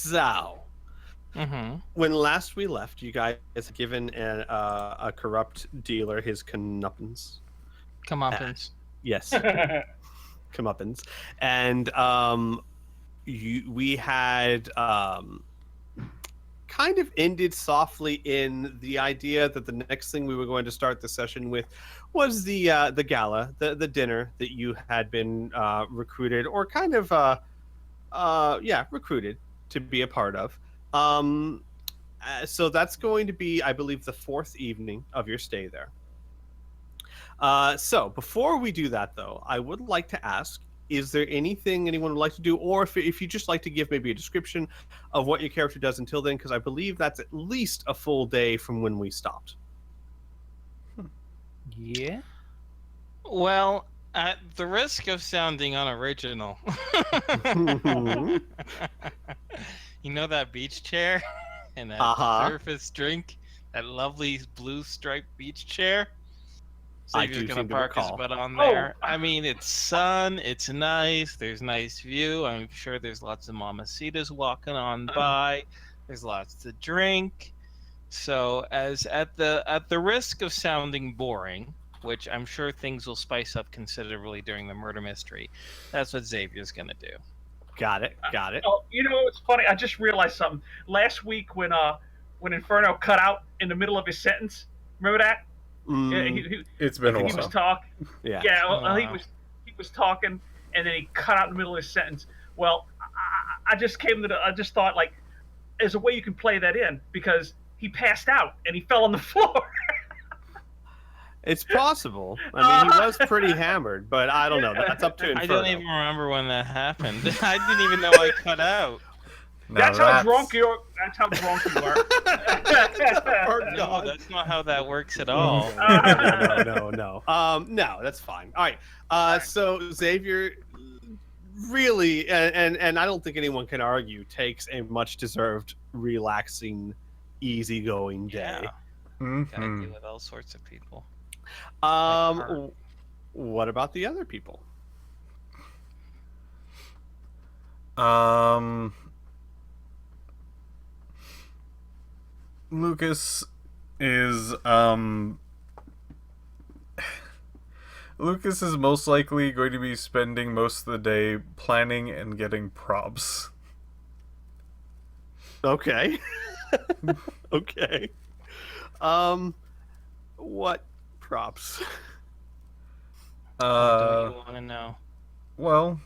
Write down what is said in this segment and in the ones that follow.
So, when last we left, you guys had given a corrupt dealer his comeuppance. Comeuppance. Yes, comeuppance, and we had kind of ended softly in the idea that the next thing we were going to start the session with was the gala, the dinner that you had been recruited or kind of recruited to be a part of. So that's going to be, I believe, the 4th evening of your stay there. So before we do that, though, I would like to ask, is there anything anyone would like to do? Or if you just like to give maybe a description of what your character does until then, because I believe that's at least a full day from when we stopped. Yeah. Well, at the risk of sounding unoriginal, you know that beach chair and that surface drink, that lovely blue striped beach chair? So you're just gonna park his butt on there. I mean, it's sun, it's nice, there's nice view. I'm sure there's lots of mamacitas walking on by. There's lots to drink. So, as at the risk of sounding boring, which I'm sure things will spice up considerably during the murder mystery, that's what Xavier's gonna do. Got it. Oh, you know, it's funny. I just realized something. Last week when Inferno cut out in the middle of his sentence, remember that? It's been a while. He was talking. Yeah. Well, he was talking, and then he cut out in the middle of his sentence. Well, I just I just thought, like, there's a way you can play that in, because he passed out and he fell on the floor. It's possible. I mean, he was pretty hammered, but I don't know. That's up to Inferno. I don't even remember when that happened. I didn't even know I cut out. That's how drunk you are. That's how drunk you are. No, that's not how that works at all. No. No, that's fine. All right. So Xavier, really, and I don't think anyone can argue, takes a much-deserved, relaxing, easygoing day. Yeah. Gotta deal with all sorts of people. What about the other people? Lucas is most likely going to be spending most of the day planning and getting props. Okay. Okay. What props? What do you want to know? Well,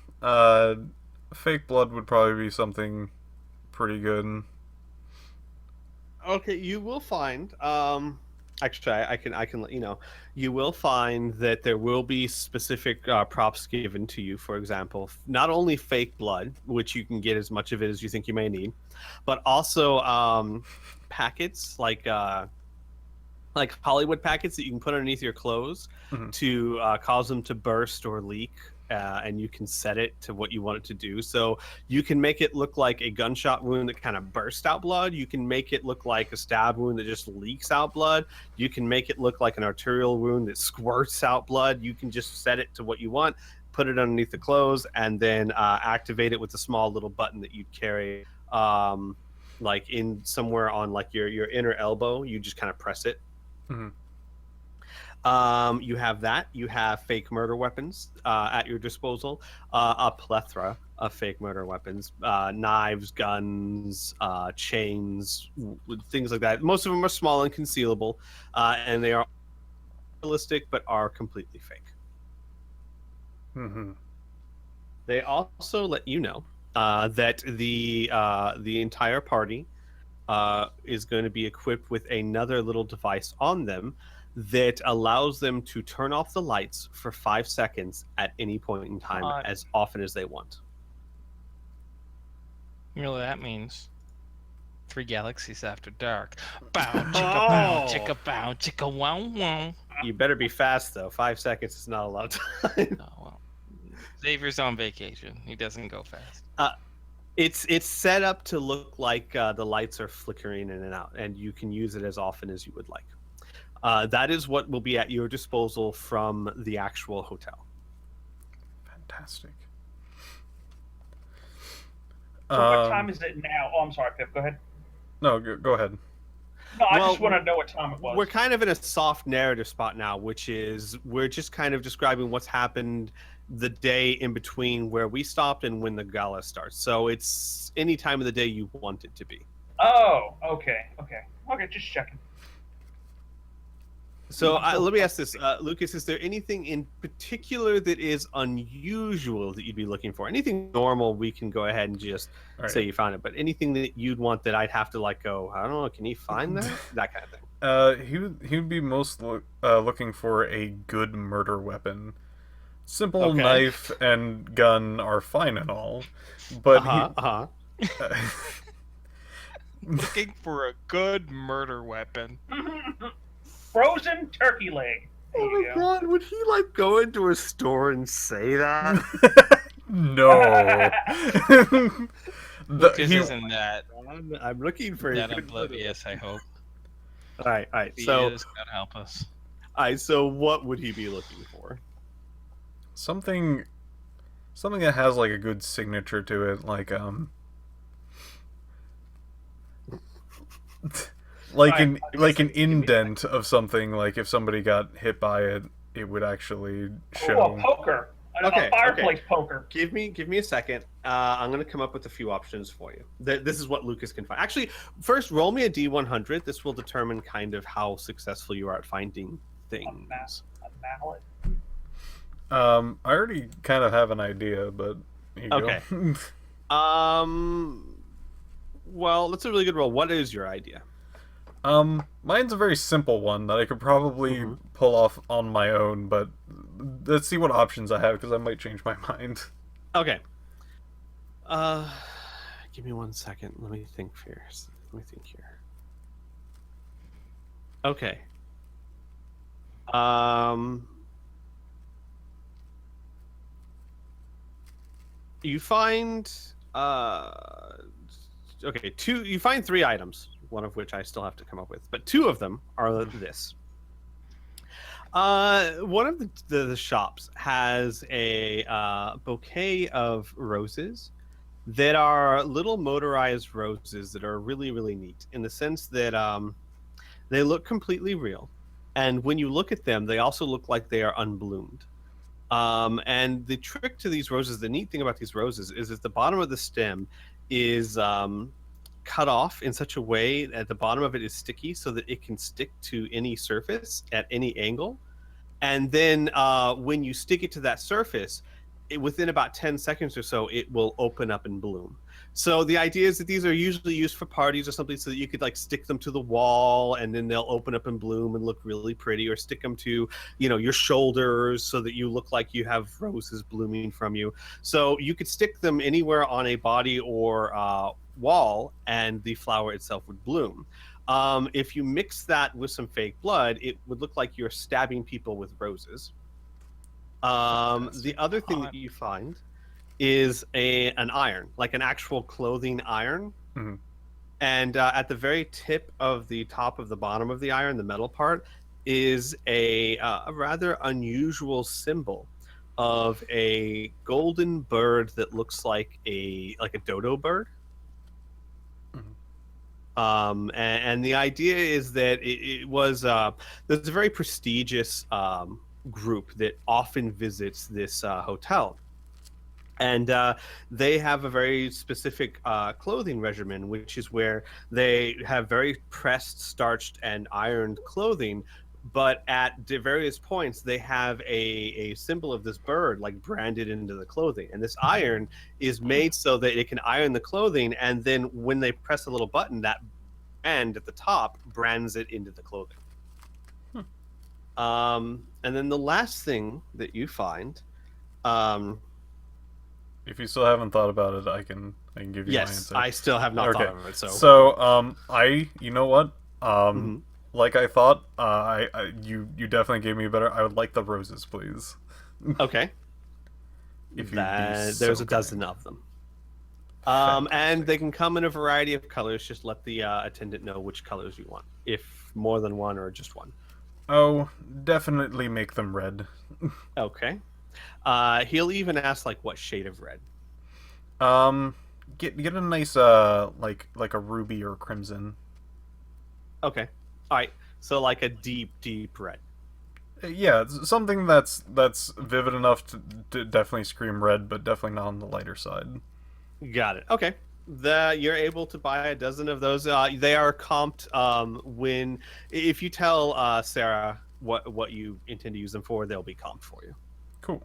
fake blood would probably be something pretty good. Okay, you will find. Actually, I can let you know. You will find that there will be specific props given to you. For example, not only fake blood, which you can get as much of it as you think you may need, but also packets like Hollywood packets that you can put underneath your clothes to cause them to burst or leak. And you can set it to what you want it to do. So you can make it look like a gunshot wound that kind of bursts out blood. You can make it look like a stab wound that just leaks out blood. You can make it look like an arterial wound that squirts out blood. You can just set it to what you want, put it underneath the clothes, and then activate it with a small little button that you'd carry like in somewhere on like your inner elbow. You just kind of press it. You have that. You have fake murder weapons at your disposal. A plethora of fake murder weapons. Knives, guns, chains, things like that. Most of them are small and concealable, and they are realistic but are completely fake. They also let you know that the entire party is going to be equipped with another little device on them that allows them to turn off the lights for 5 seconds at any point in time, as often as they want. You know what that means? 3 Galaxies after dark. Bow, chicka, bow, chicka, bow, chicka, wow, wow. You better be fast, though. 5 seconds is not a lot of time. Oh, well. Xavier's on vacation. He doesn't go fast. It's set up to look like the lights are flickering in and out, and you can use it as often as you would like. That is what will be at your disposal from the actual hotel. Fantastic. So what time is it now? Oh, I'm sorry, Piph. Go ahead. No, go ahead. No, I just want to know what time it was. We're kind of in a soft narrative spot now, which is we're just kind of describing what's happened the day in between where we stopped and when the gala starts. So it's any time of the day you want it to be. Oh, okay, just checking. So let me ask this, Lucas, is there anything in particular that is unusual that you'd be looking for? Anything normal, we can go ahead and just say you found it, but anything that you'd want that I'd have to like go, I don't know, can you find that? That kind of thing. He would be most looking for a good murder weapon. Simple knife and gun are fine and all, but looking for a good murder weapon. Frozen turkey leg. Oh my god, would he like go into a store and say that? No. Lucas isn't that. I'm looking for that oblivious, I hope. Alright, so God help us. Alright, so what would he be looking for? Something that has like a good signature to it, like an indent of something. Like if somebody got hit by it, it would actually show. Oh, a poker. A fireplace poker. Give me a second. I'm going to come up with a few options for you. This is what Lucas can find. Actually, first roll me a D100. This will determine kind of how successful you are at finding things. A mallet. I already kind of have an idea, but here you go. Well, that's a really good roll. What is your idea? Mine's a very simple one that I could probably pull off on my own, but let's see what options I have, because I might change my mind. Okay. Give me 1 second. Let me think here. Okay. You find you find 3 items, one of which I still have to come up with, but 2 of them are this. One of the shops has a bouquet of roses that are little motorized roses that are really, really neat in the sense that they look completely real, and when you look at them, they also look like they are unbloomed. And the trick to these roses, the neat thing about these roses is that the bottom of the stem is cut off in such a way that the bottom of it is sticky so that it can stick to any surface at any angle. And then when you stick it to that surface, within about 10 seconds or so, it will open up and bloom. So the idea is that these are usually used for parties or something so that you could like stick them to the wall and then they'll open up and bloom and look really pretty, or stick them to, your shoulders so that you look like you have roses blooming from you. So you could stick them anywhere on a body or wall and the flower itself would bloom. If you mix that with some fake blood, it would look like you're stabbing people with roses. The other thing that you find is an iron, like an actual clothing iron. Mm-hmm. And at the very tip of the top of the bottom of the iron, the metal part, is a rather unusual symbol of a golden bird that looks like a dodo bird. And the idea is that it was there's a very prestigious group that often visits this hotel, and they have a very specific clothing regimen, which is where they have very pressed, starched, and ironed clothing, but at various points they have a symbol of this bird like branded into the clothing, and this iron is made so that it can iron the clothing, and then when they press a little button, that brand at the top brands it into the clothing. And then the last thing that you find, if you still haven't thought about it, I can give you my answer. Yes, I still have not thought of it. You know what? Like I thought, you definitely gave me a better. I would like the roses, please. Okay. There's a dozen of them. And they can come in a variety of colors. Just let the attendant know which colors you want, if more than one or just one. Oh, definitely make them red. Okay. He'll even ask, like, what shade of red? Get a nice like a ruby or crimson. Okay. All right. So like a deep red. Yeah, something that's vivid enough to definitely scream red, but definitely not on the lighter side. Got it. Okay. You're able to buy a dozen of those. They are comped when if you tell Sarah what you intend to use them for, they'll be comped for you. Cool.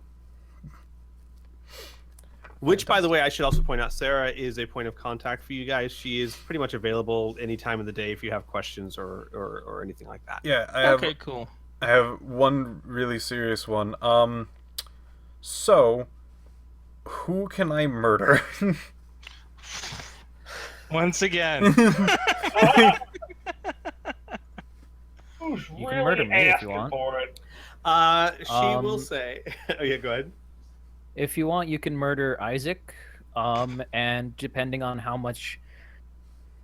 Which, by the way, I should also point out, Sarah is a point of contact for you guys. She is pretty much available any time of the day if you have questions or anything like that. Yeah. Okay. Cool. I have one really serious one. So, who can I murder? Once again. Who's You really can murder me if you asking want. for it? She will say... Oh, yeah, go ahead. If you want, you can murder Isaac. And depending on how much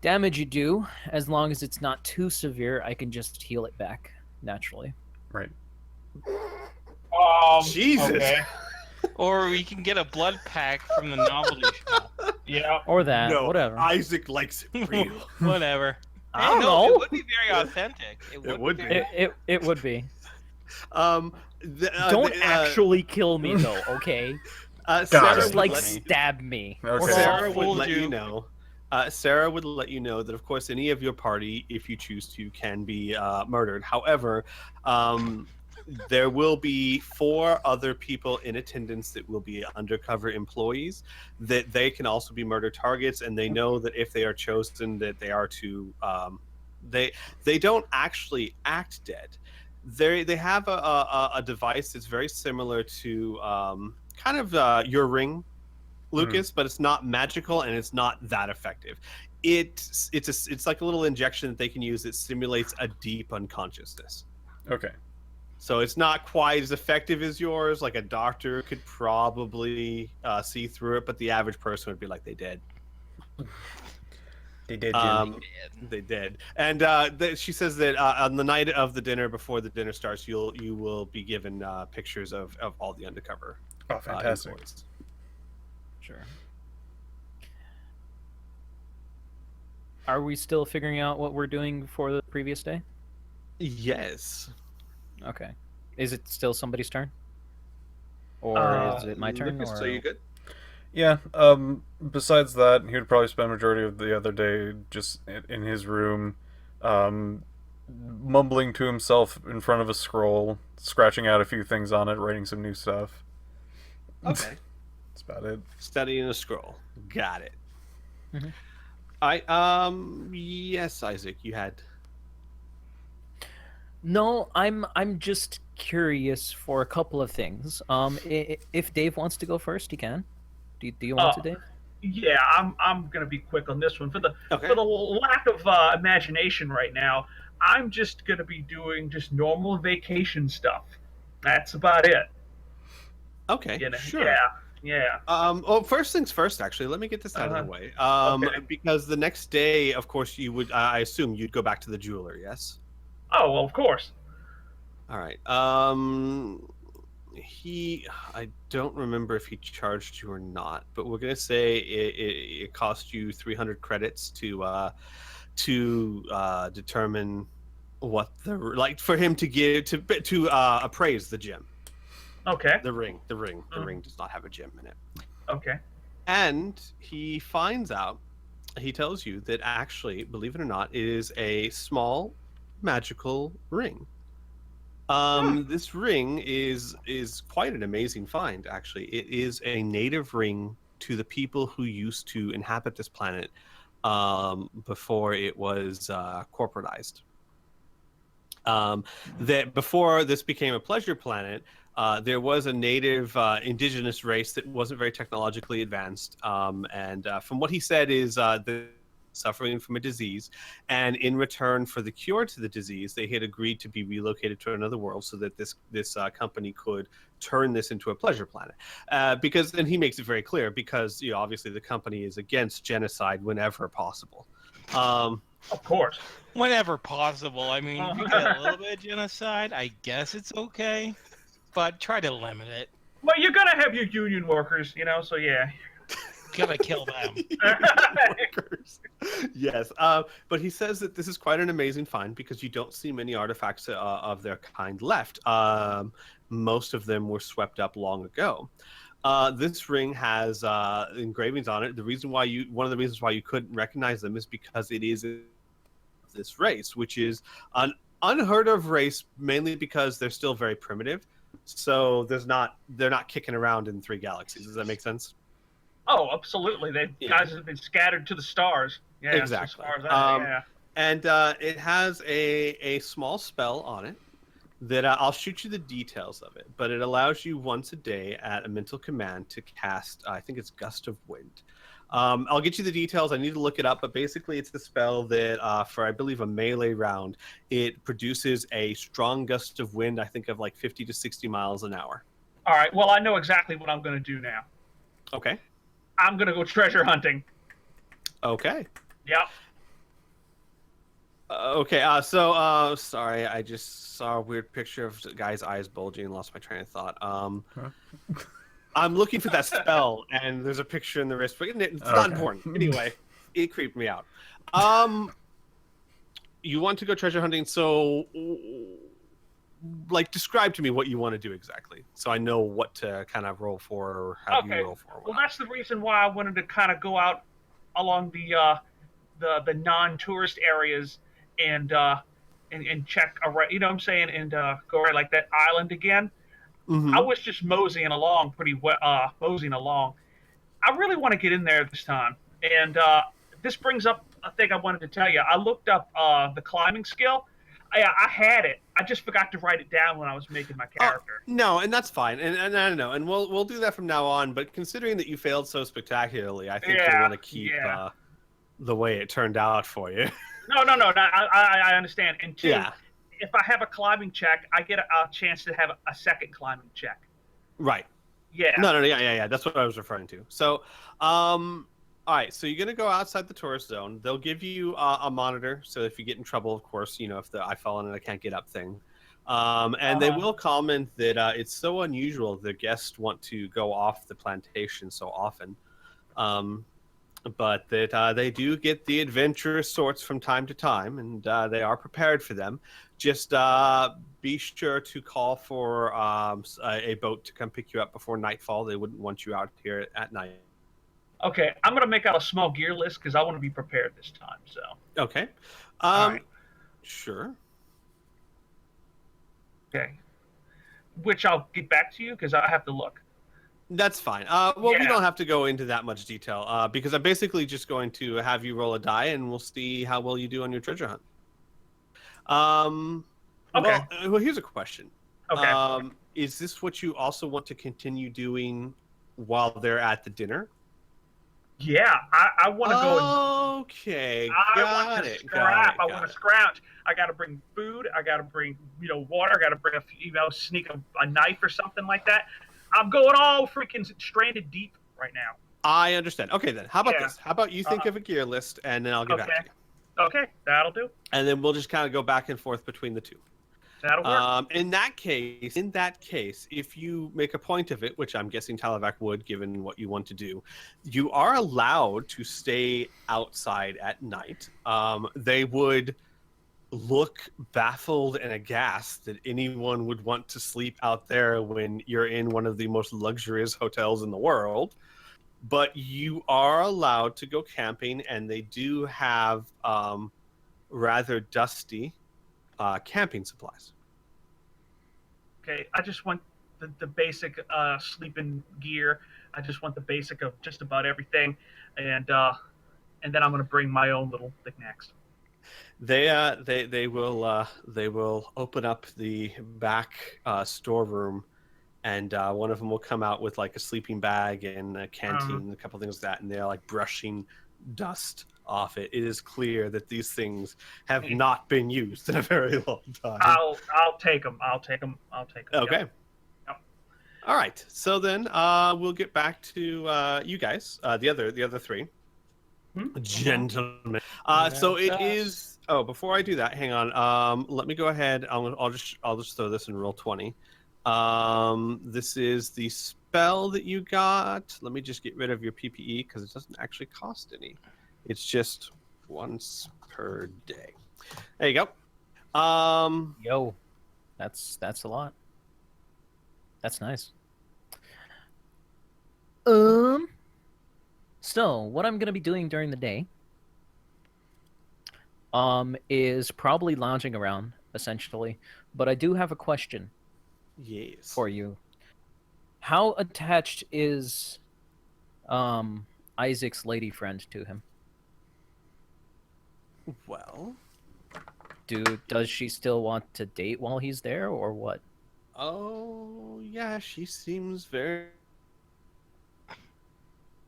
damage you do, as long as it's not too severe, I can just heal it back naturally. Right. Jesus. Okay. Or we can get a blood pack from the novelty shop. Yeah. Or that, No, whatever. Isaac likes it real. Whatever. I don't No, know. it would be very authentic. It would be. It would be. Don't Don't actually kill me though, okay? Sarah Just would like let you- stab me. Okay. Sarah would fooled let you. you know. Sarah would let you know that, of course, any of your party, if you choose to, can be murdered. However, there will be 4 other people in attendance that will be undercover employees. That they can also be murder targets, and they know that if they are chosen, that they are to. They don't actually act dead. They have a device that's very similar to kind of your ring, Lucas, but it's not magical and it's not that effective. It's like a little injection that they can use that simulates a deep unconsciousness. Okay. So it's not quite as effective as yours. Like a doctor could probably see through it, but the average person would be like, they did. They did. Jimmy. They did. And she says that on the night of the dinner, before the dinner starts, you will be given pictures of all the undercover. Oh, fantastic. employees. Sure. Are we still figuring out what we're doing for the previous day? Yes. Okay. Is it still somebody's turn? Or is it my turn? Lucas, Or... so you good? Yeah. Besides that, he would probably spend majority of the other day just in his room, mumbling to himself in front of a scroll, scratching out a few things on it, writing some new stuff. Okay. That's about it. Studying a scroll. Got it. Mhm. Yes, Isaac, you had. No, I'm just curious for a couple of things. If Dave wants to go first, he can. Do you want to, Dave? Yeah, I'm gonna be quick on this one. For the lack of imagination right now, I'm just gonna be doing just normal vacation stuff. That's about it. Okay. You know? Sure. Yeah. Well, first things first. Actually, let me get this out of the way. Okay. Because the next day, of course, you would. I assume you'd go back to the jeweler. Yes. Oh well, of course. All right. I don't remember if he charged you or not, but we're gonna say it cost you 300 credits to determine what for him to give to appraise the gem. Okay. The ring does not have a gem in it. Okay. And he finds out. He tells you that actually, believe it or not, it is a small magical ring. This ring is quite an amazing find, actually. It is a native ring to the people who used to inhabit this planet before it was corporatized. That before this became a pleasure planet, there was a native indigenous race that wasn't very technologically advanced. And from what he said is suffering from a disease, and in return for the cure to the disease, they had agreed to be relocated to another world so that this company could turn this into a pleasure planet. Because, and he makes it very clear, because obviously the company is against genocide whenever possible. Of course. Whenever possible. I mean, if you get a little bit of genocide, I guess it's okay, but try to limit it. Well, you're gonna have your union workers, so yeah. Gotta kill them. Yes, but he says that this is quite an amazing find because you don't see many artifacts of their kind left. Most of them were swept up long ago. This ring has engravings on it. One of the reasons why you couldn't recognize them is because it is this race, which is an unheard of race, mainly because they're still very primitive. So they're not kicking around in 3 galaxies. Does that make sense? Oh, absolutely. Guys have been scattered to the stars. Yeah, exactly. And it has a small spell on it that I'll shoot you the details of it, but it allows you once a day at a mental command to cast, I think it's Gust of Wind. I'll get you the details. I need to look it up, but basically it's the spell that for, I believe, a melee round, it produces a strong gust of wind, I think of like 50 to 60 miles an hour. All right, well, I know exactly what I'm going to do now. Okay. I'm going to go treasure hunting. Okay. Yep. Okay, so sorry, I just saw a weird picture of the guy's eyes bulging and lost my train of thought. I'm looking for that spell, and there's a picture in the wrist, but it's not important. Anyway, it creeped me out. You want to go treasure hunting, so like describe to me what you want to do exactly, so I know what to kind of roll for or have you roll for. Well, that's the reason why I wanted to kind of go out along the non-tourist areas and check around, you know what I'm saying, and go right like that island again. I was just moseying along moseying along. I really want to get in there this time, and this brings up a thing I wanted to tell you. I looked up the climbing skill. I had it. I just forgot to write it down when I was making my character. No, and that's fine. And I don't know. And we'll do that from now on. But considering that you failed so spectacularly, I think you want to keep the way it turned out for you. No. I understand. And two, if I have a climbing check, I get a chance to have a second climbing check. Right. Yeah. No. Yeah. That's what I was referring to. So, all right, so you're going to go outside the tourist zone. They'll give you a monitor, so if you get in trouble, of course, you know, if I fall in and I can't get up thing. And they will comment that it's so unusual the guests want to go off the plantation so often. But that they do get the adventurous sorts from time to time, and they are prepared for them. Just be sure to call for a boat to come pick you up before nightfall. They wouldn't want you out here at night. Okay, I'm going to make out a small gear list because I want to be prepared this time. So. Okay. Right. Sure. Okay. Which I'll get back to you because I have to look. That's fine. We don't have to go into that much detail because I'm basically just going to have you roll a die and we'll see how well you do on your treasure hunt. Okay. Well, here's a question. Okay. Is this what you also want to continue doing while they're at the dinner? Yeah, I want to go. Okay, I want to scrap. I want to scrounge. I got to bring food. I got to bring, water. I got to bring sneak a knife or something like that. I'm going all freaking stranded deep right now. I understand. Okay, then. How about this? How about you think of a gear list, and then I'll get back to you. Okay, that'll do. And then we'll just kind of go back and forth between the two. That'll work. In that case, if you make a point of it, which I'm guessing Talivac would, given what you want to do, you are allowed to stay outside at night. They would look baffled and aghast that anyone would want to sleep out there when you're in one of the most luxurious hotels in the world. But you are allowed to go camping, and they do have rather dusty camping supplies. Okay, I just want the basic sleeping gear. I just want the basic of just about everything, and then I'm going to bring my own little knickknacks. They will open up the back storeroom, and one of them will come out with like a sleeping bag and a canteen and a couple things like that, and they're like brushing dust off it. It is clear that these things have not been used in a very long time. I'll take them. Okay. Yep. All right. So then we'll get back to you guys, the other three gentlemen. So it is. Oh, before I do that, hang on. Let me go ahead. I'll just throw this in roll 20. This is the spell that you got. Let me just get rid of your PPE because it doesn't actually cost any. It's just once per day. There you go. Yo, that's a lot. That's nice. So what I'm gonna be doing during the day, is probably lounging around essentially. But I do have a question. Yes. For you. How attached is, Isaac's lady friend to him? Well, does she still want to date while he's there, or what? Oh, yeah, she seems very...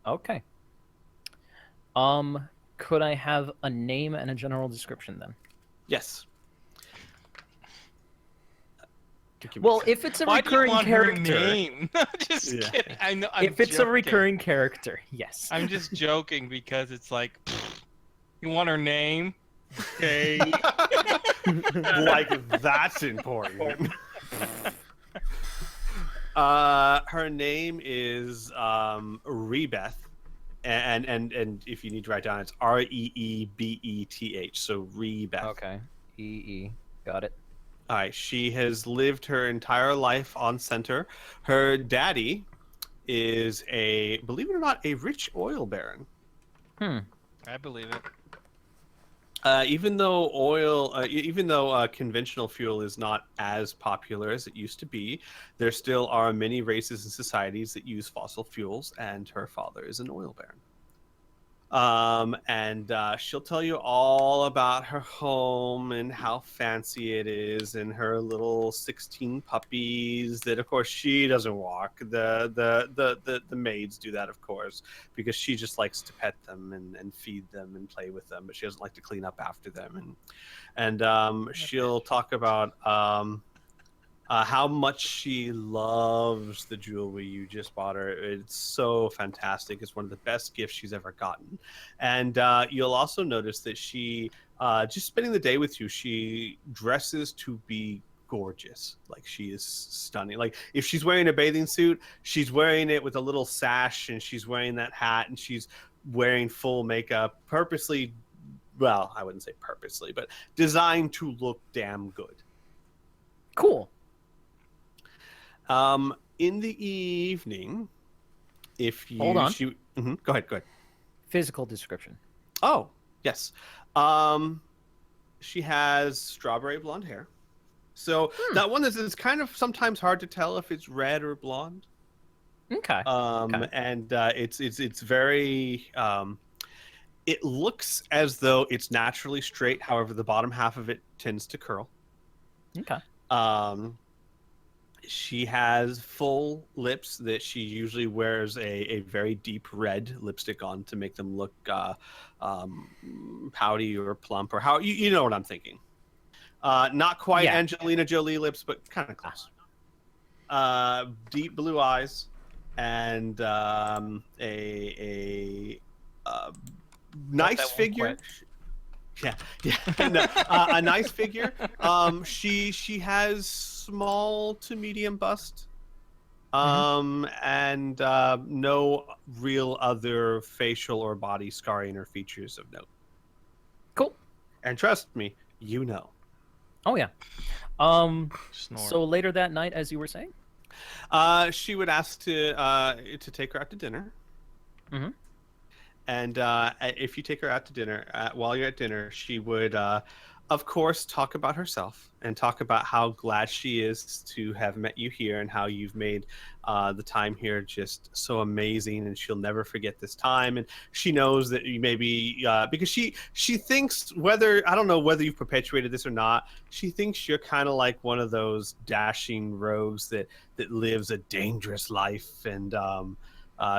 Okay. Could I have a name and a general description then? Yes. Well, if it's a recurring character... name? Just kidding. I know. If it's a recurring character, yes. I'm just joking because it's like, you want her name? Okay. Like, that's important. Her name is Rebeth, and if you need to write down, it's Reebeth. So Rebeth. Okay. Got it. All right. She has lived her entire life on Center. Her daddy is believe it or not, a rich oil baron. I believe it. Even though conventional fuel is not as popular as it used to be, there still are many races and societies that use fossil fuels, and her father is an oil baron. And she'll tell you all about her home and how fancy it is, and her little 16 puppies that, of course, she doesn't walk. The maids do that, of course, because she just likes to pet them and feed them and play with them, but she doesn't like to clean up after them. And she'll talk about how much she loves the jewelry you just bought her. It's so fantastic. It's one of the best gifts she's ever gotten. And you'll also notice that she, just spending the day with you, she dresses to be gorgeous. Like, she is stunning. Like, if she's wearing a bathing suit, she's wearing it with a little sash, and she's wearing that hat, and she's wearing full makeup, purposely, well, I wouldn't say purposely, but designed to look damn good. Cool. In the evening, if you... Hold on. Go ahead. Physical description. Oh, yes. She has strawberry blonde hair. So that one is kind of sometimes hard to tell if it's red or blonde. Okay. And it's very... it looks as though it's naturally straight. However, the bottom half of it tends to curl. Okay. She has full lips that she usually wears a very deep red lipstick on to make them look pouty or plump, or how you know what I'm thinking. Not quite Angelina Jolie lips, but kind of close. Deep blue eyes and a nice figure. Yeah. No, a nice figure. She has small to medium bust, and no real other facial or body scarring or features of note. Cool. And trust me, you know. Oh yeah. So later that night, as you were saying, she would ask to take her out to dinner. Mm-hmm. And if you take her out to dinner, while you're at dinner, she would, of course, talk about herself and talk about how glad she is to have met you here and how you've made the time here just so amazing, and she'll never forget this time. And she knows that you maybe, because she thinks, I don't know whether you've perpetuated this or not, she thinks you're kind of like one of those dashing rogues that lives a dangerous life, and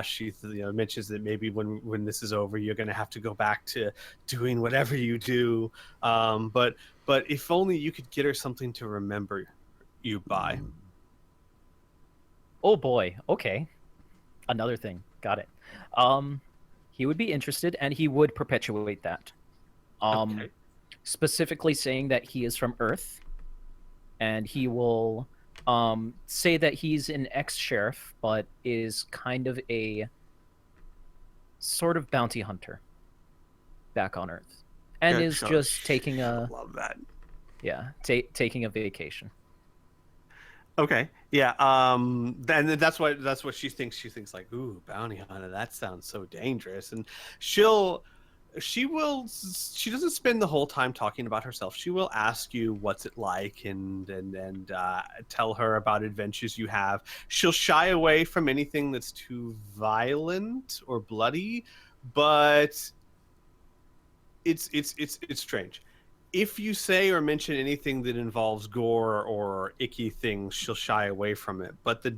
she mentions that maybe when this is over, you're going to have to go back to doing whatever you do. But if only you could get her something to remember you by. Oh boy. Okay. Another thing. Got it. He would be interested, and he would perpetuate that. Okay. Specifically saying that he is from Earth, and he will say that he's an ex-sheriff, but is kind of a sort of bounty hunter back on Earth, and is just taking a love that. Yeah, taking a vacation. Okay. Yeah. Then that's what she thinks. She thinks like, ooh, bounty hunter. That sounds so dangerous. And she doesn't spend the whole time talking about herself. She will ask you what's it like and tell her about adventures you have. She'll shy away from anything that's too violent or bloody, but it's strange. If you say or mention anything that involves gore or icky things, she'll shy away from it. But the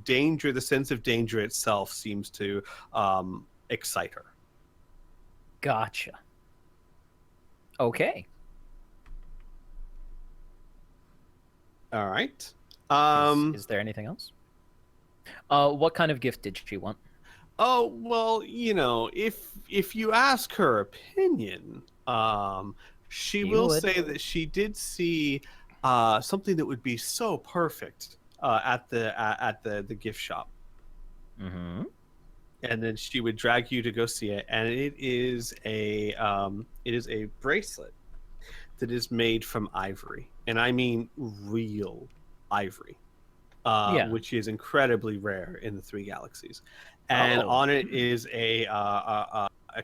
sense of danger itself seems to excite her. Gotcha. Okay. All right. Is there anything else? What kind of gift did she want? Oh, well, if you ask her opinion, she will say that she did see something that would be so perfect at the gift shop. Mm-hmm. And then she would drag you to go see it, and it is a bracelet that is made from ivory, and I mean real ivory, which is incredibly rare in the 3 Galaxies. And on it is a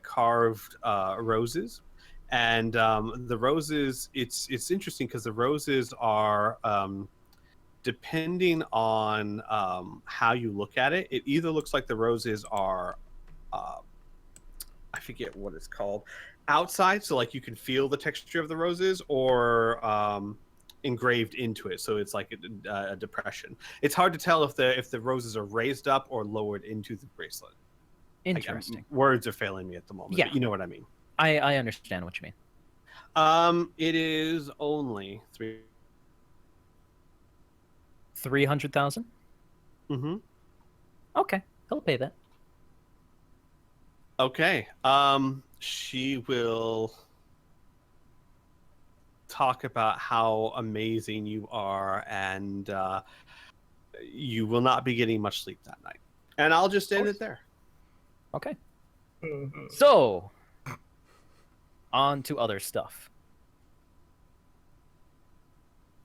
carved roses. And the roses, it's interesting because the roses are, depending on how you look at it, it either looks like the roses are, I forget what it's called, outside, so like you can feel the texture of the roses, or engraved into it, so it's like a depression. It's hard to tell if the roses are raised up or lowered into the bracelet. Interesting. Words are failing me at the moment. Yeah, but you know what I mean. I understand what you mean. It is only 300,000. Mm-hmm. Okay, he'll pay that. Okay. She will talk about how amazing you are, and you will not be getting much sleep that night. And I'll just end it there. Okay. So, on to other stuff.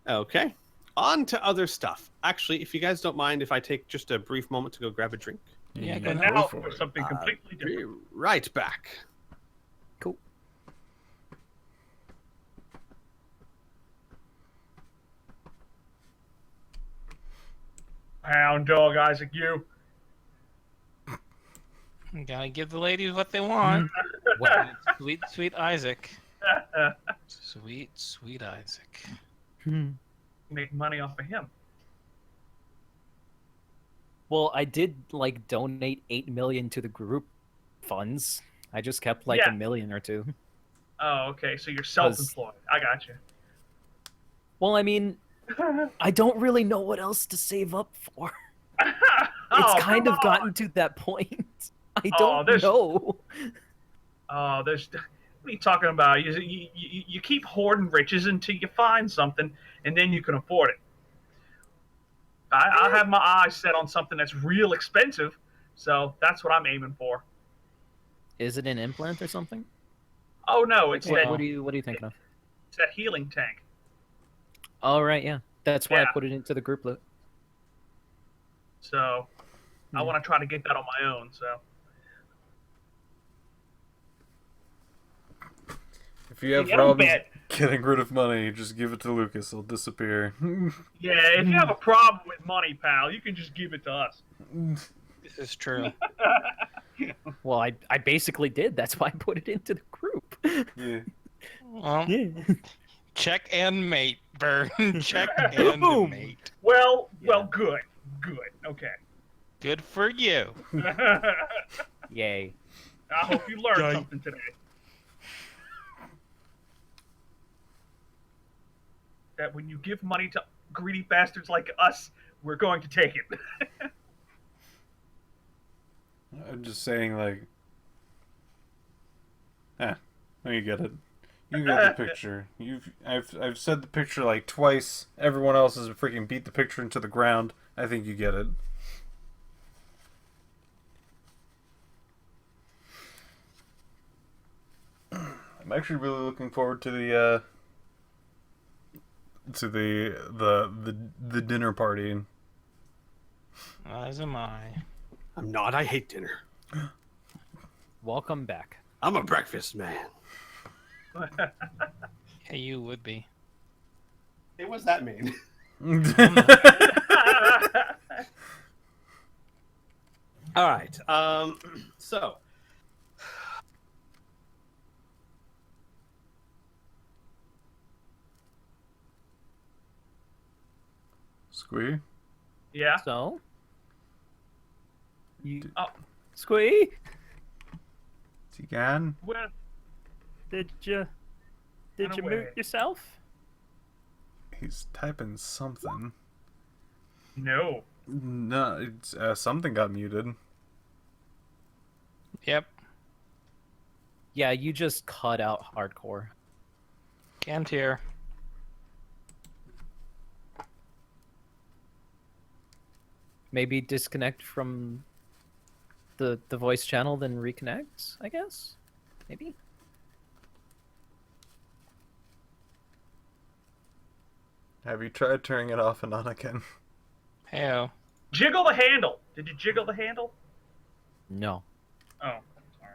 Okay. On to other stuff. Actually, if you guys don't mind if I take just a brief moment to go grab a drink. Yeah, now for something completely different. Be right back. Cool. Hound dog, Isaac, you. Gotta give the ladies what they want. Well, Sweet Isaac. Sweet Isaac. Make money off of him. Well, I did donate 8 million to the group funds. I just kept $1 million or 2. Oh, okay. So you're self-employed. I got you. Well, I mean, I don't really know what else to save up for. It's kind of gotten to that point. I don't know. Oh, what are you talking about? You keep hoarding riches until you find something, and then you can afford it. I have my eyes set on something that's real expensive, so that's what I'm aiming for. Is it an implant or something? Oh no, it's that. What are you thinking of? It's that healing tank. Oh right, yeah. That's why I put it into the group loot. So, I want to try to get that on my own. So. If you have problems getting rid of money, just give it to Lucas. It'll disappear. Yeah, if you have a problem with money, pal, you can just give it to us. This is true. Well, I basically did. That's why I put it into the group. Yeah. Well, check and mate, Burn. Check and mate. Well, good. Okay. Good for you. Yay. I hope you learned something today. That when you give money to greedy bastards like us, we're going to take it. I'm just saying, now you get it. You got the picture. I've said the picture like twice. Everyone else has freaking beat the picture into the ground. I think you get it. I'm actually really looking forward to the dinner party. As am I. I'm not. I hate dinner. Welcome back. I'm a breakfast man. Hey, you would be. Hey, what's that mean? All right. So. Squee? Yeah. So. Squee? Is he gone? Where? Did you mute yourself? He's typing something. No. No, it's something got muted. Yep. Yeah, you just cut out hardcore. Can't hear. Maybe disconnect from the voice channel, then reconnect, I guess? Maybe? Have you tried turning it off and on again? Heyo. Jiggle the handle. Did you jiggle the handle? No. Oh, sorry.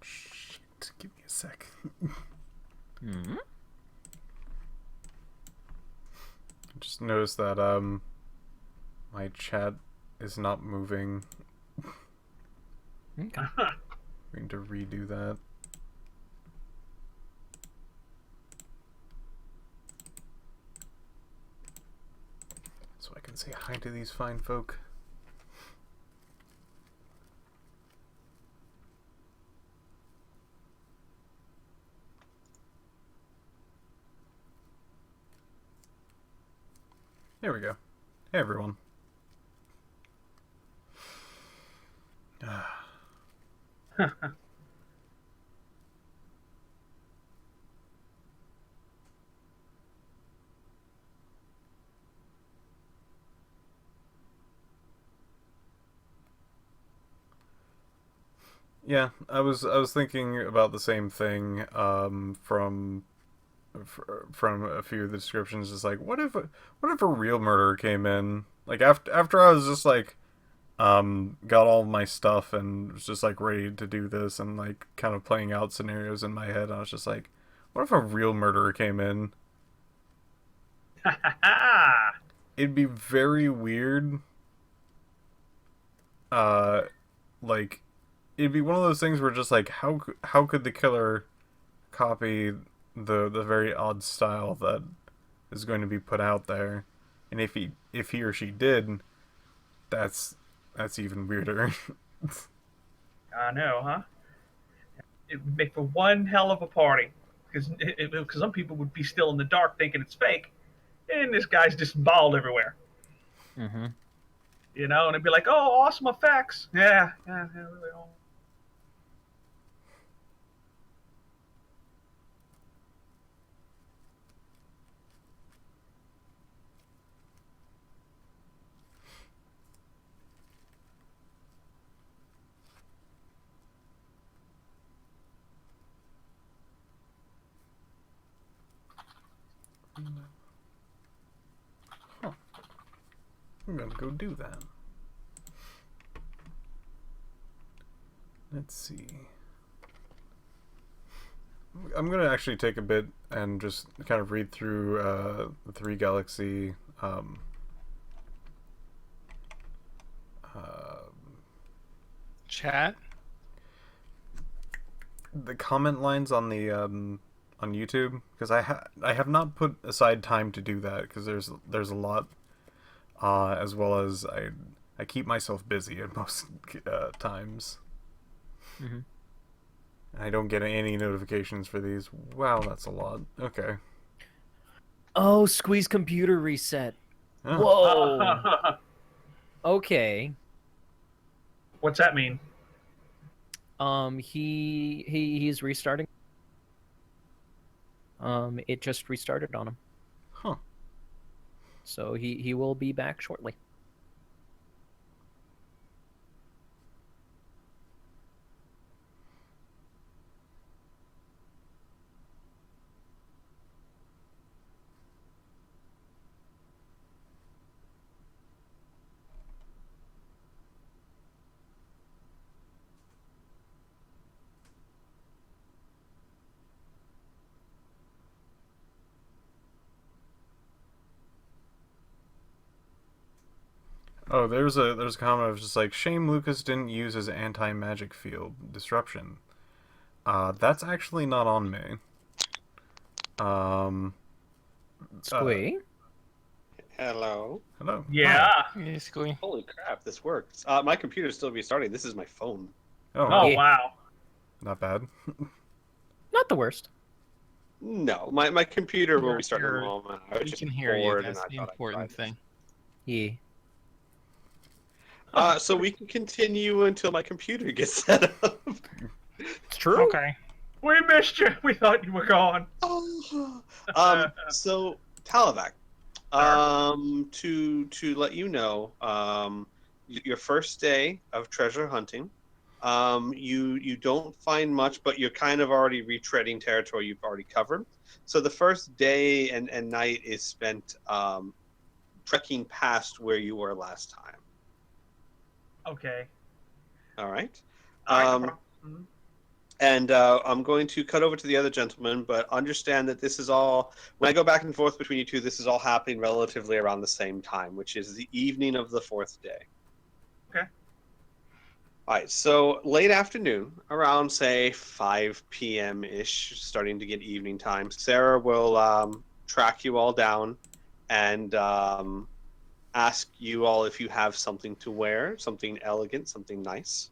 Shit, give me a sec. Hmm? I just noticed that my chat is not moving. Okay. We need to redo that. So I can say hi to these fine folk. There we go. Hey everyone. Yeah, I was thinking about the same thing from a few of the descriptions. It's like, what if a real murderer came in? Like after I was just like got all my stuff and was just like ready to do this and like kind of playing out scenarios in my head. I was just like, what if a real murderer came in? It'd be very weird. Like it'd be one of those things where just like how could the killer copy the very odd style that is going to be put out there, and if he or she did, that's even weirder. I know, huh? It would make for one hell of a party, because some people would be still in the dark thinking it's fake, and this guy's just bald everywhere. Mm-hmm. You know, and it'd be like, oh, awesome effects. Yeah, really. Oh. I'm gonna go do that. Let's see. I'm gonna actually take a bit and just kind of read through the 3 Galaxy chat. The comment lines on the on YouTube, because I have not put aside time to do that because there's a lot, as well as I keep myself busy at most times. Mm-hmm. I don't get any notifications for these. Wow, that's a lot. Okay. Oh, Squee's computer reset. Oh. Whoa. Okay. What's that mean? He's restarting. It just restarted on him. Huh. So he will be back shortly. Oh, there's a comment of just like, shame Lucas didn't use his anti-magic field disruption. That's actually not on me. Squee? Hello. Hello. Yeah. Hey, Squee. Holy crap, this works. My computer's still restarting. This is my phone. Oh, Yeah. wow. Not bad. Not the worst. No, my computer will You're- restart in a you're- moment. I was We just can hear you. bored That's and I the thought I'd important try thing. Yeah. So we can continue until my computer gets set up. It's true. Okay. We missed you. We thought you were gone. So Talivac, to let you know, your first day of treasure hunting, you don't find much, but you're kind of already retreading territory you've already covered. So the first day and night is spent trekking past where you were last time. Okay. All right. All right, no problem. Mhm. And I'm going to cut over to the other gentleman, but understand that this is all, when I go back and forth between you two, this is all happening relatively around the same time, which is the evening of the 4th day. Okay. All right, so late afternoon, around, say, 5 p.m.-ish, starting to get evening time, Sarah will track you all down and ask you all if you have something to wear, something elegant, something nice.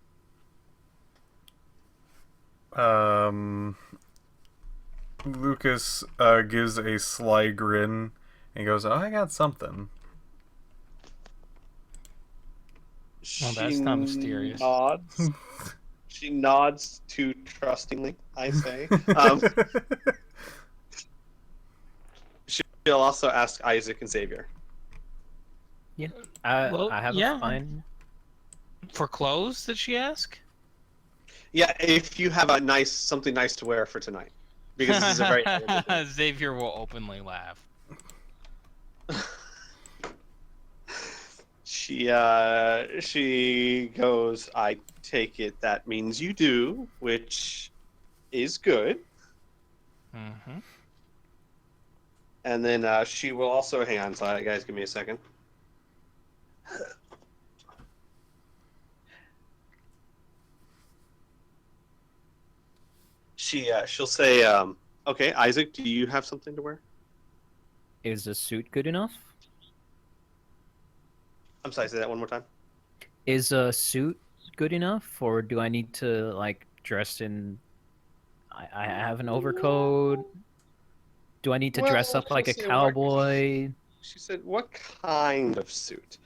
Lucas gives a sly grin and goes, "Oh, I got something." Well, that's not mysterious. Nods. She nods too trustingly, I say. She'll also ask Isaac and Xavier. Yeah. Well, I have yeah. a fine. For clothes, did she ask? Yeah, if you have something nice to wear for tonight, because this is a very elegant day. Xavier will openly laugh. She goes, I take it that means you do, which is good. Mm-hmm. And then she will also, hang on, so guys, give me a second. She'll say, okay, Isaac, do you have something to wear? Is a suit good enough? I'm sorry, say that one more time. Is a suit good enough, or do I need to like dress in? I have an overcoat. Do I need to dress up like a cowboy? She said, what kind of suit?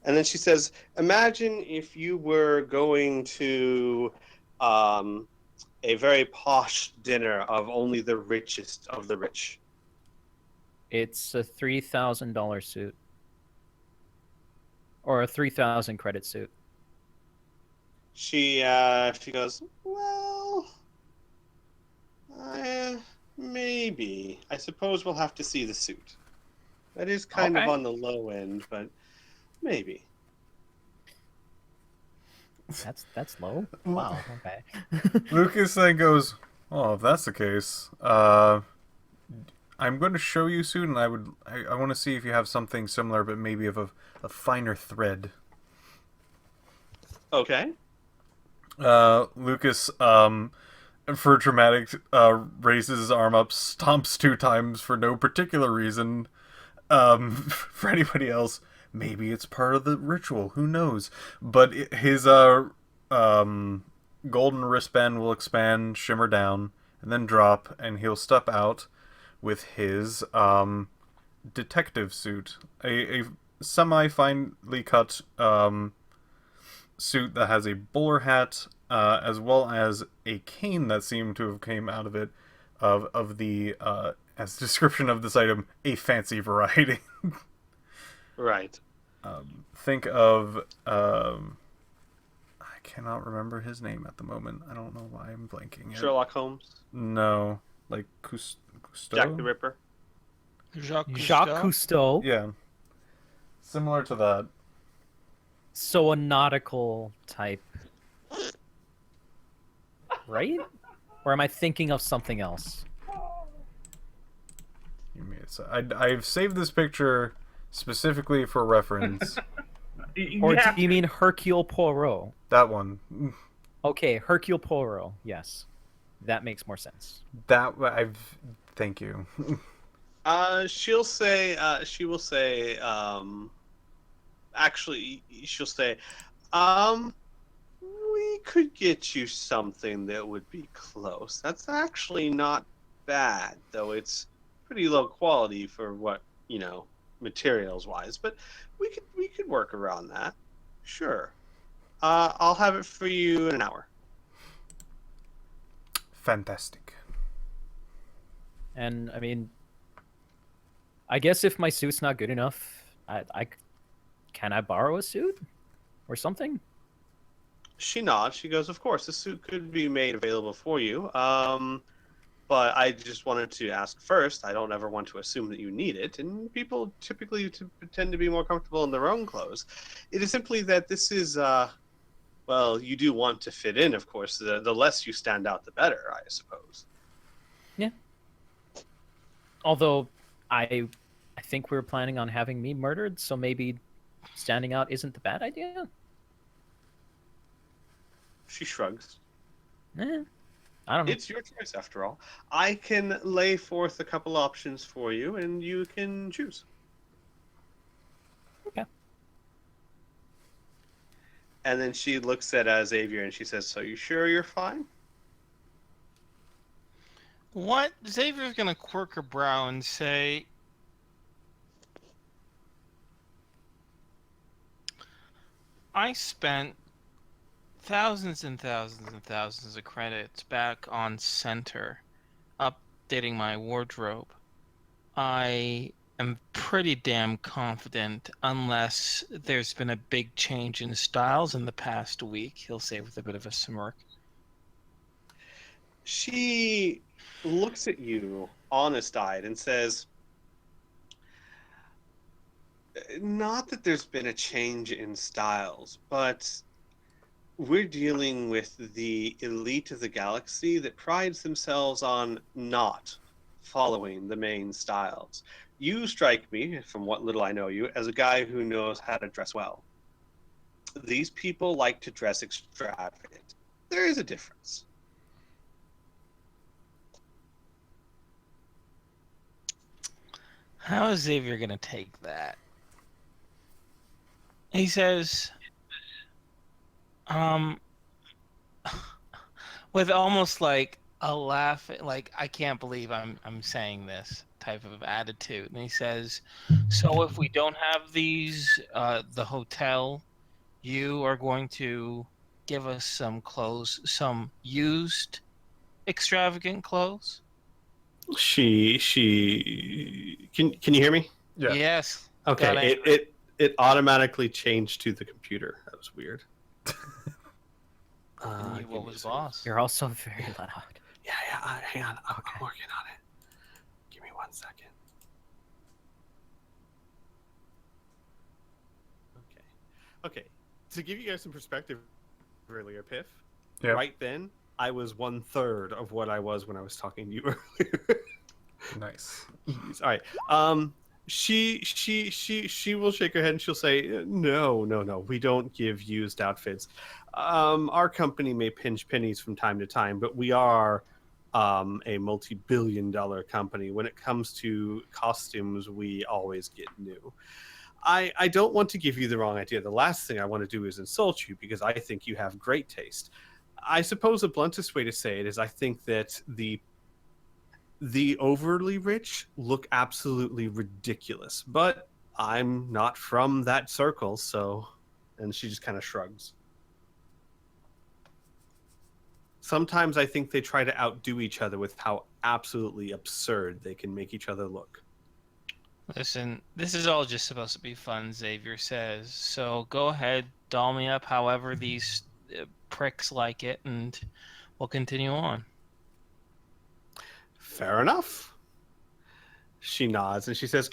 And then she says, imagine if you were going to a very posh dinner of only the richest of the rich. It's a $3,000 suit. Or a 3,000 credit suit. She goes, well, maybe. I suppose we'll have to see the suit. That is kind of on the low end, but Maybe. That's low. Wow. Okay. Lucas then goes, "Oh, if that's the case, I'm going to show you soon, and I want to see if you have something similar, but maybe of a finer thread." Okay. Lucas, for dramatic, raises his arm up, stomps 2 times for no particular reason. For anybody else, maybe it's part of the ritual. Who knows? But his golden wristband will expand, shimmer down, and then drop, and he'll step out with his detective suit, a semi-finely cut suit that has a bowler hat, as well as a cane that seemed to have came out of it, of the as description of this item, a fancy variety. Right. Think of I cannot remember his name at the moment. I don't know why I'm blanking. Sherlock Holmes. No, like Cousteau? Jack the Ripper. Jacques Cousteau. Yeah, similar to that. So a nautical type, right? Or am I thinking of something else? I've saved this picture specifically for reference. Or do you mean Hercule Poirot? That one. Okay, Hercule Poirot. Yes, that makes more sense. Thank you. She will say, actually, she'll say, we could get you something that would be close. That's actually not bad, though it's pretty low quality for what, materials wise, but we could work around that. Sure. I'll have it for you in an hour. Fantastic. And I mean, I guess if my suit's not good enough, can I borrow a suit or something? She nods. She goes, "Of course, the suit could be made available for you. But I just wanted to ask first. I don't ever want to assume that you need it, and people typically tend to be more comfortable in their own clothes. It is simply that this is, well, you do want to fit in, of course. The less you stand out, the better, I suppose." Yeah. Although I think we were planning on having me murdered, so maybe standing out isn't the bad idea. She shrugs. I don't know. It's your choice, after all. I can lay forth a couple options for you, and you can choose. Okay. And then she looks at Xavier and she says, "So you sure you're fine?" What? Xavier's gonna quirk her brow and say, I spent thousands and thousands and thousands of credits back on Center, updating my wardrobe. I am pretty damn confident, unless there's been a big change in styles in the past week, he'll say with a bit of a smirk. She looks at you, honest-eyed, and says, "Not that there's been a change in styles, but we're dealing with the elite of the galaxy that prides themselves on not following the main styles. You strike me, from what little I know you, as a guy who knows how to dress well. These people like to dress extravagant. There is a difference." How is Xavier going to take that? He says, with almost like a laugh, like, I can't believe I'm saying this type of attitude. And he says, "So if we don't have these, the hotel, you are going to give us some clothes, some used extravagant clothes?" She can you hear me? Yeah. Yes. Okay. It automatically changed to the computer. That was weird. What was boss? You're also very loud. Yeah. Hang on. I'm working on it. Give me 1 second. Okay, to give you guys some perspective earlier, Piph, Yep. right then, I was 1/3 of what I was when I was talking to you earlier. Nice. Jeez. All right. She will shake her head and she'll say, no, we don't give used outfits. Our company may pinch pennies from time to time, but we are a multi-billion-dollar company. When it comes to costumes, we always get new. I don't want to give you the wrong idea. The last thing I want to do is insult you because I think you have great taste. I suppose the bluntest way to say it is I think that the overly rich look absolutely ridiculous, but I'm not from that circle, so... And she just kind of shrugs. Sometimes I think they try to outdo each other with how absolutely absurd they can make each other look. Listen, this is all just supposed to be fun, Xavier says. So go ahead, doll me up however these pricks like it, and we'll continue on. Fair enough. She nods and she says,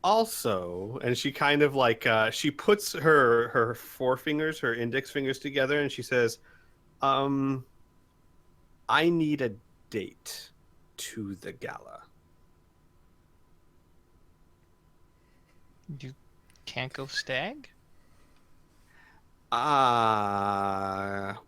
also, and she kind of like, she puts her forefingers, her index fingers together, and she says, I need a date to the gala. You can't go stag?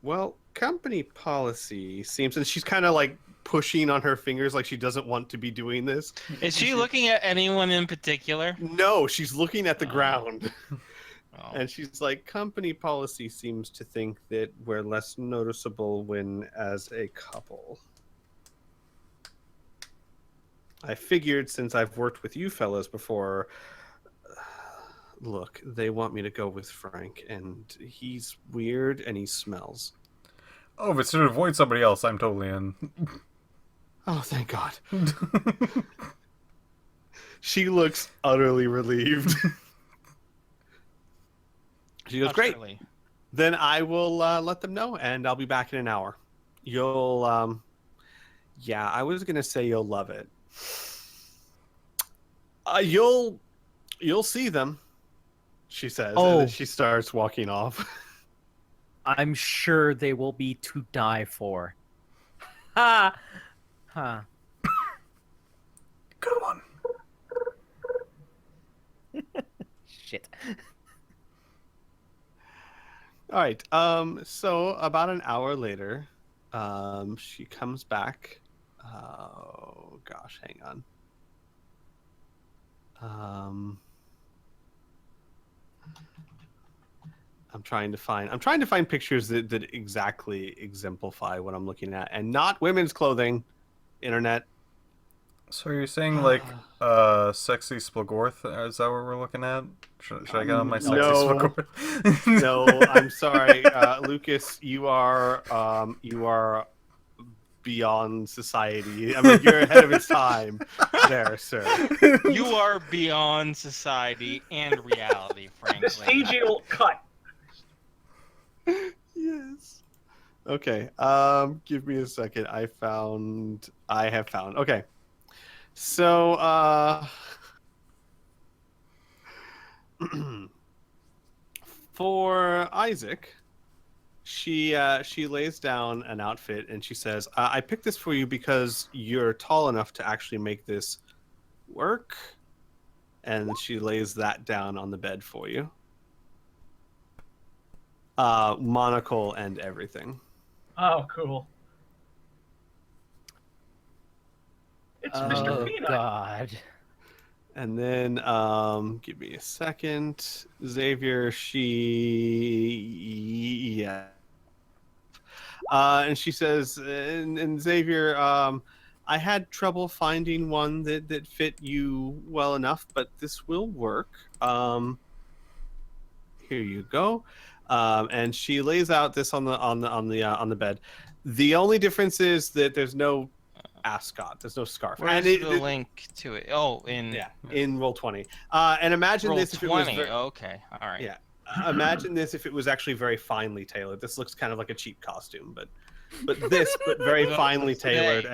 Well, company policy seems, and she's kind of like pushing on her fingers like she doesn't want to be doing this. Is she looking at anyone in particular? No, she's looking at the ground. Oh. And she's like, company policy seems to think that we're less noticeable when as a couple. I figured since I've worked with you fellas before, look, they want me to go with Frank, and he's weird and he smells. Oh, if it's to avoid somebody else, I'm totally in. Oh, thank God. She looks utterly relieved. She goes, great. Then I will let them know, and I'll be back in an hour. You'll, yeah, I was going to say you'll love it. You'll see them, she says, and then she starts walking off. I'm sure they will be to die for. Ha! Huh. Good one. Shit. All right. So about an hour later, she comes back. Oh gosh, hang on. I'm trying to find pictures that exactly exemplify what I'm looking at, and not women's clothing. Internet. So you're saying like sexy Splagorth? Is that what we're looking at? Should I get on my sexy Splagorth? No, I'm sorry, Lucas. You are beyond society. I mean, you're ahead of its time, there, sir. You are beyond society and reality, frankly. Vestigial cut. Yes. Okay. Give me a second. I have found. Okay. So, for Isaac, she lays down an outfit and she says, I picked this for you because you're tall enough to actually make this work. And she lays that down on the bed for you. Monocle and everything. Oh, cool. It's Mr. Peanut. Oh, God. And then, give me a second. Xavier, yeah. And she says, and Xavier, I had trouble finding one that fit you well enough, but this will work. Here you go. And she lays out this on the bed. The only difference is that there's no ascot. There's no scarf. Where's the link to it? Oh, in Roll20. And imagine Roll this if 20. it was Okay, all right. Yeah. Imagine this if it was actually very finely tailored. This looks kind of like a cheap costume, but very finely tailored,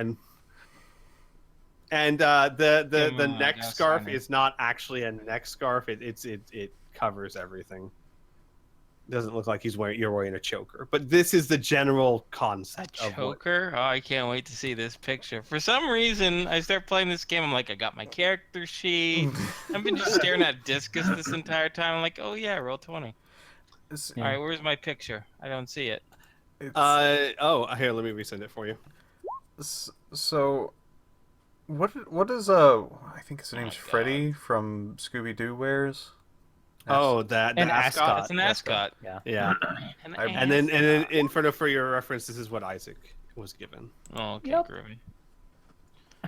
and the neck scarf is not actually a neck scarf. It covers everything. Doesn't look like you're wearing a choker, but this is the general concept. Choker? Oh, I can't wait to see this picture. For some reason, I start playing this game. I'm like, I got my character sheet. I've been just staring at Discus this entire time. I'm like, oh yeah, roll 20. All right, where's my picture? I don't see it. Here, let me resend it for you. So, what is I think his name's Freddy from Scooby Doo wears? Oh, that an ascot. It's an ascot. Yeah. And then Inferno, for your reference, this is what Isaac was given. Oh, okay, groovy.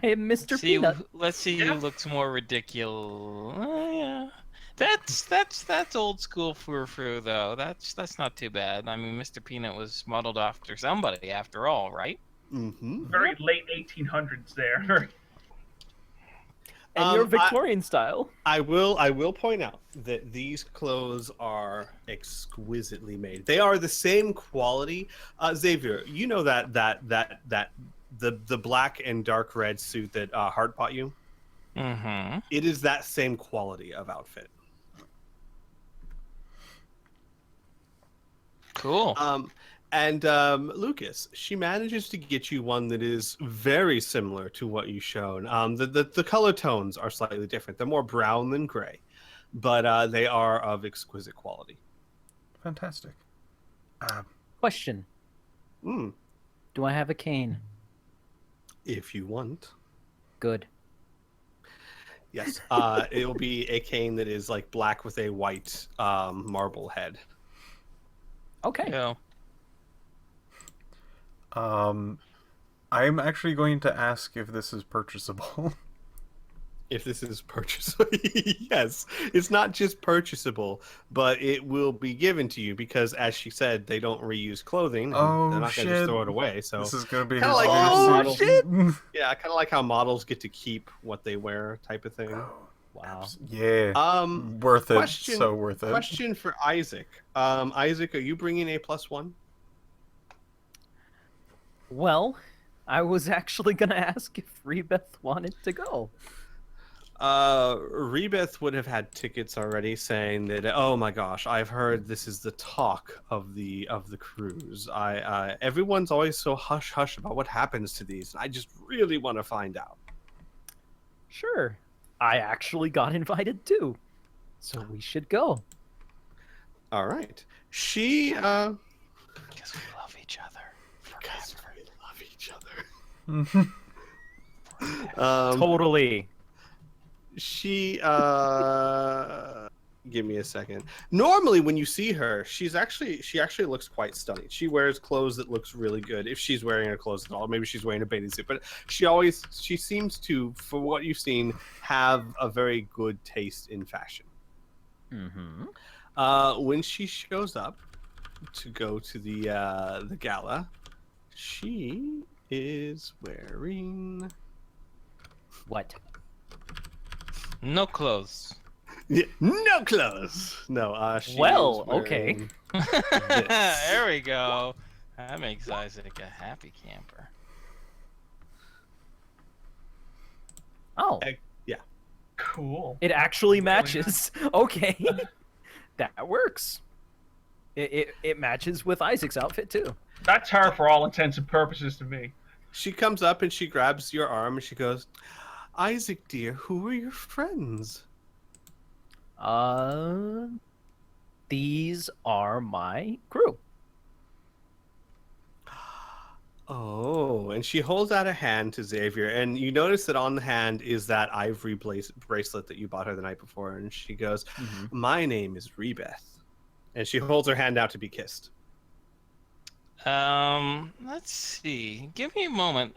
I am Mr. Peanut. Let's see who looks more ridiculous. Yeah. That's old school frou-frou though. That's not too bad. I mean, Mr. Peanut was modeled after somebody after all, right? Mm-hmm. Very late 1800s there. And your Victorian style. I will point out that these clothes are exquisitely made. They are the same quality. Xavier, you know that the black and dark red suit that Hart bought you? Mm-hmm. It is that same quality of outfit. Cool. And Lucas, she manages to get you one that is very similar to what you've shown. The color tones are slightly different. They're more brown than gray, but they are of exquisite quality. Fantastic. Question. Do I have a cane? If you want. Good. Yes. It will be a cane that is like black with a white marble head. Okay. Yeah. I'm actually going to ask if this is purchasable. If this is purchasable, yes. It's not just purchasable, but it will be given to you because, as she said, they don't reuse clothing. Oh, they're not going to just throw it away. So this is going to be his like, model. Shit. Yeah, kind of like how models get to keep what they wear, type of thing. Wow. Yeah. Worth it. So worth it. Question for Isaac. Isaac, are you bringing a +1? Well, I was actually going to ask if Rebeth wanted to go. Rebeth would have had tickets already saying that, oh my gosh, I've heard this is the talk of the cruise. Everyone's always so hush-hush about what happens to these, and I just really want to find out. Sure. I actually got invited too. So we should go. All right. She, because we love each other. Because we love each other. Totally. She give me a second. Normally when you see her, she actually looks quite stunning. She wears clothes that looks really good if she's wearing her clothes at all. Maybe she's wearing a bathing suit, but she seems to, for what you've seen, have a very good taste in fashion. Mm-hmm. When she shows up to go to the gala, she is wearing what? No clothes. Yeah, no clothes. No. Well, okay. There we go. That makes Isaac a happy camper. Oh. Yeah. Cool. It actually matches. Okay. That works. It matches with Isaac's outfit too. That's her for all intents and purposes to me. She comes up and she grabs your arm and she goes, Isaac, dear, who are your friends? These are my crew. Oh, and she holds out a hand to Xavier, and you notice that on the hand is that ivory bracelet that you bought her the night before, and she goes, my name is Rebeth. And she holds her hand out to be kissed. Let's see. Give me a moment.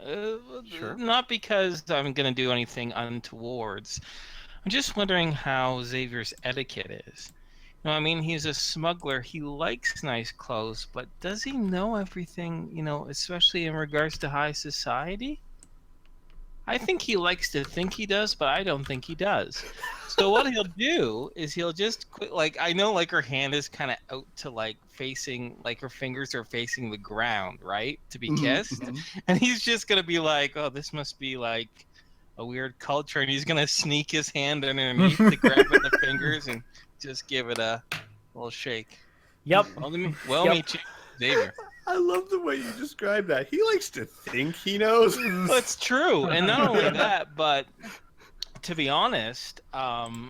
Sure. Not because I'm gonna do anything untowards. I'm just wondering how Xavier's etiquette is. You know, I mean, he's a smuggler. He likes nice clothes, but does he know everything, you know, especially in regards to high society? I think he likes to think he does, but I don't think he does. So what he'll do is he'll just quit, like, I know, like, her hand is kind of out to, like, facing, like, her fingers are facing the ground, right, to be kissed. And he's just going to be like, oh, this must be, like, a weird culture. And he's going to sneak his hand underneath to grab at the fingers and Just give it a little shake. Yep. Well, meet you, Xavier. I love the way you describe that. He likes to think he knows. Well, it's true, and not only that, but to be honest, I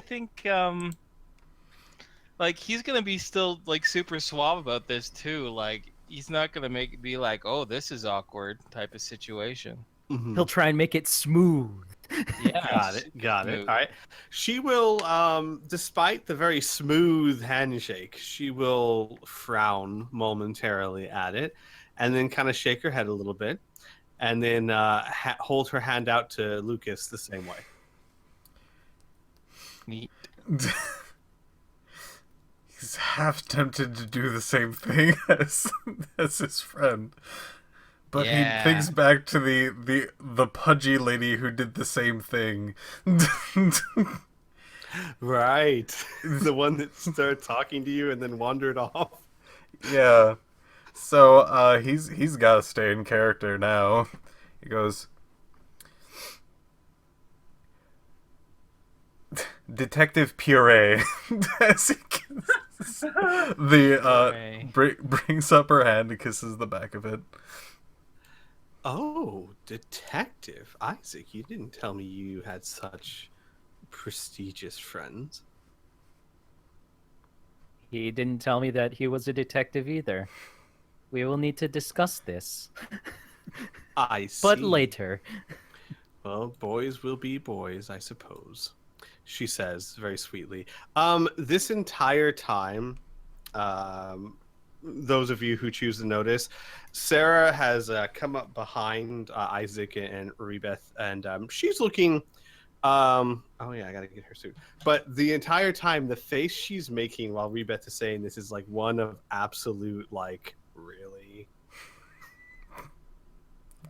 think like he's gonna be still like super suave about this too. Like he's not gonna be like, oh, this is awkward type of situation. Mm-hmm. He'll try and make it smooth. Yeah, got it. All right. She will, despite the very smooth handshake, she will frown momentarily at it, and then kind of shake her head a little bit, and then hold her hand out to Lucas the same way. Neat. He's half tempted to do the same thing as his friend. But he thinks back to the pudgy lady who did the same thing. Right. The one that started talking to you and then wandered off. Yeah. So he's got to stay in character now. He goes, Detective Puree. Brings up her hand and kisses the back of it. Oh, Detective Isaac, you didn't tell me you had such prestigious friends. He didn't tell me that he was a detective either. We will need to discuss this. I see. But later. Well, boys will be boys, I suppose, she says very sweetly. This entire time, those of you who choose to notice, Sarah has come up behind Isaac and Rebeth, and she's looking. Oh yeah, I gotta get her suit. But the entire time, the face she's making while Rebeth is saying this is like one of absolute like really.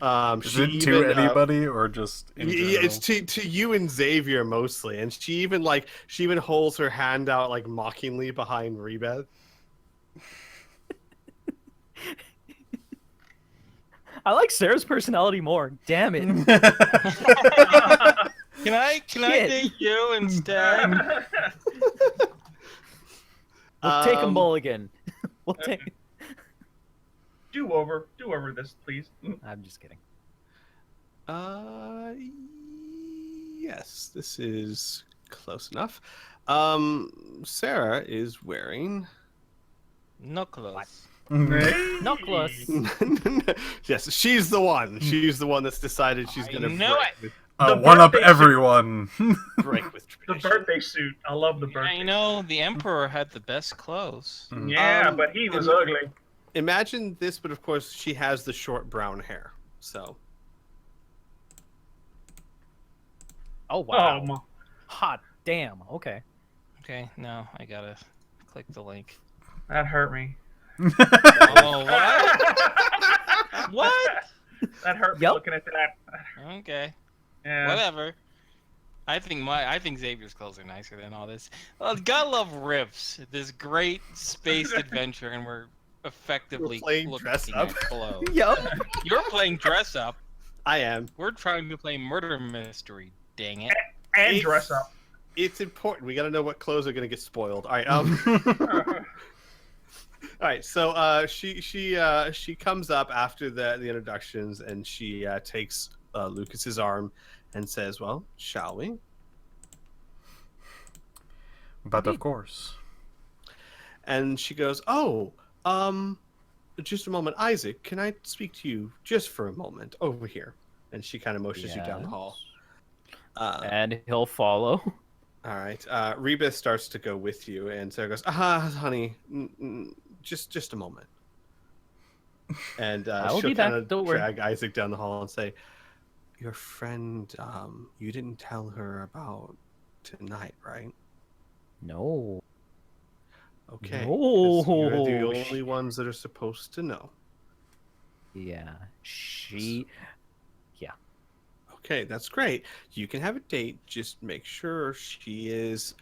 Is it to anybody or just in general? It's to you and Xavier mostly, and she even holds her hand out like mockingly behind Rebeth. I like Sarah's personality more. Damn it. Can I date you instead? We'll take a mulligan. We'll take. Do over this, please. I'm just kidding. Yes, this is close enough. Sarah is wearing no clothes. Not close. Yes, she's the one. She's the one that's decided she's going to one up everyone. Break with tradition. The birthday suit. I love the birthday. I know the emperor had the best clothes. Yeah, but he was ugly. Imagine this, but of course she has the short brown hair. So. Oh wow. Hot damn. Okay. Okay, now I gotta click the link. That hurt me. Oh, what? What? That hurt me looking at that. Okay. Yeah. Whatever. I think Xavier's clothes are nicer than all this. Well, gotta love RIFTS. This great space adventure, and we're effectively playing dress up. Clothes. Yep. You're playing dress up. I am. We're trying to play murder mystery. Dang it. And dress up. It's important. We got to know what clothes are going to get spoiled. All right. All right, so she comes up after the introductions, and she takes Lucas's arm and says, "Well, shall we?" But of course. And she goes, "Oh, just a moment, Isaac. Can I speak to you just for a moment over here?" And she kind of motions you down the hall. And he'll follow. All right. Rebeth starts to go with you, and Sarah goes, honey, just a moment. And she'll kind of drag Isaac down the hall and say, your friend, you didn't tell her about tonight, right? No. Okay. No. You're the only ones that are supposed to know. Yeah. Okay, that's great. You can have a date. Just make sure she is,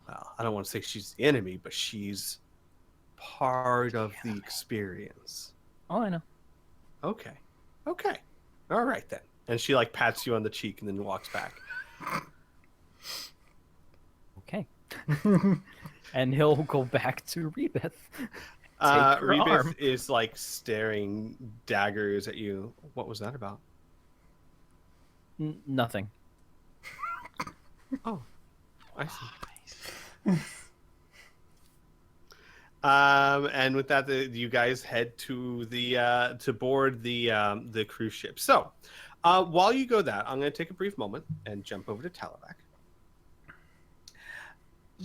well, I don't want to say she's the enemy, but she's part of the experience. Oh, I know. Okay. All right, then. And she like pats you on the cheek and then walks back. Okay. And he'll go back to Rebeth. Rebeth is like staring daggers at you. What was that about? Nothing. Oh, I see. And with that, you guys head to the to board the cruise ship. So, while you go that, I'm going to take a brief moment and jump over to Talivac.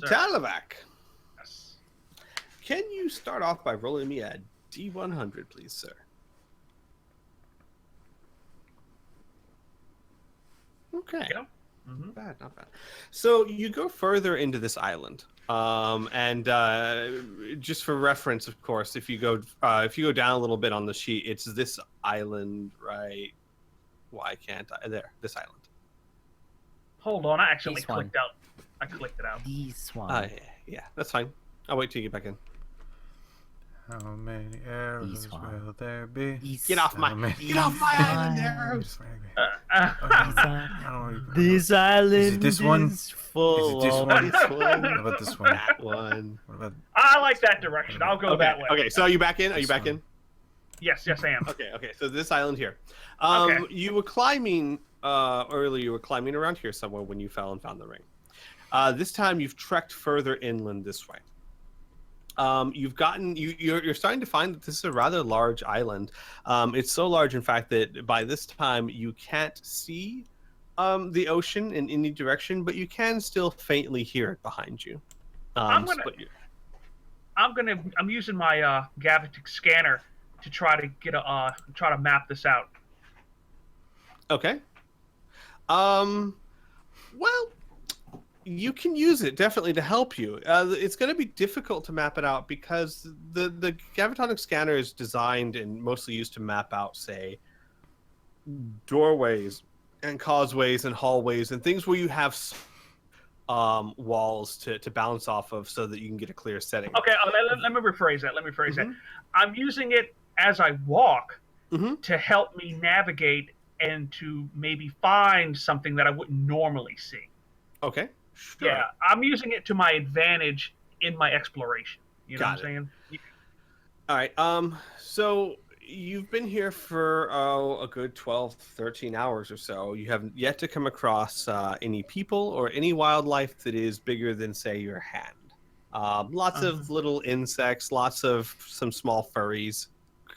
Talivac, Yes. Can you start off by rolling me a D100, please, sir? Okay. Yeah. Not bad, not bad. So you go further into this island, and just for reference, of course, if you go down a little bit on the sheet, it's this island, right? Why can't I? There, this island. Hold on, I actually This one. clicked out. I clicked it out. This one. Yeah, that's fine. I'll wait till you get back in. How many arrows will there be? Get off my island, arrows! This island Is it this one? is full Is it this of one? This one. What about this one? That one. What about I like that direction. I'll go that way. Okay, so are you back in? Are you This back one. in? Yes, I am. Okay. So this island here. Okay. You were climbing earlier. You were climbing around here somewhere when you fell and found the ring. This time you've trekked further inland this way. You're starting to find that this is a rather large island. It's so large, in fact, that by this time you can't see the ocean in any direction, but you can still faintly hear it behind you. I'm using my Galaxies scanner to try to get try to map this out. Okay. Well, you can use it definitely to help you. It's going to be difficult to map it out because the gravitonic scanner is designed and mostly used to map out, say, doorways and causeways and hallways and things where you have walls to bounce off of so that you can get a clear setting. Okay, let me rephrase that. that. I'm using it as I walk to help me navigate and to maybe find something that I wouldn't normally see. Okay. Sure. Yeah, I'm using it to my advantage in my exploration. You know what I'm saying? All right. So you've been here for a good 12, 13 hours or so. You haven't yet to come across any people or any wildlife that is bigger than, say, your hand. Lots of little insects, lots of some small furries,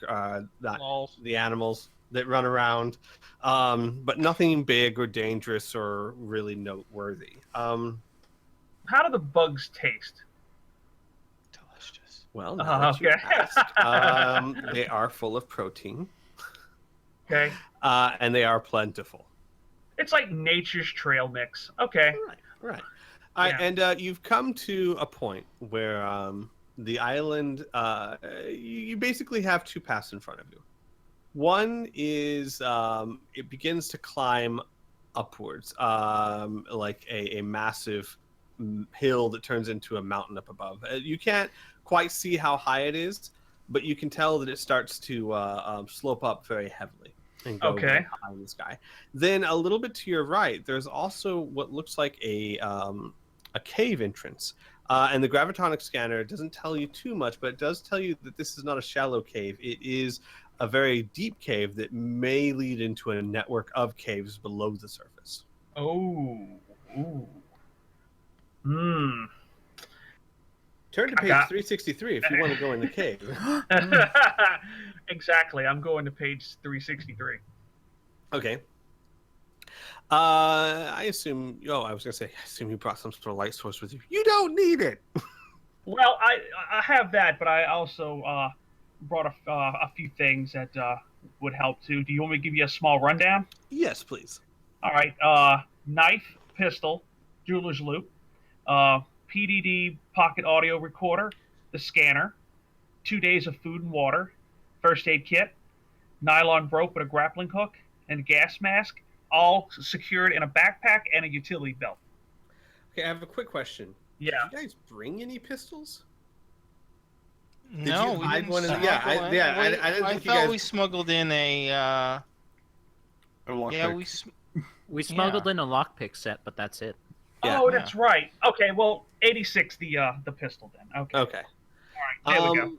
the animals that run around, but nothing big or dangerous or really noteworthy. How do the bugs taste? Delicious. Well, now that you asked, they are full of protein. Okay. And they are plentiful. It's like nature's trail mix. Okay. Right. And you've come to a point where the island, you basically have two paths in front of you. One is it begins to climb upwards, like a massive hill that turns into a mountain up above. You can't quite see how high it is, but you can tell that it starts to slope up very heavily and go very high in the sky. Then a little bit to your right, there's also what looks like a cave entrance. And the gravitonic scanner doesn't tell you too much, but it does tell you that this is not a shallow cave. It is a very deep cave that may lead into a network of caves below the surface. Oh. Ooh. Turn to page 363 if you want to go in the cave. Exactly. I'm going to page 363. Okay. I assume. I was gonna say. I assume you brought some sort of light source with you. You don't need it. Well, I have that, but I also brought a few things that would help too. Do you want me to give you a small rundown? Yes, please. All right. Knife, pistol, jeweler's loop, PDD pocket audio recorder, the scanner, 2 days of food and water, first aid kit, nylon rope with a grappling hook, and a gas mask, all secured in a backpack and a utility belt. Okay, I have a quick question. Yeah. Did you guys bring any pistols? No, we didn't. I didn't think you guys. We smuggled in a Yeah, we smuggled in a lockpick set, but that's it. Yeah. Oh, that's right. Okay, well, 86 the pistol then. Okay. Okay. All right, there we go.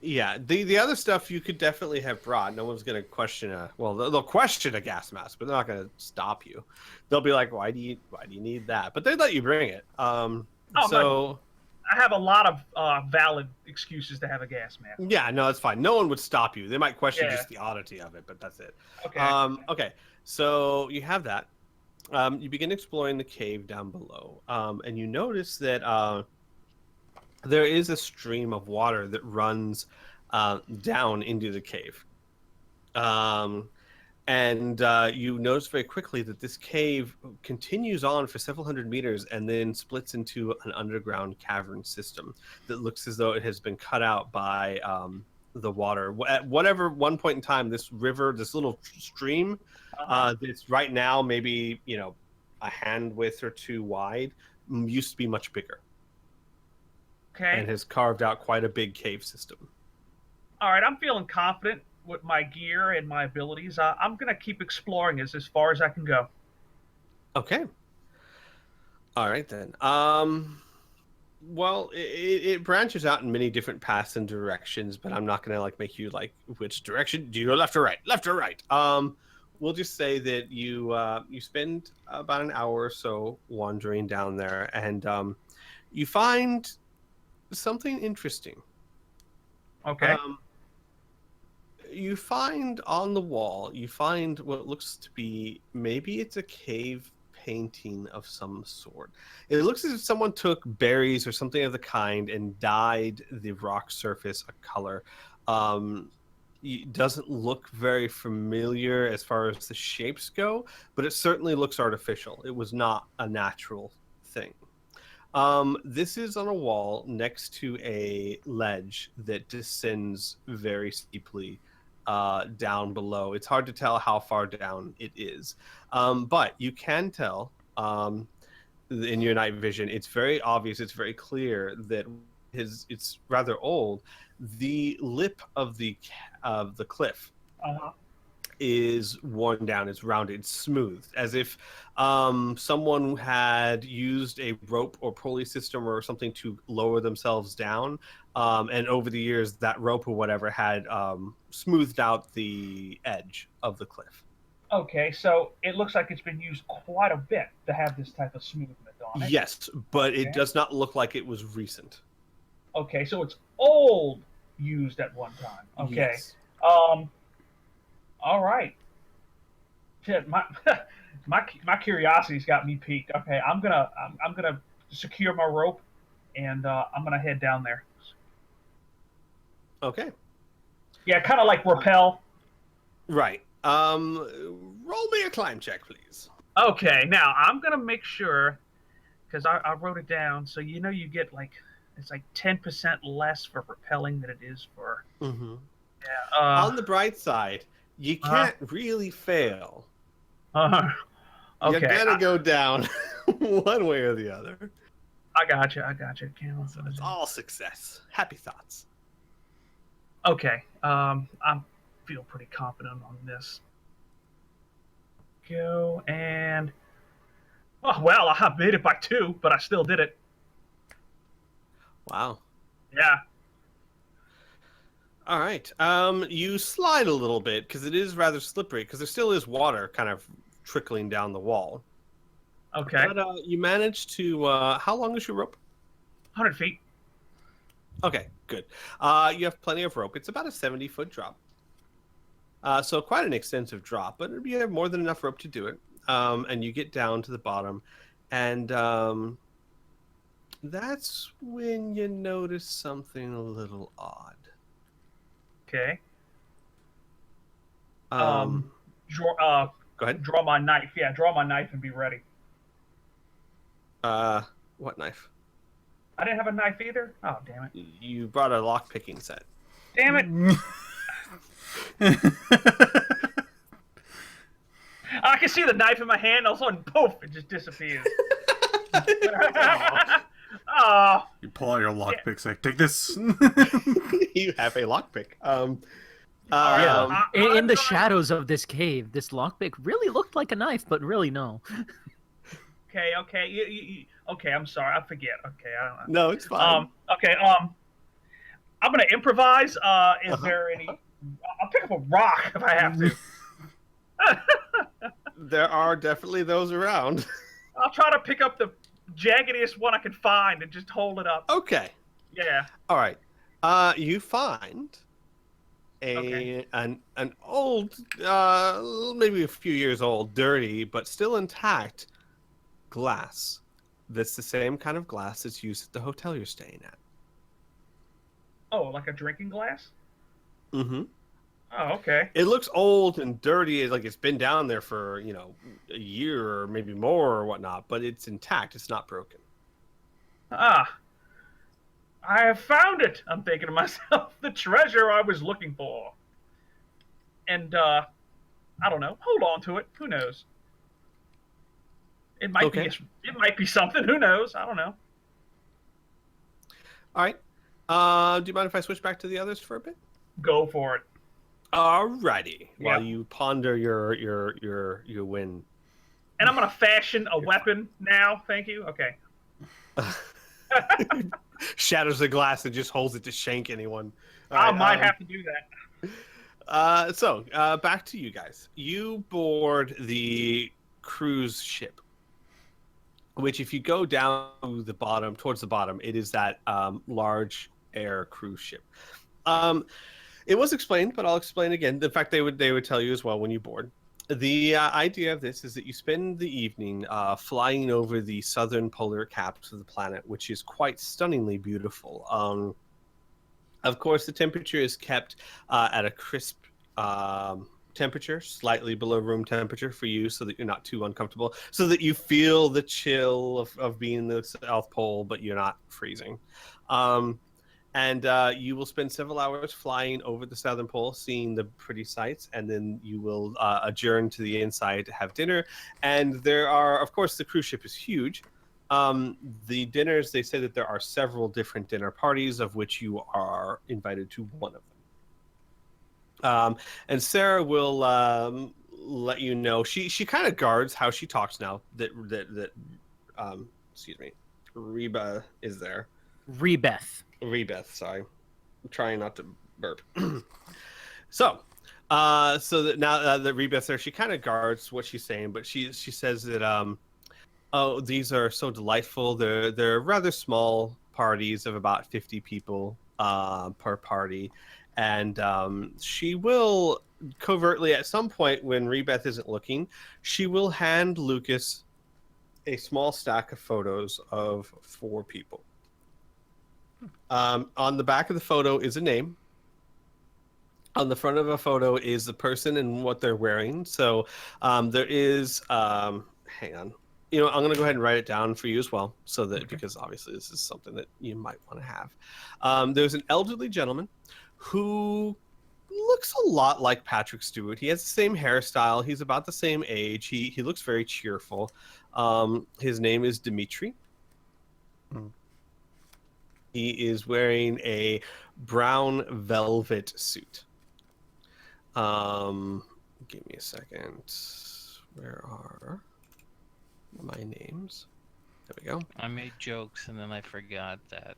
Yeah, the other stuff you could definitely have brought. No one's going to question they'll question a gas mask, but they're not going to stop you. They'll be like, why do you need that? But they let you bring it. I have a lot of valid excuses to have a gas mask. Yeah, no, that's fine. No one would stop you. They might question just the oddity of it, but that's it. Okay. Okay, so you have that. You begin exploring the cave down below, and you notice that there is a stream of water that runs down into the cave. And you notice very quickly that this cave continues on for several hundred meters and then splits into an underground cavern system that looks as though it has been cut out by the water. At whatever one point in time, this river, this little stream, that's right now maybe a hand width or two wide, used to be much bigger. Okay. And has carved out quite a big cave system. All right, I'm feeling confident with my gear and my abilities. I'm going to keep exploring this as far as I can go. Okay. All right, then. Well, it branches out in many different paths and directions, but I'm not going to make you which direction. Do you go left or right? Left or right? We'll just say that you spend about an hour or so wandering down there, and you find something interesting. Okay. You find on the wall, what looks to be, maybe it's a cave painting of some sort. It looks as if someone took berries or something of the kind and dyed the rock surface a color. It doesn't look very familiar as far as the shapes go, but it certainly looks artificial. It was not a natural thing. This is on a wall next to a ledge that descends very steeply down below. It's hard to tell how far down it is, but you can tell in your night vision. It's very obvious. It's very clear that it's rather old. The lip of the cliff is worn down. It's rounded, smooth, as if someone had used a rope or pulley system or something to lower themselves down, and over the years that rope or whatever had smoothed out the edge of the cliff. Okay, so it looks like it's been used quite a bit to have this type of smoothness on it. Yes, but it does not look like it was recent. Okay, so it's old, used at one time. Okay. Yes. All right. Shit, my curiosity's got me piqued. Okay, I'm gonna secure my rope, and I'm gonna head down there. Okay. Yeah, kind of like rappel. Right. Roll me a climb check, please. Okay, now I'm gonna make sure, because I wrote it down, so you get it's 10% less for rappelling than it is for. Mm-hmm. Yeah. On the bright side, you can't really fail. Okay. You gotta go down one way or the other. I got you. So it's all success. Happy thoughts. Okay. I feel pretty confident on this. Go and. Oh well, I made it by 2, but I still did it. Wow. Yeah. All right. You slide a little bit because it is rather slippery because there still is water kind of trickling down the wall. Okay. But you managed to. How long is your rope? 100 feet. Okay, good. You have plenty of rope. It's about a 70-foot drop. So quite an extensive drop, but you have more than enough rope to do it. And you get down to the bottom, and that's when you notice something a little odd. Okay. Go ahead. Draw my knife. Yeah, draw my knife and be ready. What knife? I didn't have a knife either. Oh, damn it! You brought a lock picking set. Damn it! I can see the knife in my hand. All of a sudden, poof! It just disappears. Oh. You pull out your lockpick, say, "Take this." You have a lockpick. In the shadows of this cave, this lockpick really looked like a knife, but really no. Okay. Okay, I'm sorry. I forget. Okay, I don't know. No, it's fine. Okay. I'm gonna improvise. Is there any? I'll pick up a rock if I have to. There are definitely those around. I'll try to pick up the jaggediest one I can find and just hold it up. Okay. Yeah. All right. You find an old, maybe a few years old, dirty but still intact glass. That's the same kind of glass that's used at the hotel you're staying at. Oh, like a drinking glass? Mm-hmm. Oh, okay. It looks old and dirty, like it's been down there for, a year or maybe more or whatnot, but it's intact. It's not broken. Ah. I have found it, I'm thinking to myself. The treasure I was looking for. And, I don't know. Hold on to it. Who knows? It might be something. Who knows? I don't know. All right. Do you mind if I switch back to the others for a bit? Go for it. Alrighty. Yeah. While you ponder your win. And I'm gonna fashion a weapon now. Thank you. Okay. Shatters the glass and just holds it to shank anyone. I might have to do that. So back to you guys. You board the cruise ship, which, if you go down to the bottom, towards the bottom, it is that large air cruise ship. It was explained, but I'll explain again. In fact, they would tell you as well when you board. The idea of this is that you spend the evening flying over the southern polar caps of the planet, which is quite stunningly beautiful. Of course, the temperature is kept at a crisp temperature, slightly below room temperature for you, so that you're not too uncomfortable, so that you feel the chill of being in the South Pole, but you're not freezing. And you will spend several hours flying over the Southern Pole, seeing the pretty sights, and then you will adjourn to the inside to have dinner. And there are, of course, the cruise ship is huge. The dinners, they say that there are several different dinner parties, of which you are invited to one of them. And Sarah will let you know. She kind of guards how she talks now that Reba is there. Rebeth, sorry. I'm trying not to burp. So that now that Rebeth's there, she kind of guards what she's saying, but she says that these are so delightful. They're rather small parties of about 50 people per party, and she will covertly at some point when Rebeth isn't looking, she will hand Lucas a small stack of photos of 4 people. On the back of the photo is a name. On the front of a photo is the person and what they're wearing. So there is, hang on. I'm going to go ahead and write it down for you as well, so that because obviously this is something that you might want to have. There's an elderly gentleman who looks a lot like Patrick Stewart. He has the same hairstyle. He's about the same age. He looks very cheerful. His name is Dimitri. He is wearing a brown velvet suit. Give me a second. Where are my names? There we go. I made jokes and then I forgot that.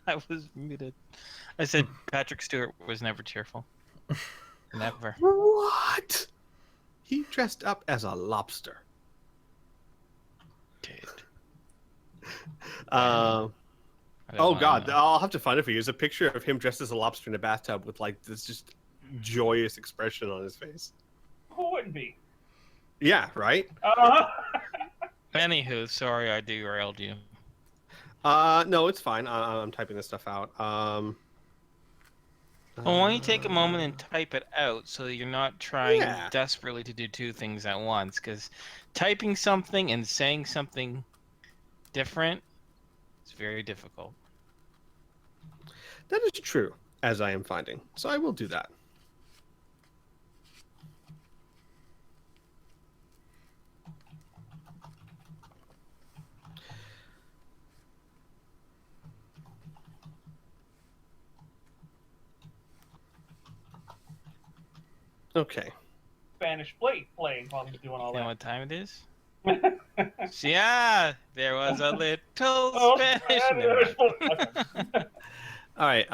I was muted. I said Patrick Stewart was never cheerful. Never. What? He dressed up as a lobster. Dude. Oh God, I'll have to find it for you. There's a picture of him dressed as a lobster in a bathtub with like this just joyous expression on his face. Who wouldn't be? Yeah, right? Anywho, sorry I derailed you. No, it's fine. I'm typing this stuff out. Well, why don't you take a moment and type it out so that you're not trying desperately to do 2 things at once? Because typing something and saying something different is very difficult. That is true, as I am finding. So I will do that. Okay. Spanish plate playing while he's doing all You know that. what time it is? Yeah, there was a little Spanish. All right.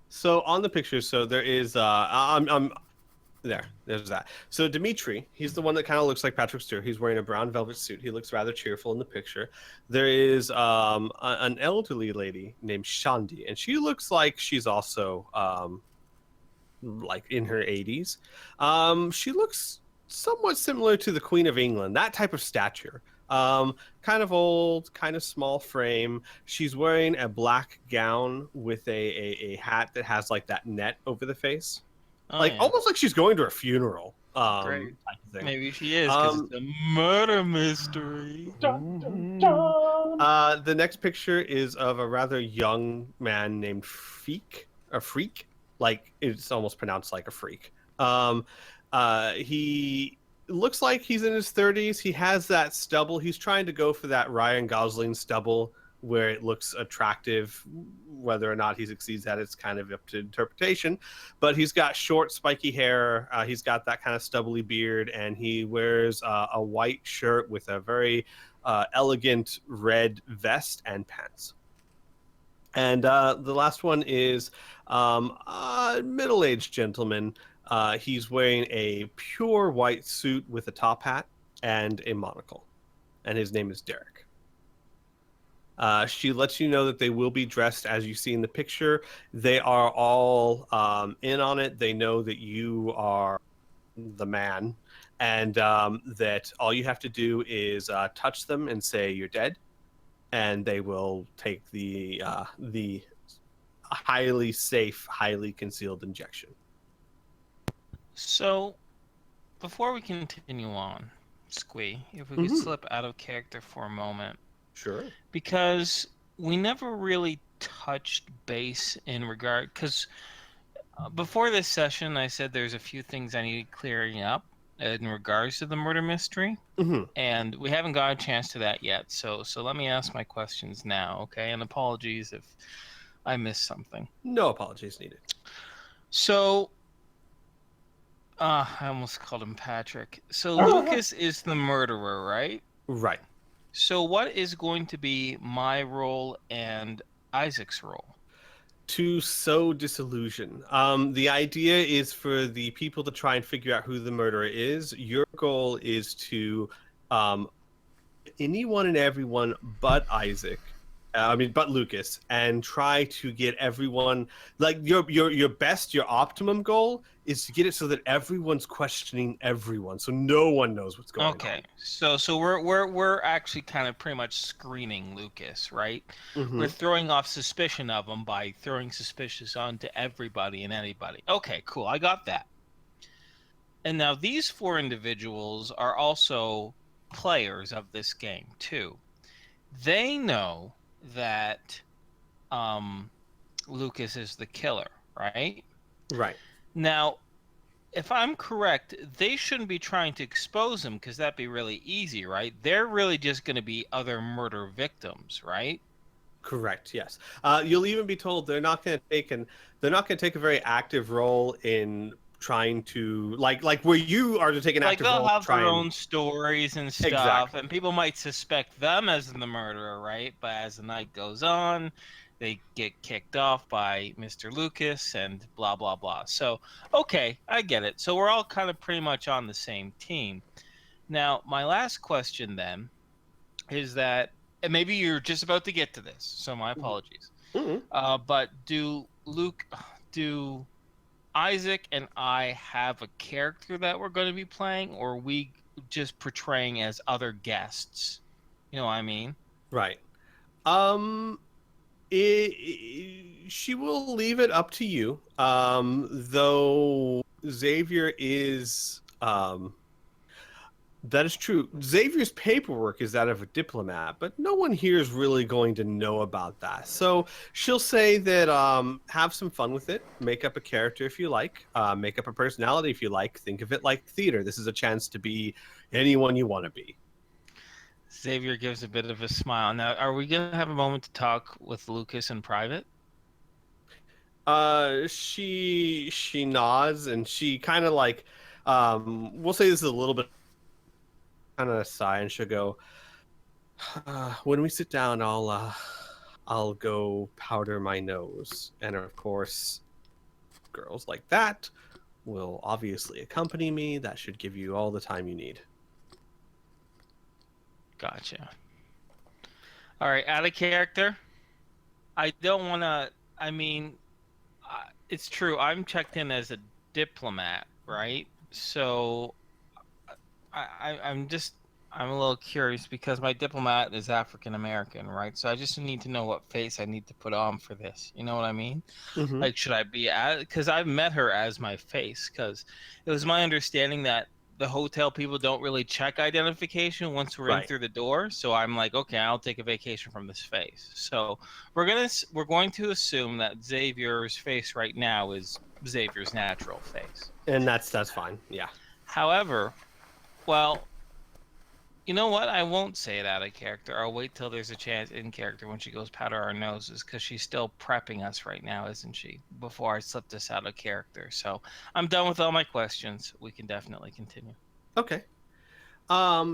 So on the picture, so there is I'm there's that. So Dimitri, he's the one that kind of looks like Patrick Stewart. He's wearing a brown velvet suit. He looks rather cheerful in the picture. There is an elderly lady named Shandi, and she looks like she's also like in her 80s. She looks somewhat similar to the Queen of England, that type of stature. Kind of old, kind of small frame. She's wearing a black gown with a hat that has like that net over the face. Almost like she's going to a funeral. Great. Type of thing. Maybe she is, because it's a murder mystery. The next picture is of a rather young man named Freak. Like it's almost pronounced like a freak. He looks like he's in his 30s. He has that stubble. He's trying to go for that Ryan Gosling stubble where it looks attractive. Whether or not he succeeds at it's kind of up to interpretation. But he's got short, spiky hair. He's got that kind of stubbly beard, and he wears a white shirt with a very elegant red vest and pants. And the last one is a middle-aged gentleman. He's wearing a pure white suit with a top hat and a monocle. And his name is Derek. She lets you know that they will be dressed as you see in the picture. They are all in on it. They know that you are the man. And that all you have to do is touch them and say you're dead. And they will take the highly safe, highly concealed injection. So, before we continue on, Squee, if we could slip out of character for a moment. Sure. Because we never really touched base in regard... Because before this session, I said there's a few things I needed clearing up in regards to the murder mystery, and we haven't got a chance to that yet. So let me ask my questions now, okay? And apologies if I missed something. No apologies needed. So, I almost called him Patrick. So Lucas is the murderer, right? Right. So what is going to be my role and Isaac's role? To sow disillusion. The idea is for the people to try and figure out who the murderer is. Your goal is to anyone and everyone but Isaac, but Lucas, and try to get everyone, like your best, your optimum goal is to get it so that everyone's questioning everyone, so no one knows what's going on. Okay, so we're actually kind of pretty much screening Lucas, right? We're throwing off suspicion of him by throwing suspicious onto everybody and anybody. Okay, cool, I got that. And now these four individuals are also players of this game too. They know that Lucas is the killer, right? Right. Now, if I'm correct, they shouldn't be trying to expose him because that'd be really easy, right? They're really just going to be other murder victims, right? Correct. Yes. You'll even be told they're not going to take a very active role in trying to like where you are to take an active role. Like they'll have their own stories and stuff, exactly. And people might suspect them as the murderer, right? But as the night goes on, they get kicked off by Mr. Lucas and blah, blah, blah. So, okay, I get it. So we're all kind of pretty much on the same team. Now, my last question then is that, and maybe you're just about to get to this, so my apologies. But do Isaac and I have a character that we're going to be playing, or are we just portraying as other guests? You know what I mean? Right. She will leave it up to you. Though Xavier is that is true. Xavier's paperwork is that of a diplomat, but no one here is really going to know about that. So she'll say that have some fun with it. Make up a character if you like. Make up a personality if you like. Think of it like theater. This is a chance to be anyone you want to be. Xavier gives a bit of a smile. Now, are we going to have a moment to talk with Lucas in private? She nods and she kind of like, we'll say this is a little bit kind of a sigh, and she'll go, when we sit down, I'll go powder my nose, and of course, girls like that will obviously accompany me. That should give you all the time you need. Gotcha. All right, out of character. I don't want to. I mean, it's true. I'm checked in as a diplomat, right? So, I'm a little curious because my diplomat is African American, right? So I just need to know what face I need to put on for this. You know what I mean? Mm-hmm. Like, should I be because I've met her as my face, because it was my understanding that the hotel people don't really check identification once we're in through the door. So I'm like, okay, I'll take a vacation from this face. So we're going to assume that Xavier's face right now is Xavier's natural face. And that's fine. Yeah. However, well, you know what? I won't say it out of character. I'll wait till there's a chance in character when she goes powder our noses, because she's still prepping us right now, isn't she? Before I slip this out of character. So I'm done with all my questions. We can definitely continue. Okay.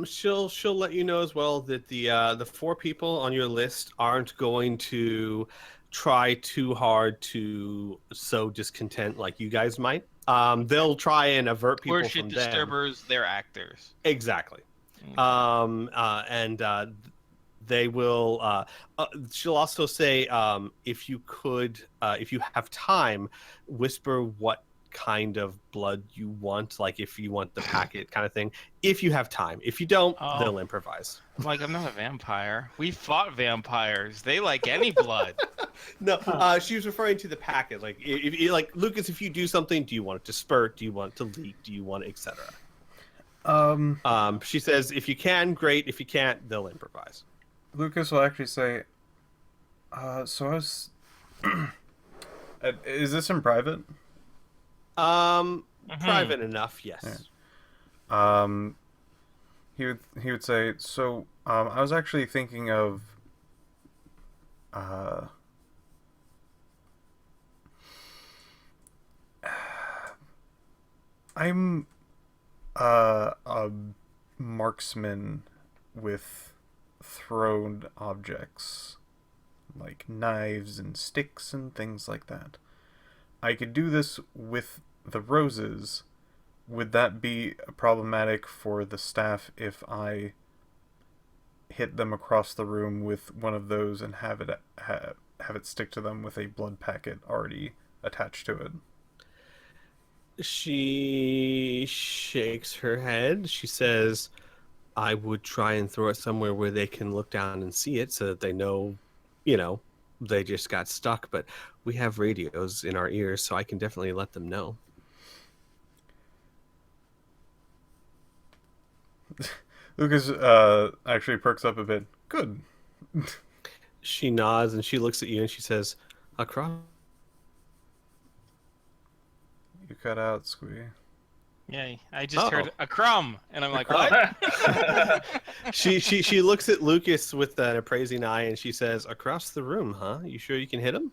She'll let you know as well that the 4 people on your list aren't going to try too hard to sow discontent like you guys might. They'll try and avert people Worship from disturbers, they're actors. Exactly. And they will. She'll also say, if you have time, whisper what kind of blood you want, like if you want the packet kind of thing. If you have time. If you don't, they'll improvise. Like, I'm not a vampire. We fought vampires. They like any blood. No, she was referring to the packet. Like, if like Lucas, if you do something, do you want it to spurt? Do you want it to leak? Do you want it, etc.? She says, if you can, great. If you can't, they'll improvise. Lucas will actually say, so I was... is this in private? Private enough, yes. Yeah. He would say, so, I was actually thinking of, I'm a marksman with thrown objects, like knives and sticks and things like that. I could do this with the roses. Would that be problematic for the staff if I hit them across the room with one of those and have it stick to them with a blood packet already attached to it? She shakes her head. She says, I would try and throw it somewhere where they can look down and see it so that they know, they just got stuck. But we have radios in our ears, so I can definitely let them know. Lucas actually perks up a bit. Good. She nods and she looks at you and she says, across. You cut out, Squee. Yay. I just heard a crumb, and I'm like, what? She looks at Lucas with an appraising eye, and she says, across the room, huh? You sure you can hit him?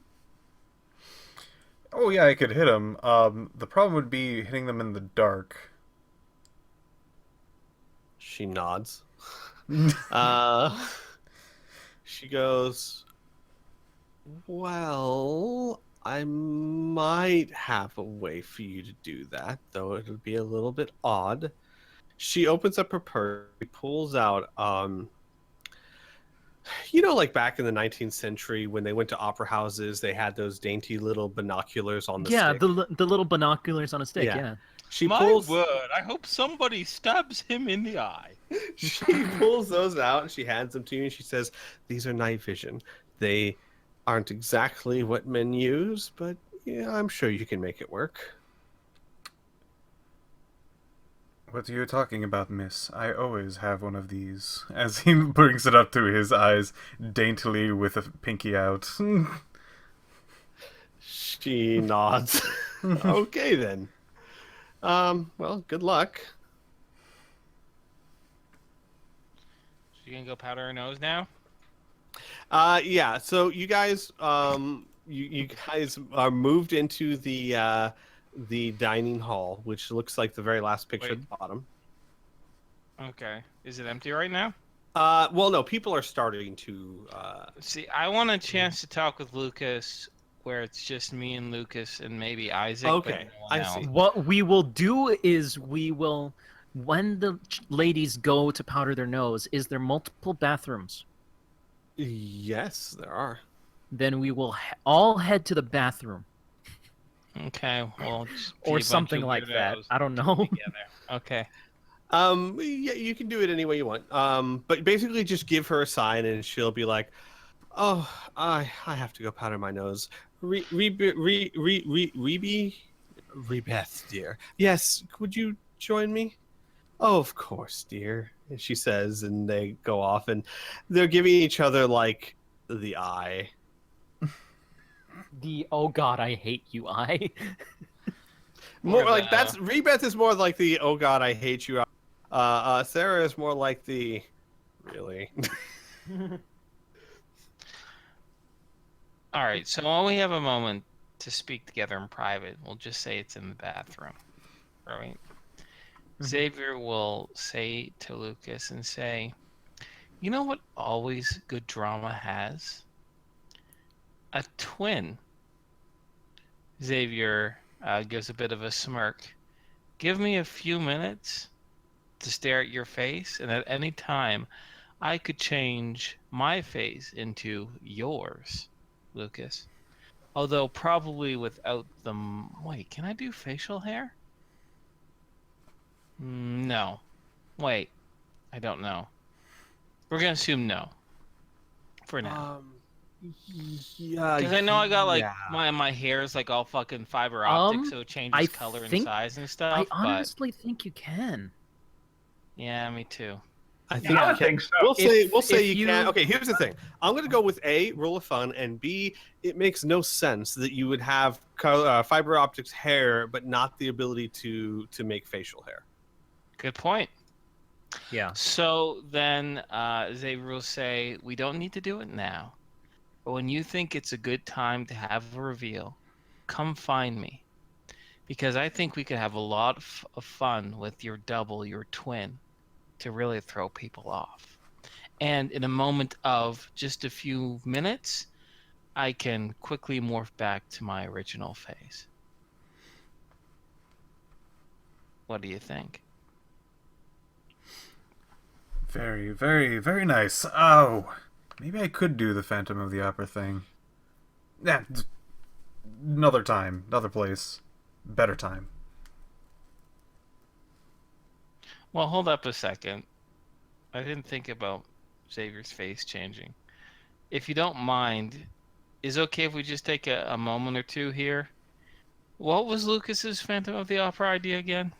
Oh, yeah, I could hit him. The problem would be hitting them in the dark. She nods. She goes, well, I might have a way for you to do that, though it would be a little bit odd. She opens up her purse, pulls out, like back in the 19th century when they went to opera houses, they had those dainty little binoculars on the stick. Yeah, the little binoculars on a stick, yeah. She pulls... My word, I hope somebody stabs him in the eye. She pulls those out and she hands them to you and she says, these are night vision. They aren't exactly what men use, but yeah, I'm sure you can make it work. What are you talking about, miss? I always have one of these. As he brings it up to his eyes daintily with a pinky out. She nods. Okay, then. Well, good luck. She gonna go powder her nose now? Yeah, so you guys, you guys are moved into the dining hall, which looks like the very last picture at the bottom. Okay. Is it empty right now? Well, no, people are starting to... See, I want a chance to talk with Lucas where it's just me and Lucas and maybe Isaac. Okay, but no I see. What we will do is we will, when the ladies go to powder their nose, is there multiple bathrooms? Yes, there are. Then we will all head to the bathroom. Okay, well, Or something like that. I don't know. Okay. Yeah, you can do it any way you want. But basically just give her a sign and she'll be like, "Oh, I have to go powder my nose. Rebeth, dear. Yes, would you join me?" "Oh, of course, dear," she says, and they go off and they're giving each other like the eye. The "oh God, I hate you" eye. More like that's Rebeth is more like the "oh God, I hate you." Sarah is more like the really. All right, so while we have a moment to speak together in private, we'll just say it's in the bathroom, right? Xavier will say to Lucas and say, "You know what always good drama has? A twin." Xavier gives a bit of a smirk. "Give me a few minutes to stare at your face, and at any time, I could change my face into yours, Lucas. Although probably without them... Wait, can I do facial hair? No. Wait, I don't know. We're gonna assume no. For now. Yeah. Because I know I got like my hair is like all fucking fiber optic, so it changes color and size and stuff. I honestly think you can. Yeah, me too. I think so. We'll say you can. Okay, here's the thing. I'm going to go with A, rule of fun, and B, it makes no sense that you would have fiber optics hair, but not the ability to make facial hair. Good point. Yeah. So then Xavier will say, we don't need to do it now. But when you think it's a good time to have a reveal, come find me. Because I think we could have a lot of fun with your double, your twin, to really throw people off. And in a moment of just a few minutes, I can quickly morph back to my original face. What do you think? Very, very, very nice. Oh, maybe I could do the Phantom of the Opera thing. Yeah, another time, another place, better time. Well, hold up a second. I didn't think about Xavier's face changing. If you don't mind, is it okay if we just take a moment or two here? What was Lucas's Phantom of the Opera idea again?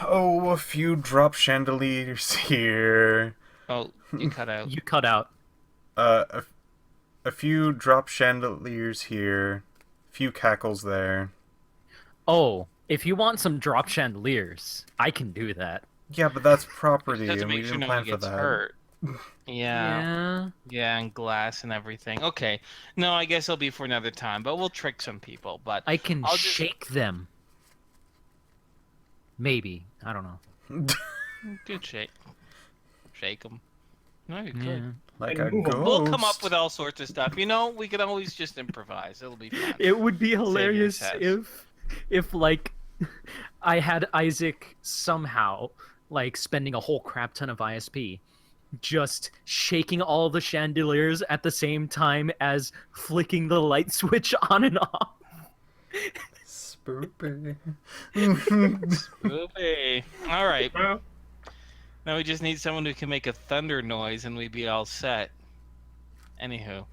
Oh, a few drop chandeliers here. Oh, you cut out. You cut out. A few drop chandeliers here. A few cackles there. Oh, if you want some drop chandeliers, I can do that. Yeah, but that's property, Just to and we make sure didn't no plan one for gets that. hurt. Yeah. Yeah. And glass and everything. Okay. No, I guess it'll be for another time, but we'll trick some people. But I can shake them. Maybe. I don't know. Good shake. Shake them. No, you could. Yeah. Like a We'll ghost. We'll come up with all sorts of stuff. You know, we can always just improvise. It'll be fun. It would be hilarious says. if like I had Isaac somehow like spending a whole crap ton of ISP just shaking all the chandeliers at the same time as flicking the light switch on and off. Spoopy. Spoopy. All right. Now we just need someone who can make a thunder noise, and we'd be all set. Anywho,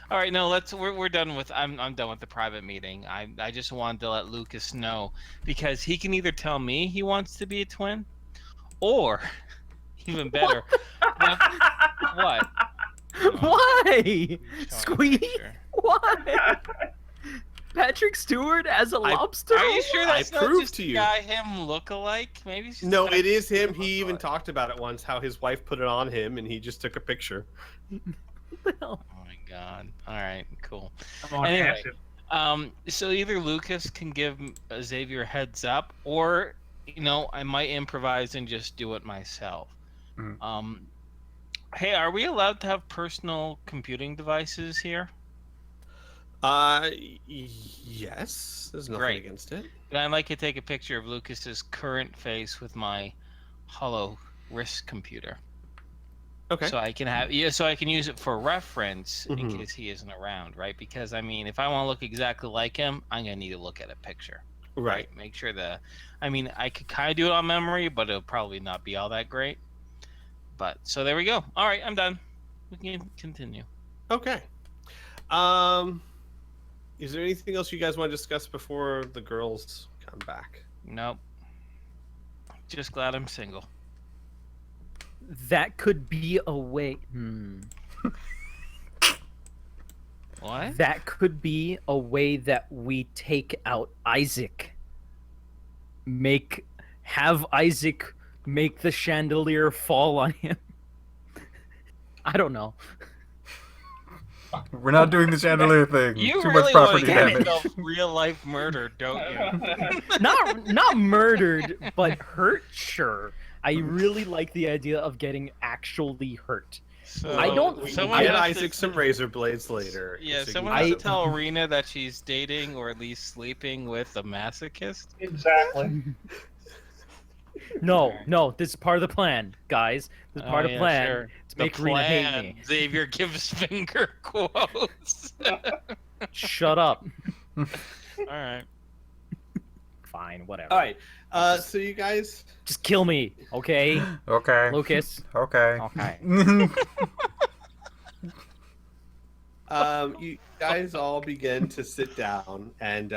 all right. No, we're done with. I'm done with the private meeting. I just wanted to let Lucas know because he can either tell me he wants to be a twin, or even better, what? Why? Squee? Why? Patrick Stewart as a lobster? Are you sure that's not proved just to you. guy him look-alike? Maybe it's just No, a guy it is him. look He even alike. talked about it once, how his wife put it on him, and he just took a picture. Oh my god. All right, cool. I'm on Anyway, acid. so either Lucas can give Xavier a heads up, or I might improvise and just do it myself. Mhm. Hey, are we allowed to have personal computing devices here? Yes. There's nothing against it. And I'd like to take a picture of Lucas's current face with my hollow wrist computer. Okay. So I can so I can use it for reference in case he isn't around, right? Because if I want to look exactly like him, I'm gonna need to look at a picture. Right. Make sure I could kind of do it on memory, but it'll probably not be all that great. But so there we go. All right, I'm done. We can continue. Okay. Is there anything else you guys want to discuss before the girls come back? Nope. Just glad I'm single. That could be a way. What? That could be a way that we take out Isaac. Have Isaac make the chandelier fall on him. I don't know. We're not doing the chandelier thing. You Too really much property want to get damage. yourself real life murder, don't you? Not murdered, but hurt. Sure. I really like the idea of getting actually hurt. So, I don't. I get Isaac some razor blades later. Yeah, someone has to tell Arena that she's dating or at least sleeping with a masochist. Exactly. No, this is part of the plan, guys. This is part of the plan. Sure. To make Rena hate me. Xavier gives finger quotes. Shut up. All right. Fine, whatever. All right. So you guys just kill me, okay? Okay. Lucas. Okay. Okay. You guys all begin to sit down, and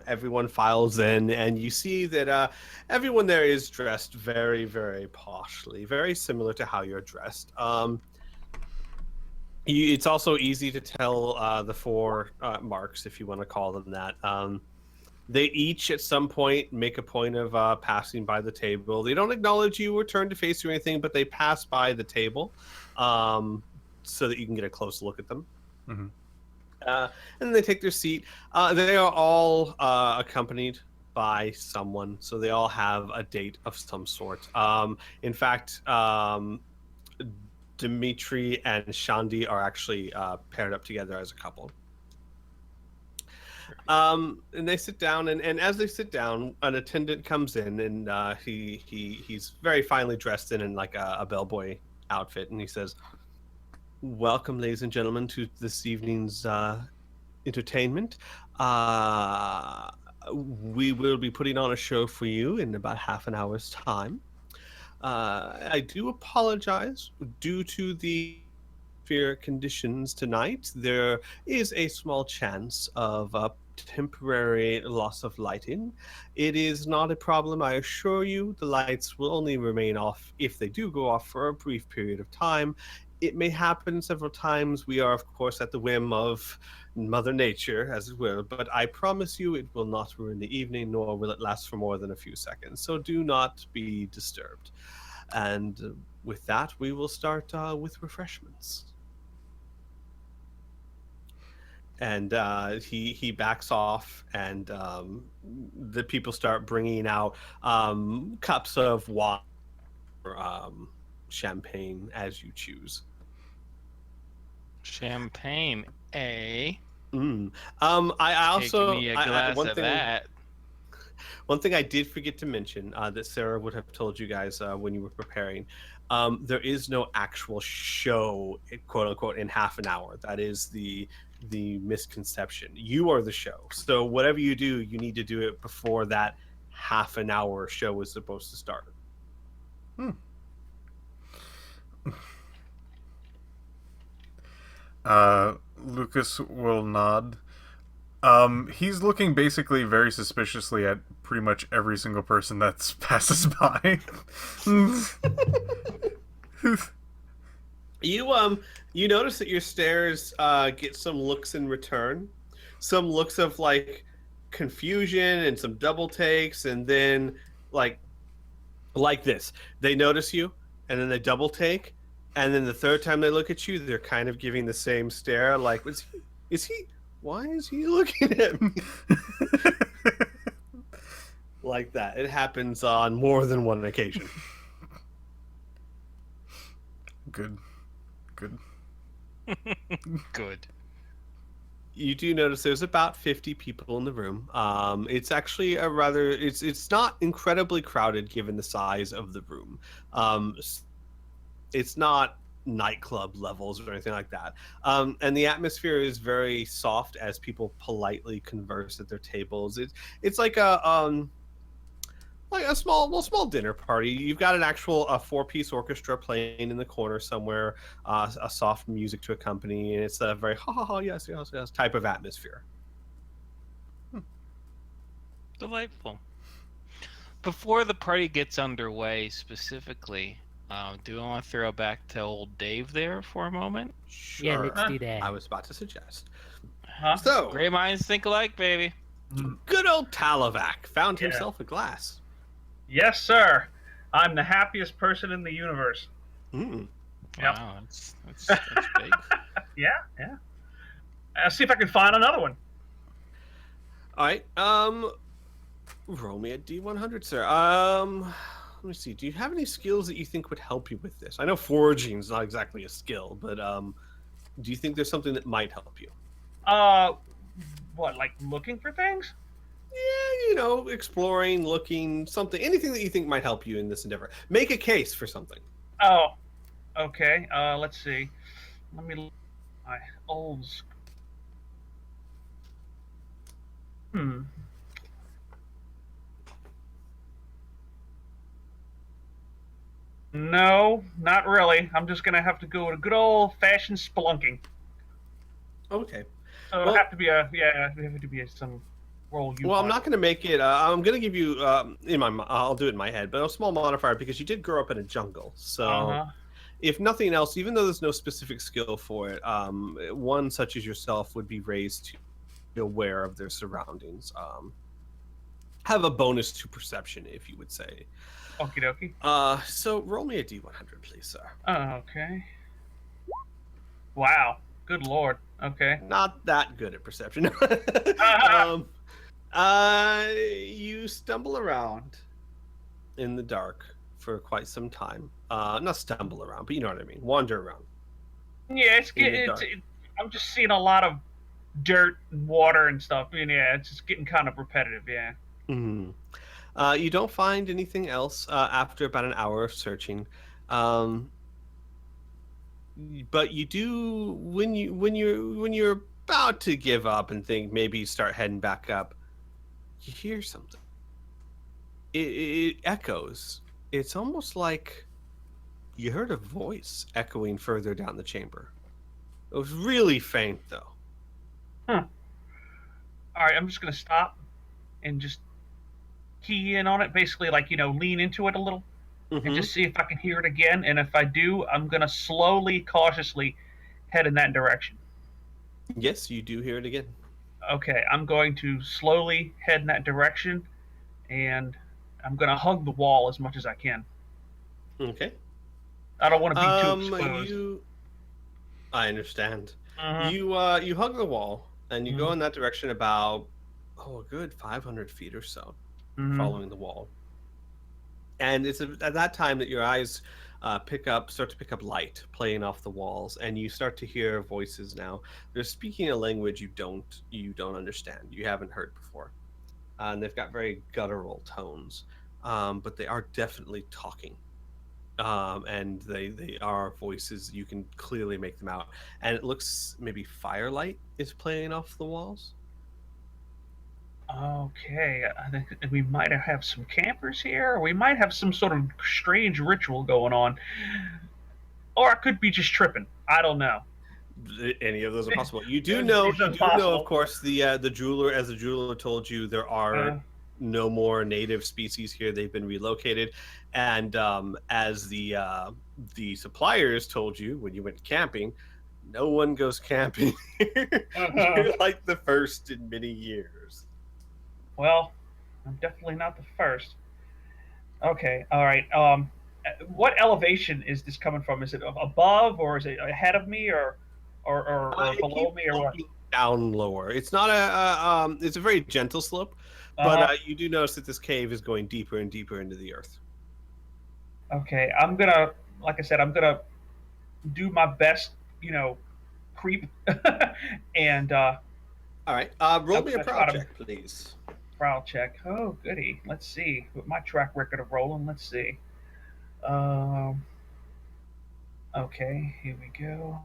everyone files in, and you see that everyone there is dressed very, very poshly, very similar to how you're dressed. It's also easy to tell the four marks, if you want to call them that. They each, at some point, make a point of passing by the table. They don't acknowledge you or turn to face you or anything, but they pass by the table so that you can get a close look at them. Mm-hmm. And then they take their seat. They are all accompanied by someone, so they all have a date of some sort. In fact, Dimitri and Shandi are actually paired up together as a couple. And they sit down, and as they sit down, an attendant comes in, and he's very finely dressed in like a bellboy outfit, and he says, "Welcome, ladies and gentlemen, to this evening's entertainment. We will be putting on a show for you in about half an hour's time. I do apologize. Due to the atmospheric conditions tonight, there is a small chance of a temporary loss of lighting. It is not a problem, I assure you. The lights will only remain off if they do go off for a brief period of time. It may happen several times. We are, of course, at the whim of Mother Nature, as it were, but I promise you it will not ruin the evening, nor will it last for more than a few seconds. So do not be disturbed. And with that, we will start with refreshments." And he backs off, and the people start bringing out cups of wine or champagne, as you choose. Champagne, eh? I also Take me a glass of that. One thing I did forget to mention that Sarah would have told you guys when you were preparing, there is no actual show, quote unquote, in half an hour. That is the misconception. You are the show. So whatever you do, you need to do it before that half an hour show is supposed to start. Lucas will nod. He's looking basically very suspiciously at pretty much every single person that passes by. You notice that your stares get some looks in return, some looks of like confusion and some double takes, and then like this. They notice you, and then they double take, And then the third time they look at you, they're kind of giving the same stare, like, why is he looking at me? Like that. It happens on more than one occasion. Good. Good. You do notice there's about 50 people in the room. It's actually it's not incredibly crowded given the size of the room. It's not nightclub levels or anything like that. And the atmosphere is very soft as people politely converse at their tables. It's like a small dinner party. You've got an actual 4-piece orchestra playing in the corner somewhere, a soft music to accompany, and it's a very yes type of atmosphere. Delightful. Before the party gets underway, specifically, do I want to throw back to old Dave there for a moment? Sure. Yeah, let's do that. I was about to suggest. So, great minds think alike, baby. Good old Talivac found himself a glass. Yes, sir. I'm the happiest person in the universe. Mm. Yep. Wow, that's big. Yeah. I'll see if I can find another one. All right. Roll me a D100, sir. Let me see. Do you have any skills that you think would help you with this? I know foraging is not exactly a skill, but do you think there's something that might help you? What, like looking for things? Yeah, exploring, looking, something, anything that you think might help you in this endeavor. Make a case for something. Oh, okay. Let's see. Let me look at my old. No, not really. I'm just gonna have to go with a good old-fashioned spelunking. Okay. So it'll have to be some roll. I'm not going to make it. I'm going to give you I'll do it in my head, but a small modifier because you did grow up in a jungle. So, if nothing else, even though there's no specific skill for it, one such as yourself would be raised to be aware of their surroundings. Have a bonus to perception, if you would say. Okie dokie. So roll me a D100, please, sir. Okay. Wow. Good lord. Okay. Not that good at perception. You stumble around in the dark for quite some time. Not stumble around, but you know what I mean. Wander around. Yeah, I'm just seeing a lot of dirt and water and stuff. And yeah, it's just getting kind of repetitive. Yeah. Mm-hmm. You don't find anything else after about an hour of searching. But you do when you're about to give up and think maybe start heading back up, you hear something. It echoes. It's almost like you heard a voice echoing further down the chamber. It was really faint though. All right, I'm just gonna stop and just key in on it, basically like lean into it a little. And just see if I can hear it again. And if I do, I'm going to slowly, cautiously head in that direction. Yes, you do hear it again. Okay, I'm going to slowly head in that direction, and I'm going to hug the wall as much as I can. Okay. I don't want to be too exposed. I understand. You hug the wall, and you go in that direction about, a good 500 feet or so, following the wall. And it's at that time that your eyes start to pick up light playing off the walls, and you start to hear voices now. They're speaking a language you don't understand, you haven't heard before, and they've got very guttural tones, but they are definitely talking, and they are voices. You can clearly make them out, and it looks maybe firelight is playing off the walls. Okay, I think we might have some campers here. Or we might have some sort of strange ritual going on. Or I could be just tripping. I don't know. Any of those are possible. You do know, of course, the jeweler, as the jeweler told you, there are no more native species here. They've been relocated. And as the suppliers told you when you went camping, no one goes camping here. You're like the first in many years. Well, I'm definitely not the first. Okay, all right. what elevation is this coming from? Is it above, or is it ahead of me, or below me, or what? Down lower. It's not it's a very gentle slope, but you do notice that this cave is going deeper and deeper into the earth. Okay, I'm gonna, like I said, I'm gonna do my best, creep, and all right. Roll me a prowl check, please. Prowl check. Oh, goody. Let's see. With my track record of rolling, let's see. Okay, here we go.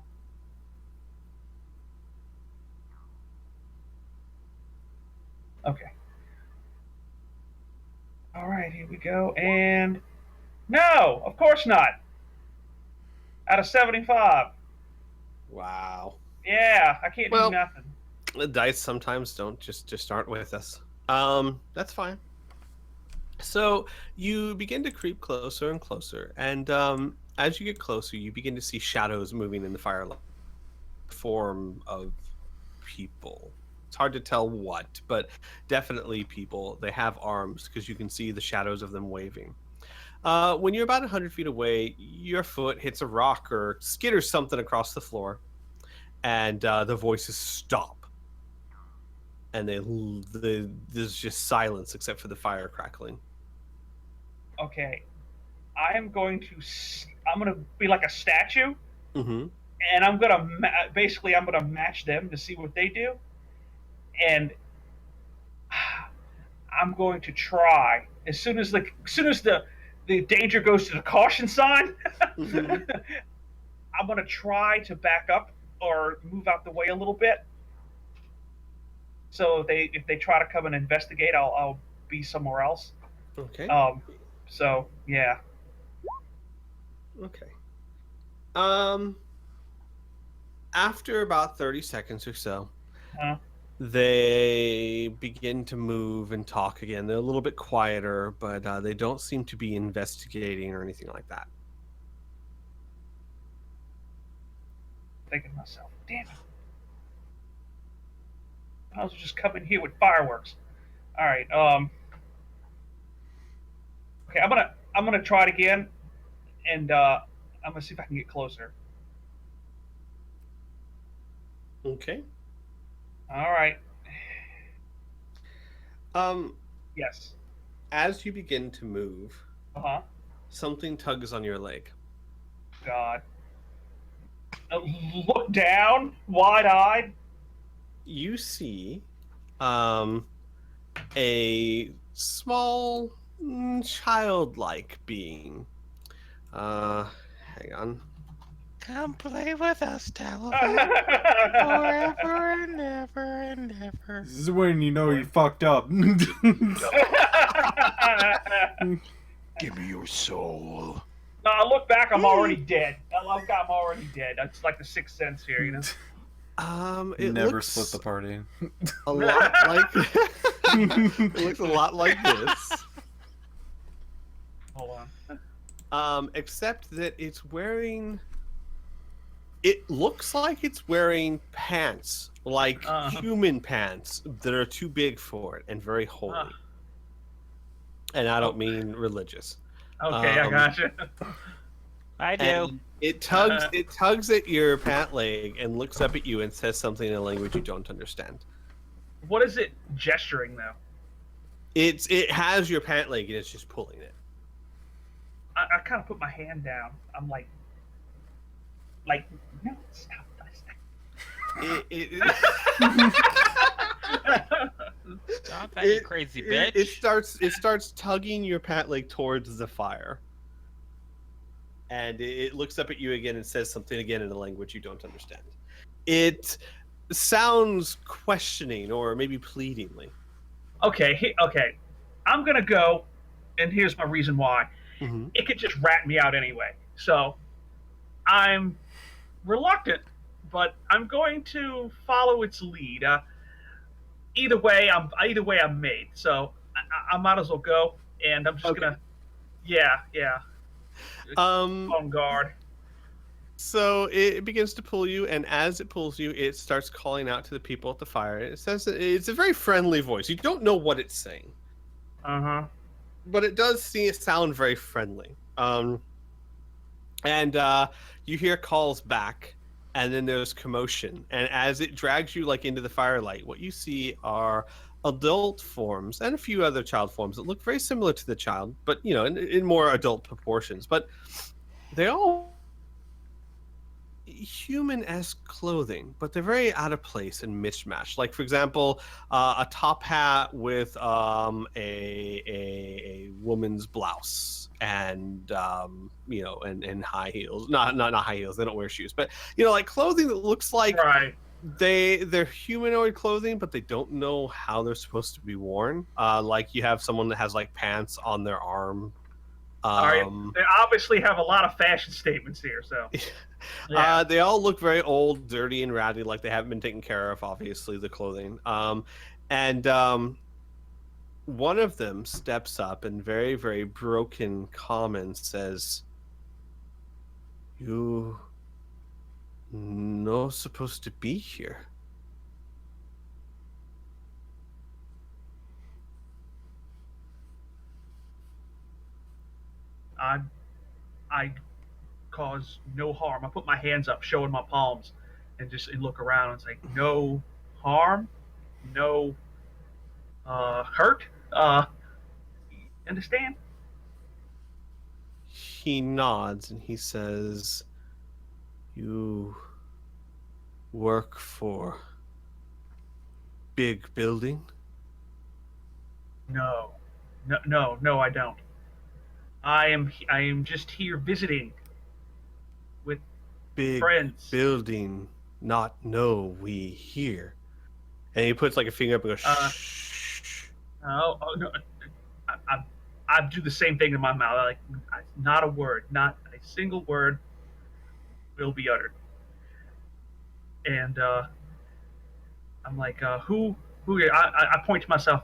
Okay. All right, here we go. And no, of course not. Out of 75. Wow. Yeah, I can't do nothing. The dice sometimes don't just aren't with us. That's fine. So you begin to creep closer and closer, and as you get closer, you begin to see shadows moving in the firelight, form of people. It's hard to tell what, but definitely people. They have arms because you can see the shadows of them waving. When you're about 100 feet away, your foot hits a rock or skitters something across the floor, and the voices stop. And there's just silence except for the fire crackling. Okay, I'm going to be like a statue, and I'm gonna match them to see what they do, and I'm going to try as soon as the danger goes to the caution sign. I'm gonna try to back up or move out the way a little bit. So if they try to come and investigate, I'll be somewhere else. Okay. So yeah. Okay. After about 30 seconds or so, they begin to move and talk again. They're a little bit quieter, but they don't seem to be investigating or anything like that. Thinking to myself, damn it. I was just coming here with fireworks. All right. Okay, I'm gonna try it again, and I'm gonna see if I can get closer. Okay. All right. Yes. As you begin to move, something tugs on your leg. God. Look down, wide-eyed. You see, a small, childlike being. Hang on. Come play with us, Talivac. Forever and ever and ever. This is when you know you fucked up. Give me your soul. No, I look back, I'm already dead. I'm already dead. That's like the Sixth Sense here, you know? It Never looks split the party. a lot like... It looks a lot like this. Hold on. Except that it's wearing... It looks like it's wearing pants, like human pants that are too big for it and very holy. And I don't mean religious. Okay, I gotcha. I do. It tugs at your pant leg and looks up at you and says something in a language you don't understand. What is it gesturing though? It has your pant leg and it's just pulling it. I kind of put my hand down. I'm like, no, stop. Stop that, you crazy bitch. It starts tugging your pant leg towards the fire. And it looks up at you again and says something again in a language you don't understand. It sounds questioning or maybe pleadingly. Okay. I'm going to go, and here's my reason why. Mm-hmm. It could just rat me out anyway. So I'm reluctant, but I'm going to follow its lead. Either way, I'm made. So I might as well go, and I'm just gonna, yeah. On guard. So it begins to pull you, and as it pulls you, it starts calling out to the people at the fire. It says it's a very friendly voice. You don't know what it's saying. But it does sound very friendly. And you hear calls back, and then there's commotion. And as it drags you like into the firelight, what you see are adult forms and a few other child forms that look very similar to the child, but in more adult proportions. But they all human-esque clothing, but they're very out of place and mismatched. Like, for example, a top hat with a woman's blouse and and high heels. Not high heels. They don't wear shoes, but like clothing that looks like they're humanoid clothing, but they don't know how they're supposed to be worn. Like you have someone that has like pants on their arm. All right. They obviously have a lot of fashion statements here, so. Yeah. They all look very old, dirty, and ratty, like they haven't been taken care of, obviously, the clothing. And one of them steps up and very, very broken common says, "You no supposed to be here." I cause no harm. I put my hands up, showing my palms, and look around and say, no harm, no hurt. Understand? He nods and he says, "You work for big building?" No, I don't. I am just here visiting with big friends. Building, not know we here. And he puts like a finger up and goes, shh. Oh no, I do the same thing in my mouth. Like, not a word, not a single word will be uttered. And I'm like, who? I point to myself.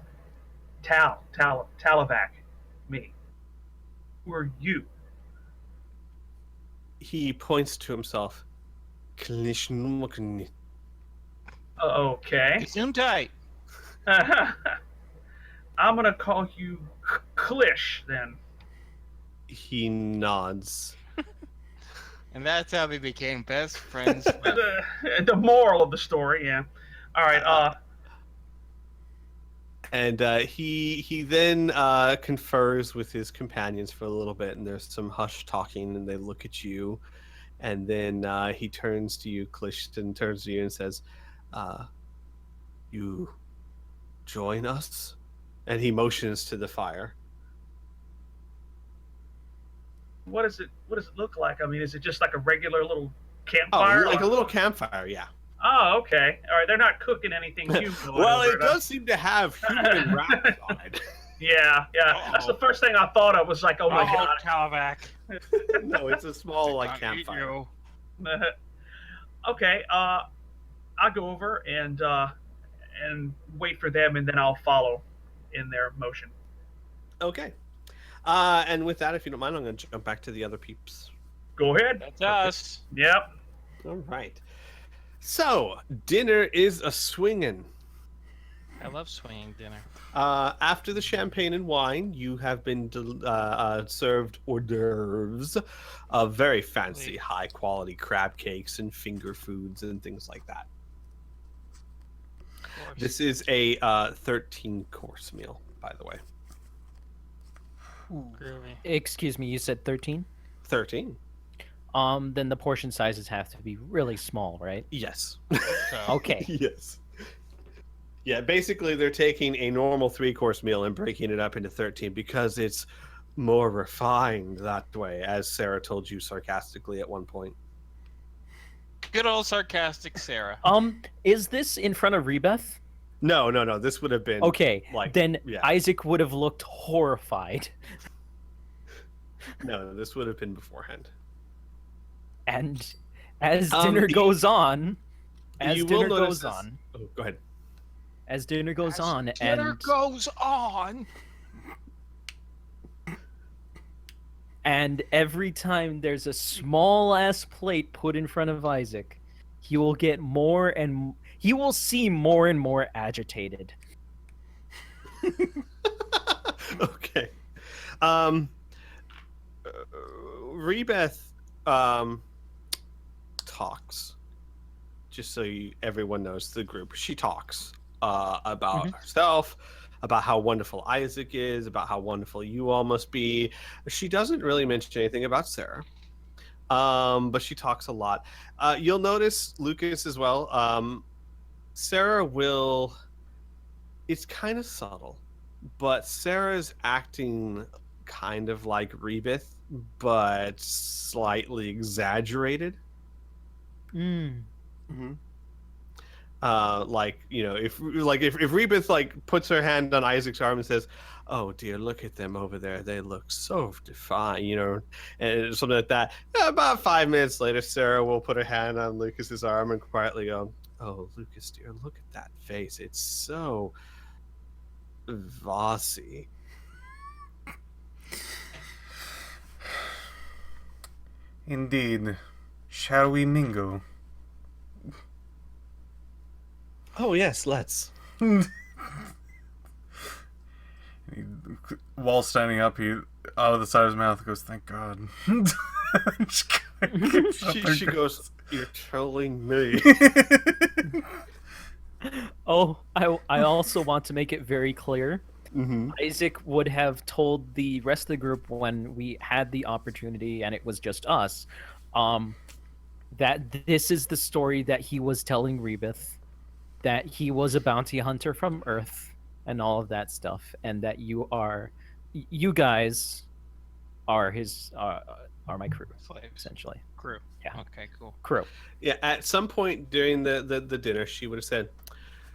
Talivac, me. Who are you? He points to himself. Okay. Gesundheit. I'm gonna call you Klish then. He nods. And that's how we became best friends. The moral of the story, yeah. All right. And he then confers with his companions for a little bit, and there's some hush talking, and they look at you, and then he turns to you, Clishton turns to you and says, "You join us?" And he motions to the fire. What does it look like? I mean, is it just like a regular little campfire? Oh, like a little campfire, yeah. Oh, okay. All right, they're not cooking anything human. Well, it does seem to have human wraps on it. Yeah. Uh-oh. That's the first thing I thought of was like, oh my god. Talivac. No, it's a small like campfire. Okay, I'll go over and wait for them, and then I'll follow in their motion. Okay. And with that, if you don't mind, I'm going to jump back to the other peeps. Go ahead. That's us. Yep. All right. So, dinner is a swingin'. I love swinging dinner. After the champagne and wine, you have been served hors d'oeuvres of very fancy, high-quality crab cakes and finger foods and things like that. This is a 13-course meal, by the way. Excuse me, you said 13? 13. Then the portion sizes have to be really small, right? Yes. Okay. Yes. Yeah, basically they're taking a normal 3-course meal and breaking it up into 13 because it's more refined that way, as Sarah told you sarcastically at one point. Good old sarcastic Sarah. Is this in front of Rebeth? No. This would have been okay. Then yeah. Isaac would have looked horrified. No, this would have been beforehand. And as dinner goes on, Oh, go ahead. As dinner goes on, and every time there's a small ass plate put in front of Isaac, he will get he will seem more and more agitated. Okay. Rebeth talks. Just so everyone knows the group. She talks about herself, about how wonderful Isaac is, about how wonderful you all must be. She doesn't really mention anything about Sarah, but she talks a lot. You'll notice Lucas as well. Sarah will. It's kind of subtle, but Sarah's acting kind of like Rebith, but slightly exaggerated. Mm-hmm. Like, you know, if Rebith like puts her hand on Isaac's arm and says, "Oh dear, look at them over there. They look so defiant," you know, and something like that. About 5 minutes later, Sarah will put her hand on Lucas's arm and quietly go, "Oh, Lucas dear, look at that face. It's so Vossy." Indeed. Shall we mingle? Oh yes, let's. While standing up, he out of the side of his mouth goes, "Thank God." she goes, "You're telling me." Oh, I also want to make it very clear. Isaac would have told the rest of the group when we had the opportunity and it was just us, that this is the story that he was telling Rebith, that he was a bounty hunter from Earth and all of that stuff, and that you guys are his are my crew, essentially. Crew. Yeah. Okay, cool. Crew. Yeah, at some point during the dinner, she would have said,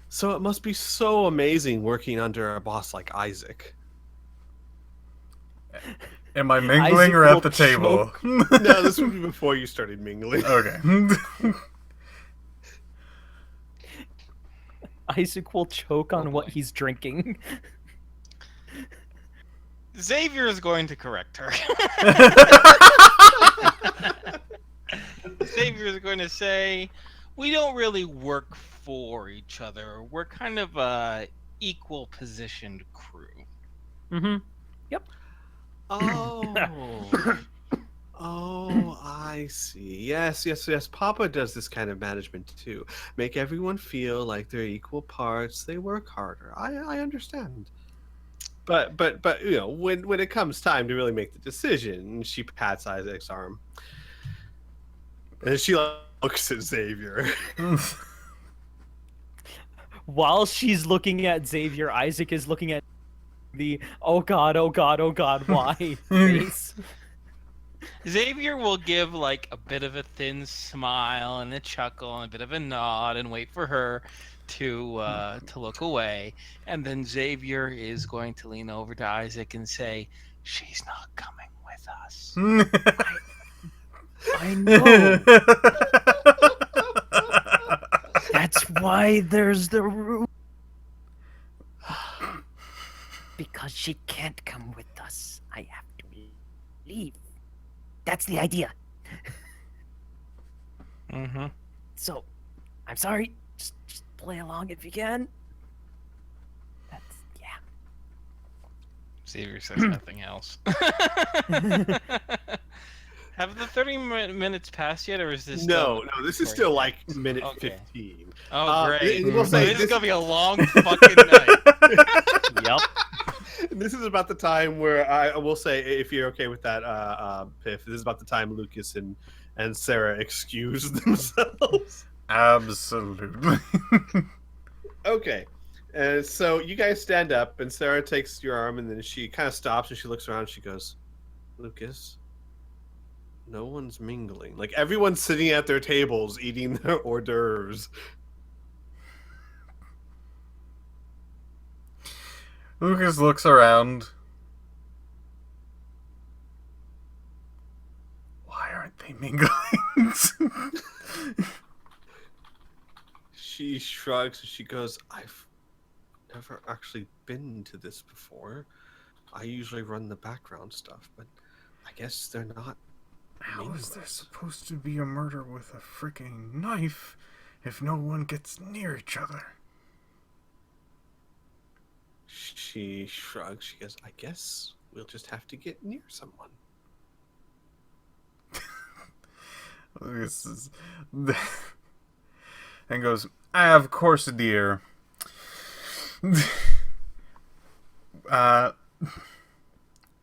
"So it must be so amazing working under a boss like Isaac." Am I mingling or at the table? No, this would be before you started mingling. Okay. Isaac will choke on what he's drinking. Xavier is going to correct her. Xavier is going to say, "We don't really work for each other. We're kind of a equal positioned crew." Yep. Oh. Oh, I see. Yes. Papa does this kind of management too. Make everyone feel like they're equal parts. They work harder. I understand. But you know, when it comes time to really make the decision, she pats Isaac's arm. And she looks at Xavier. While she's looking at Xavier, Isaac is looking at the oh god, why face. Xavier will give like a bit of a thin smile and a chuckle and a bit of a nod and wait for her to look away, and then Xavier is going to lean over to Isaac and say, "She's not coming with us." I know. That's why there's the rule. Because she can't come with us. I have to leave. That's the idea. So, I'm sorry. Just play along if you can. Yeah. Xavier says nothing else. Have the 30 minutes passed yet, or is this? No, this is still like minute 15. Oh, great. We'll say this is gonna be a long fucking night. Yep. This is about the time where I will say, if you're okay with that, Piph, this is about the time Lucas and Sarah excuse themselves. Absolutely. Okay. So you guys stand up, and Sarah takes your arm, and then she kind of stops, and she looks around, and she goes, "Lucas, no one's mingling. Like, everyone's sitting at their tables eating their hors d'oeuvres." Lucas looks around. Why aren't they mingling? She shrugs and she goes, "I've never actually been to this before. I usually run the background stuff, but I guess they're not." How is there supposed to be a murder with a freaking knife if no one gets near each other? She shrugs. She goes, "I guess we'll just have to get near someone." This is... and goes, of course, dear.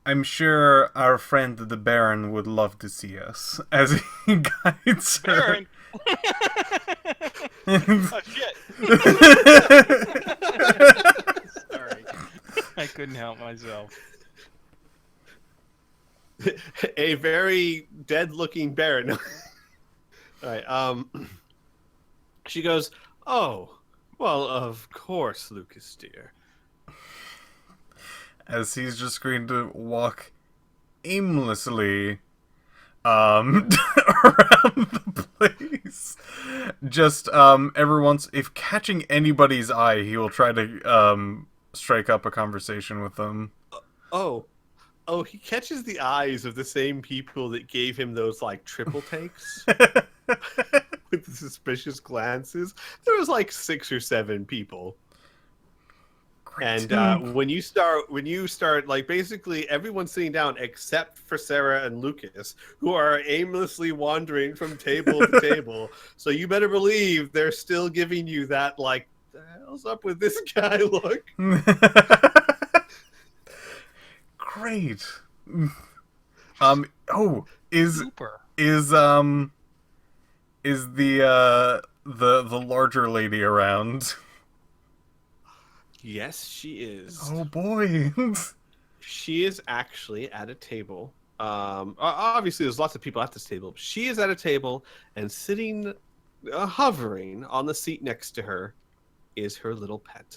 I'm sure our friend the Baron would love to see us, as he guides her. Baron! Oh, shit! Sorry. I couldn't help myself. A very dead-looking Baron. All right, she goes, oh, well, of course, Lucas, dear. As he's just going to walk aimlessly around the place. Just every once, if catching anybody's eye, he will try to strike up a conversation with them. Oh, he catches the eyes of the same people that gave him those like triple takes with the suspicious glances. There was like 6 or 7 people. And when you start, like, basically everyone's sitting down except for Sarah and Lucas, who are aimlessly wandering from table to table. So you better believe they're still giving you that, like, the hell's up with this guy look? Great. Is the larger lady around? Yes, she is. Oh boy. She is actually at a table. Obviously, there's lots of people at this table. But she is at a table, and sitting, hovering on the seat next to her, is her little pet.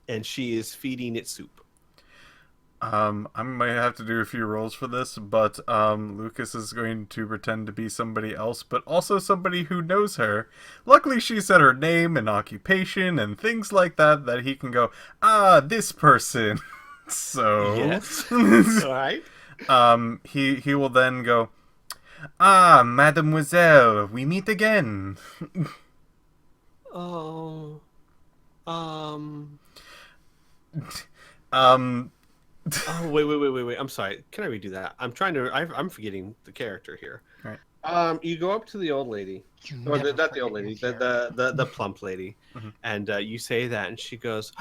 And she is feeding it soup. I might have to do a few rolls for this, but Lucas is going to pretend to be somebody else, but also somebody who knows her. Luckily, she said her name and occupation and things like that, that he can go, this person. So... Yes. All right. He will then go, mademoiselle, we meet again. Oh. Oh, wait. I'm sorry. Can I redo that? I'm forgetting the character here. Right. You go up to the old lady. Or not the old lady, the plump lady. Mm-hmm. And you say that, and she goes,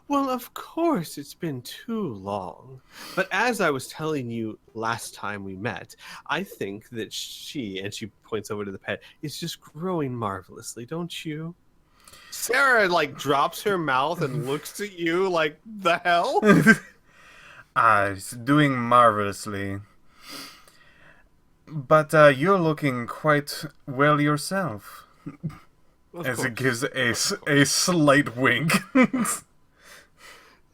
well, of course, it's been too long. But as I was telling you last time we met, I think that she, and she points over to the pet, is just growing marvelously, don't you? Sarah, like, drops her mouth and looks at you like, the hell? It's doing marvelously. But you're looking quite well yourself. As it gives a slight wink.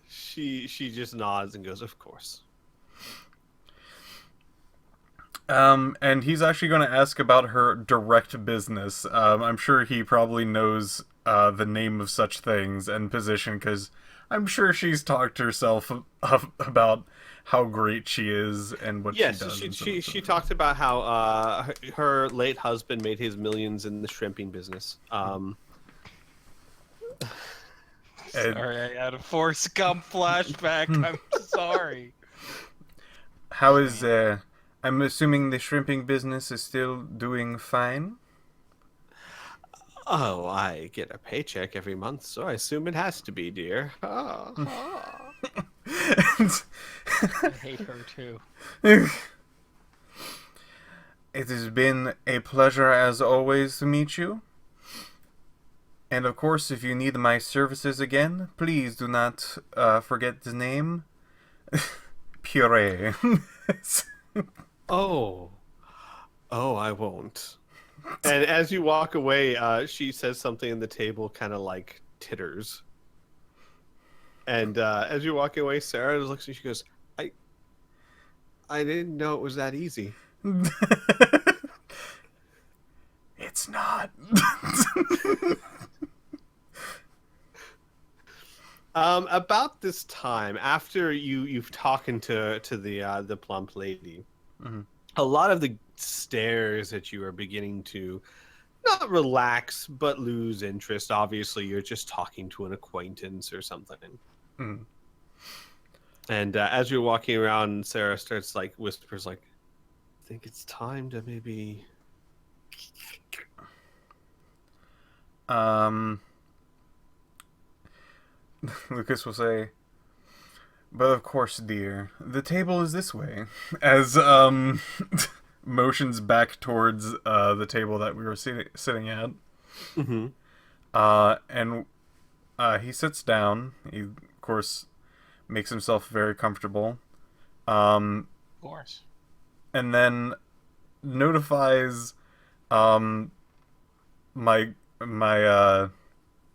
She just nods and goes, of course. And he's actually going to ask about her direct business. I'm sure he probably knows the name of such things and position, because I'm sure she's talked to herself about how great she is and what she does. Yes, she talked about how her late husband made his millions in the shrimping business. Sorry, I had a Forrest Gump flashback. I'm sorry. How is I'm assuming the shrimping business is still doing fine? Oh, I get a paycheck every month, so I assume it has to be, dear. I hate her too. It has been a pleasure as always to meet you. And of course, if you need my services again, please do not forget the name. Puree. Oh, I won't. And as you walk away, she says something, and the table kind of like titters. And as you're walking away, Sarah looks at you. She goes, I didn't know it was that easy. It's not. About this time, after you've talked to the plump lady, mm-hmm. A lot of the stares that you are beginning to not relax but lose interest. Obviously, you're just talking to an acquaintance or something. Mm. And as you're walking around, Sarah starts whispers think it's time to maybe... Lucas will say, but of course, dear, the table is this way. As, motions back towards, the table that we were sitting at. Mm-hmm. And he sits down. He, of course, makes himself very comfortable. Of course. And then notifies, my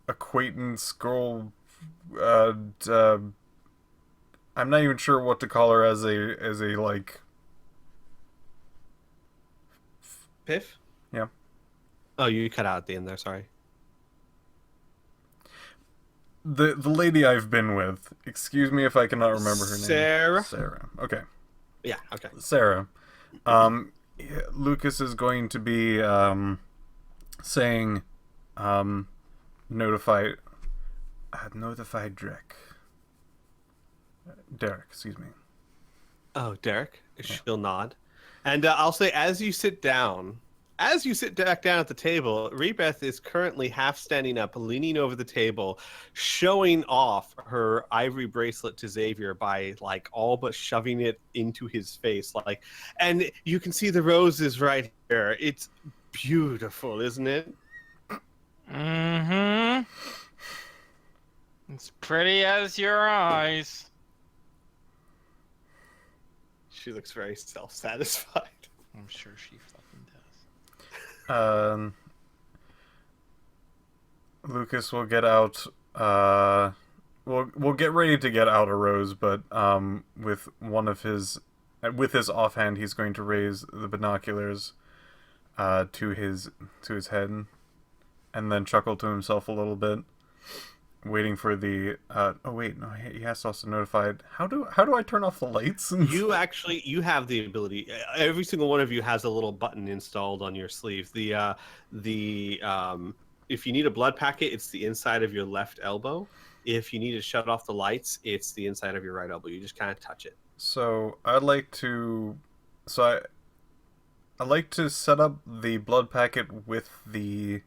acquaintance girl, I'm not even sure what to call her as a like... Piph? Yeah. Oh, you cut out at the end there, sorry. The lady I've been with. Excuse me if I cannot remember her name. Sarah? Sarah. Okay. Yeah, okay. Sarah. Lucas is going to be saying notify Derek, excuse me. Oh, Derek? She'll nod. And I'll say, as you sit back down at the table, Rebeth is currently half standing up, leaning over the table, showing off her ivory bracelet to Xavier by, like, all but shoving it into his face. Like, and you can see the roses right here. It's beautiful, isn't it? Mm-hmm. It's pretty as your eyes. She looks very self-satisfied. I'm sure she fucking does. Lucas will get out. We'll get ready to get out a rose, but with his offhand, he's going to raise the binoculars to his head, and then chuckle to himself a little bit, waiting for the. Oh wait, no, he has to also notify. How do I turn off the lights? You have the ability. Every single one of you has a little button installed on your sleeve. If you need a blood packet, it's the inside of your left elbow. If you need to shut off the lights, it's the inside of your right elbow. You just kind of touch it. So I'd like to. I'd like to set up the blood packet with the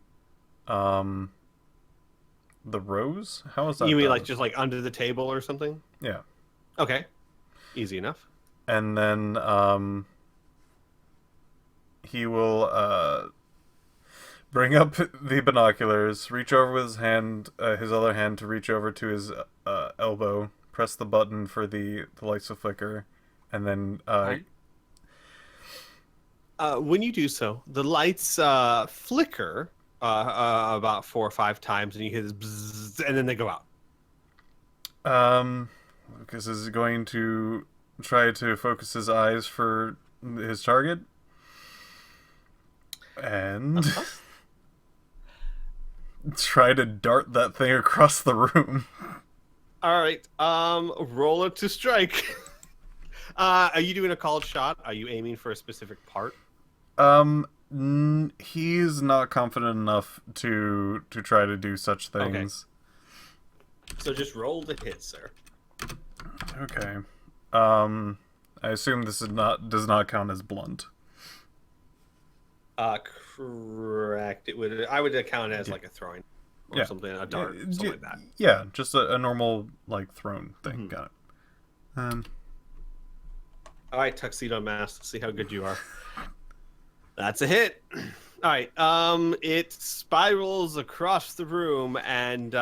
rose? How is that? You mean done? like just like under the table or something? Yeah. Okay. Easy enough. And then he will bring up the binoculars, reach over with his other hand to reach over to his elbow, press the button for the lights to flicker, and then when you do so, the lights flicker about 4 or 5 times, and you hear this bzzz, and then they go out. Lucas is going to try to focus his eyes for his target, and try to dart that thing across the room. All right, roll it to strike. Are you doing a called shot? Are you aiming for a specific part? He's not confident enough to try to do such things. Okay. So just roll the hit, sir. Okay. I assume this does not count as blunt. Correct. I would count it as like a throwing or something, a dart, something like that. Yeah, just a normal like thrown thing. Mm-hmm. Got it. All right, Tuxedo Mask. Let's see how good you are. That's a hit. All right. It spirals across the room and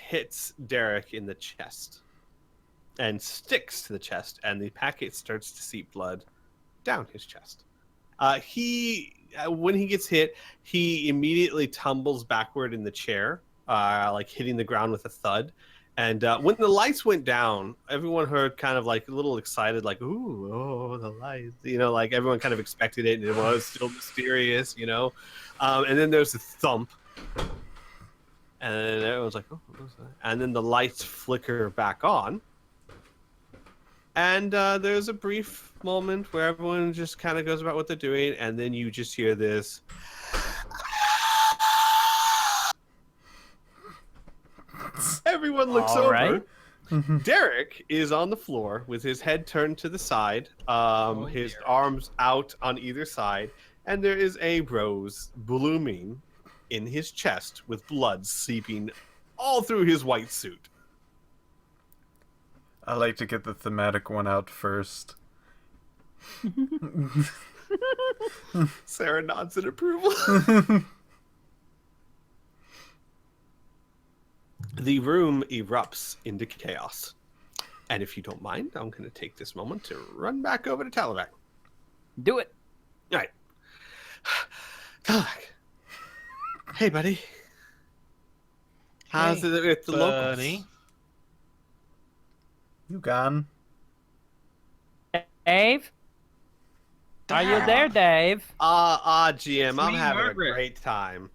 hits Derek in the chest, and sticks to the chest, and the packet starts to seep blood down his chest. When he gets hit, he immediately tumbles backward in the chair, like hitting the ground with a thud. And when the lights went down, everyone heard kind of like a little excited, like, ooh, oh, the lights. You know, like everyone kind of expected it, and it was still mysterious, you know. And then there's a thump. And then everyone's like, oh, what was that? And then the lights flicker back on. And there's a brief moment where everyone just kind of goes about what they're doing. And then you just hear this. Everyone looks over. Right. Derek is on the floor with his head turned to the side, his arms out on either side, and there is a rose blooming in his chest with blood seeping all through his white suit. I like to get the thematic one out first. Sarah nods in approval. The room erupts into chaos. And if you don't mind, I'm going to take this moment to run back over to Talivac. Do it. All right. Talivac. Hey, buddy. How's it with the locals? You gone? Dave? Are you there, Dave? GM, I'm having a great time.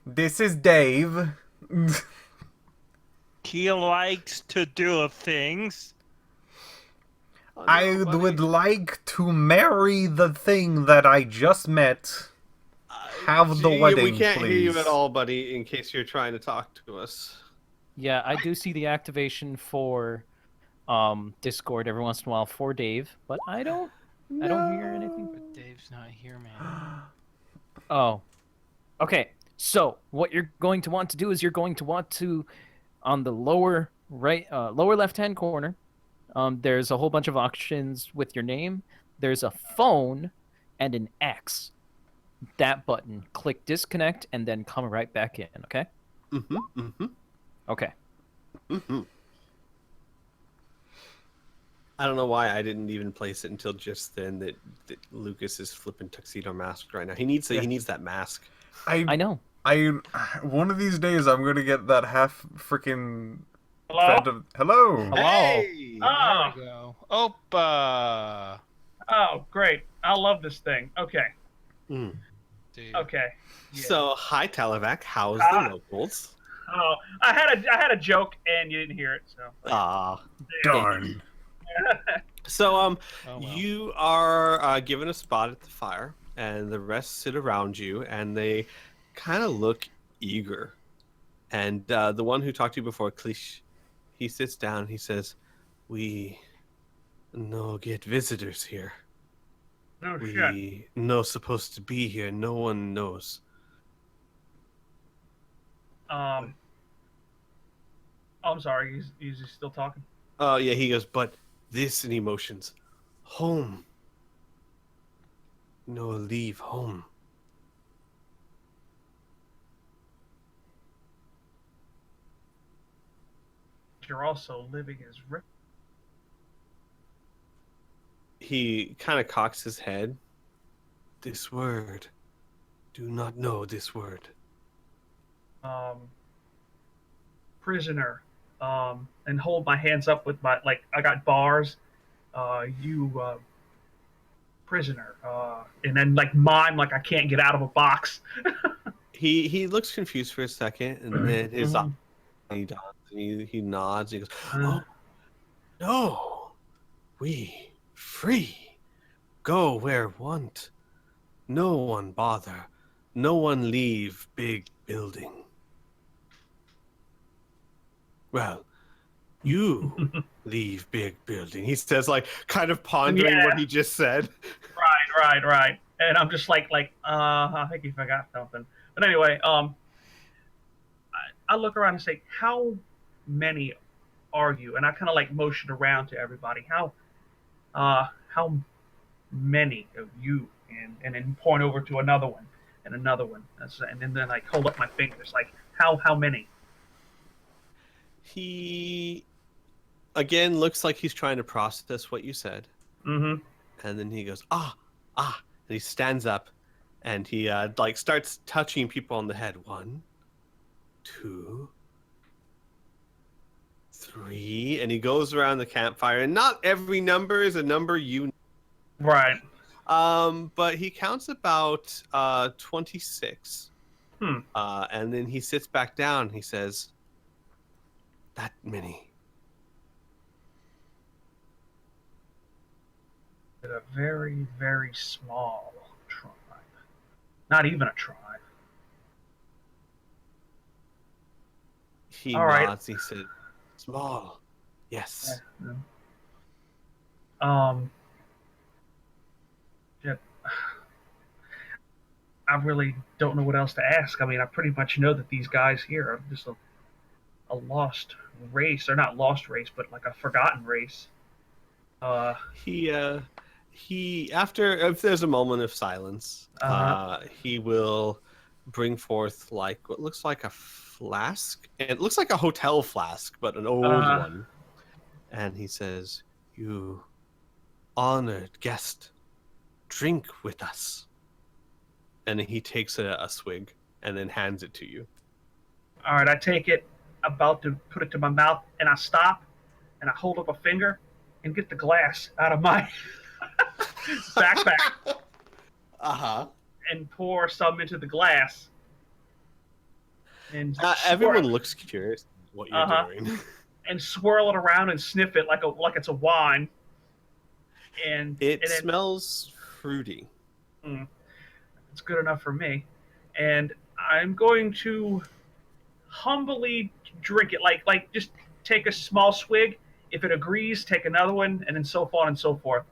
This is Dave. He likes to do things. I would like to marry the thing that I just met. Have the wedding, we can't please. hear you at all, buddy, in case you're trying to talk to us. Yeah, I do see the activation for Discord every once in a while for Dave, but I don't hear anything. But Dave's not here, man. Oh. Okay. So, what you're going to want to do is you're going to want to on the lower left-hand corner, there's a whole bunch of options with your name. There's a phone and an X. That button. Click disconnect and then come right back in, okay? Okay. I don't know why I didn't even place it until just then that Lucas is flipping tuxedo mask right now. He needs that mask. I know. One of these days I'm gonna get that half freaking. Hello. Hello. Hey! Oh. There we go. Opa. Oh, great! I love this thing. Okay. Mm. Dude. Okay. Yeah. So, hi Talivac. How's the locals? Oh, I had a joke and you didn't hear it. So. Darn. So, well. you are given a spot at the fire, and the rest sit around you, and they kind of look eager. And the one who talked to you before, Klish, he sits down. He says, "We no get visitors here. No shit. We no supposed to be here. No one knows." I'm sorry. He's still talking. Oh yeah, he goes, "But this in emotions, home. No leave home." You're also living as rich. He kind of cocks his head. "This word. Do not know this word." Prisoner. And hold my hands up with my, like, I got bars. Prisoner. And then, like, mime, like I can't get out of a box. He looks confused for a second, and then his he nods. He goes, "Oh no, we free. Go where want. No one bother. No one leave big building." "Well, you leave big building," he says, like kind of pondering what he just said. Right. And I'm just like, I think he forgot something. But anyway, I look around and say, how many are you? And I kind of like motion around to everybody. How many of you? And then point over to another one and another one. And then like hold up my fingers, like how many? He again looks like he's trying to process what you said. Mm-hmm. And then he goes, and he stands up and he like starts touching people on the head. 1, 2, 3, and he goes around the campfire, and not every number is a number you Right. But he counts about 26. And then he sits back down and he says, "That many." A very, very small tribe. Not even a tribe. He All right. nods. He said, "Small, yes." Yeah. I really don't know what else to ask. I mean, I pretty much know that these guys here are just a lost race, or not lost race, but like a forgotten race. He after if there's a moment of silence, he will bring forth like what looks like a flask, and it looks like a hotel flask, but an old one. And he says, "You honored guest, drink with us." And he takes a swig and then hands it to you. All right, I take it, about to put it to my mouth, and I stop, and I hold up a finger and get the glass out of my backpack. And pour some into the glass. And everyone looks curious what you're doing. And swirl it around and sniff it like it's a wine. And it smells fruity. It's good enough for me. And I'm going to humbly drink it, like just take a small swig. If it agrees, take another one, and then so on and so forth.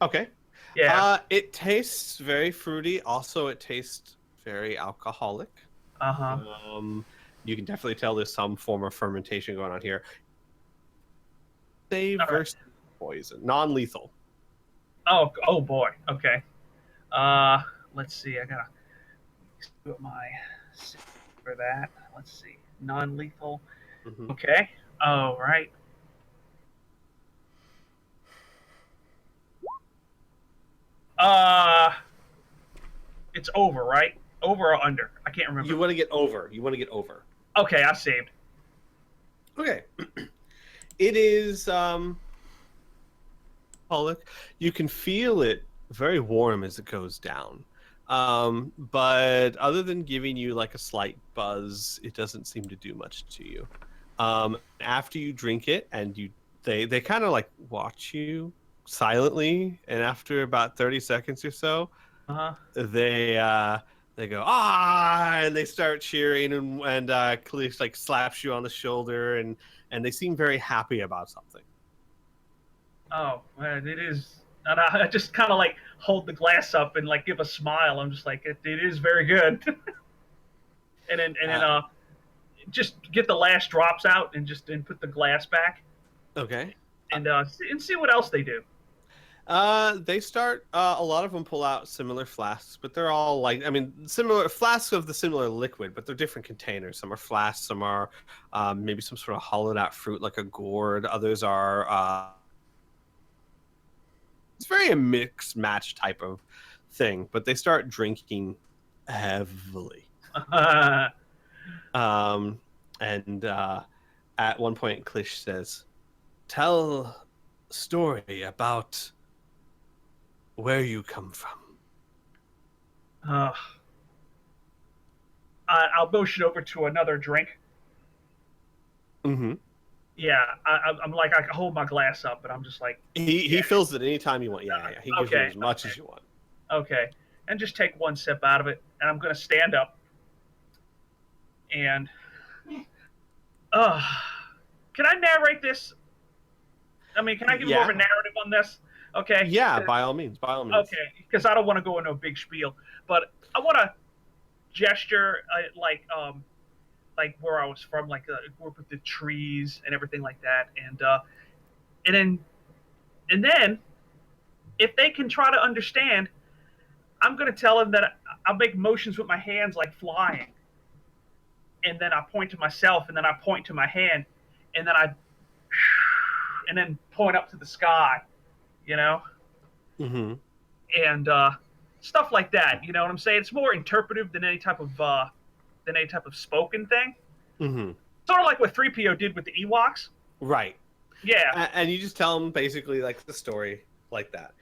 Okay. Yeah. It tastes very fruity. Also, it tastes very alcoholic. You can definitely tell there's some form of fermentation going on here. Save versus poison, non-lethal. Oh boy. Okay. Let's see. I gotta put my for that. Let's see. Non-lethal. Okay. All right. It's over, right? Over or under? I can't remember. You want to get over. Okay, I saved. Okay. It is alcoholic. You can feel it very warm as it goes down. But other than giving you like a slight buzz, it doesn't seem to do much to you. After you drink it, and they kind of like watch you silently, and after about 30 seconds or so, they go and they start cheering, and Kalish like slaps you on the shoulder, and they seem very happy about something. Oh, man, it is. And I just kind of like hold the glass up and like give a smile. I'm just like, it is very good. and then just get the last drops out and put the glass back. Okay. And see what else they do. They start. A lot of them pull out similar flasks, but they're all like, similar flasks of the similar liquid, but they're different containers. Some are flasks, some are maybe some sort of hollowed out fruit like a gourd. Others are. It's very a mixed match type of thing, but they start drinking heavily. And at one point, Klish says, "Tell a story about where you come from." I'll motion over to another drink. Yeah, I'm like, I hold my glass up, but I'm just like... He fills it anytime you want. Yeah. He gives you as much as you want. Okay. And just take one sip out of it, and I'm going to stand up. And... can I narrate this? Can I give more of a narrative on this? Okay. Yeah, by all means. Okay, because I don't want to go into a big spiel, but I want to gesture like where I was from, like work with the trees and everything like that, and then if they can try to understand, I'm going to tell them that I'll make motions with my hands like flying, and then I point to myself, and then I point to my hand, and then point up to the sky, and stuff like that. You know what I'm saying? It's more interpretive than any type of spoken thing. Sort of like what 3PO did with the Ewoks. Right. Yeah. And you just tell them basically like the story like that.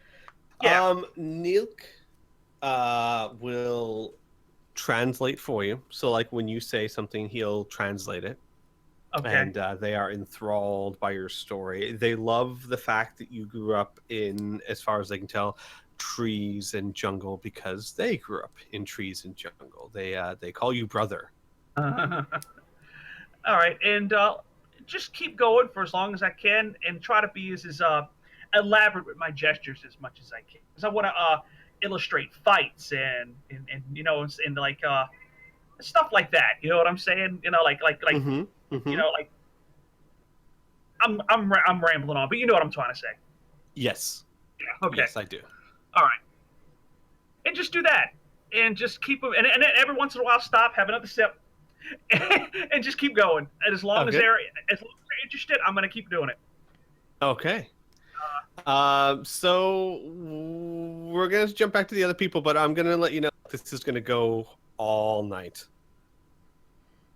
Yeah. Neilk will translate for you. So like when you say something, he'll translate it. Okay. And they are enthralled by your story. They love the fact that you grew up in, as far as they can tell, trees and jungle, because they grew up in trees and jungle. They call you brother. All right, and just keep going for as long as I can, and try to be as elaborate with my gestures as much as I can, because I want to illustrate fights and and like stuff like that. You know what I'm saying? You know, like I'm rambling on, but you know what I'm trying to say. Yes. Yeah. Okay. Yes, I do. All right. And just do that, and just keep them, and then every once in a while stop, have another sip, and just keep going. And as long as they're interested, I'm gonna keep doing it. Okay. So we're gonna jump back to the other people, but I'm gonna let you know this is gonna go all night.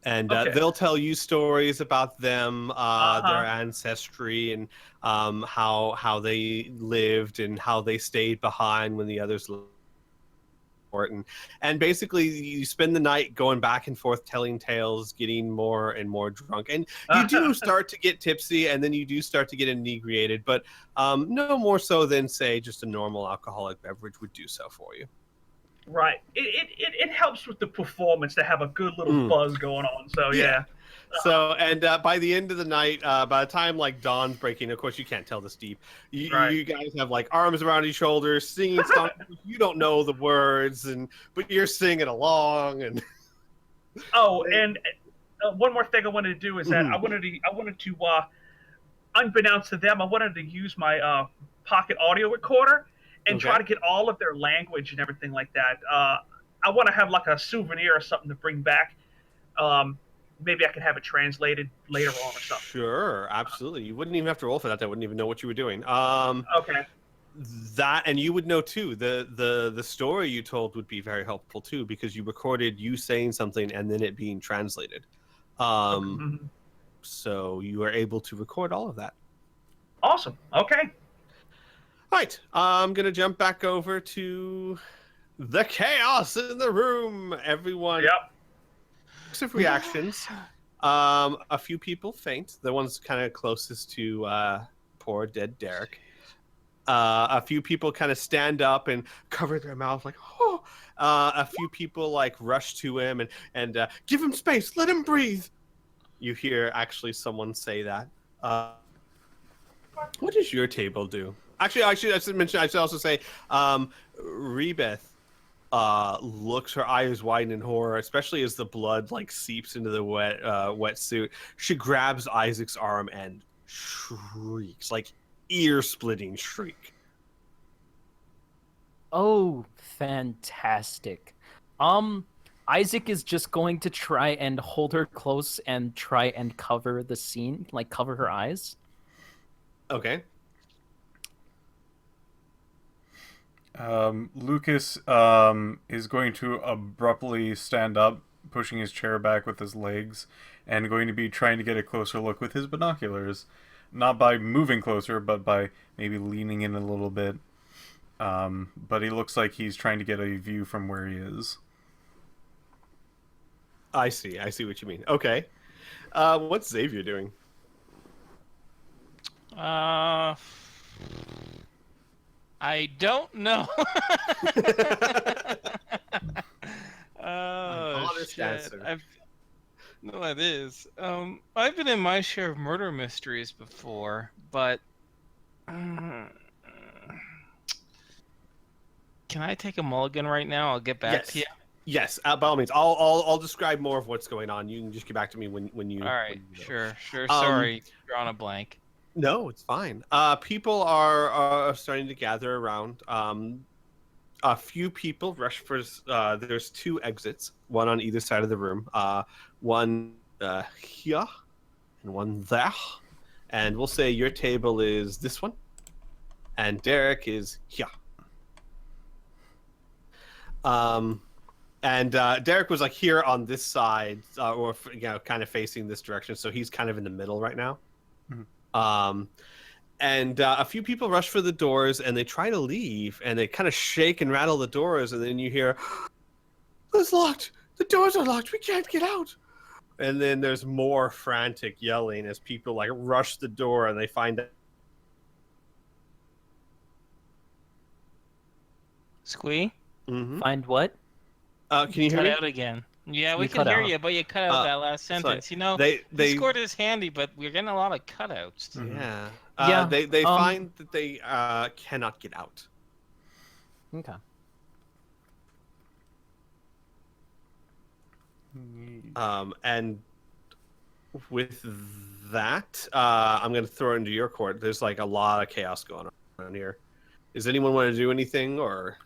And they'll tell you stories about them, their ancestry, and how they lived and how they stayed behind when the others left. And basically, you spend the night going back and forth telling tales, getting more and more drunk, and you do start to get tipsy, and then you do start to get inebriated, but no more so than, say, just a normal alcoholic beverage would do so for you. Right. It helps with the performance to have a good little buzz going on. So yeah. So, and by the end of the night, by the time like dawn's breaking, of course you can't tell this deep. You guys have like arms around your shoulders, singing songs. You don't know the words, but you're singing along. And and one more thing I wanted to do is that I wanted to unbeknownst to them, I wanted to use my pocket audio recorder and try to get all of their language and everything like that. I want to have like a souvenir or something to bring back. Maybe I could have it translated later on or something. Sure, absolutely. You wouldn't even have to roll for that. I wouldn't even know what you were doing. Okay. That, and you would know too. The story you told would be very helpful too, because you recorded you saying something and then it being translated. So you are able to record all of that. Awesome. Okay. All right. I'm gonna jump back over to the chaos in the room. Everyone. Yep. Of reactions. A few people faint. The ones kind of closest to poor dead Derek. A few people kind of stand up and cover their mouth like, oh. A few people like rush to him and give him space, let him breathe. You hear actually someone say that. What does your table do? Actually, I should also say, Rebeth looks, her eyes widen in horror, especially as the blood like seeps into the wetsuit. She grabs Isaac's arm and shrieks, like ear-splitting shriek. Oh, fantastic. Isaac is just going to try and hold her close and try and cover the scene, like cover her eyes. Okay. Lucas is going to abruptly stand up, pushing his chair back with his legs, and going to be trying to get a closer look with his binoculars. Not by moving closer, but by maybe leaning in a little bit. But he looks like he's trying to get a view from where he is. I see what you mean. Okay. What's Xavier doing? I don't know. Oh, shit. No, it is. I've been in my share of murder mysteries before, but can I take a mulligan right now? I'll get back to you. Yes, by all means. I'll describe more of what's going on. You can just get back to me when you. All right, sure. Sorry, drawing a blank. No, it's fine. People are starting to gather around. A few people rush for. There's two exits, one on either side of the room. One here, and one there. And we'll say your table is this one, and Derek is here. And Derek was like here on this side, or kind of facing this direction, so he's kind of in the middle right now. Mm-hmm. And a few people rush for the doors, and they try to leave, and they kind of shake and rattle the doors, and then you hear, "It's locked! The doors are locked! We can't get out!" And then there's more frantic yelling as people like rush the door, and they find out. Squee? Mm-hmm. Find what? Can you hear me? Cut out again. Yeah, we can hear you, but you cut out that last sentence. You know, Discord is handy, but we're getting a lot of cutouts. Yeah. They find that they cannot get out. Okay. And with that, I'm going to throw it into your court. There's like a lot of chaos going on around here. Does anyone want to do anything, or?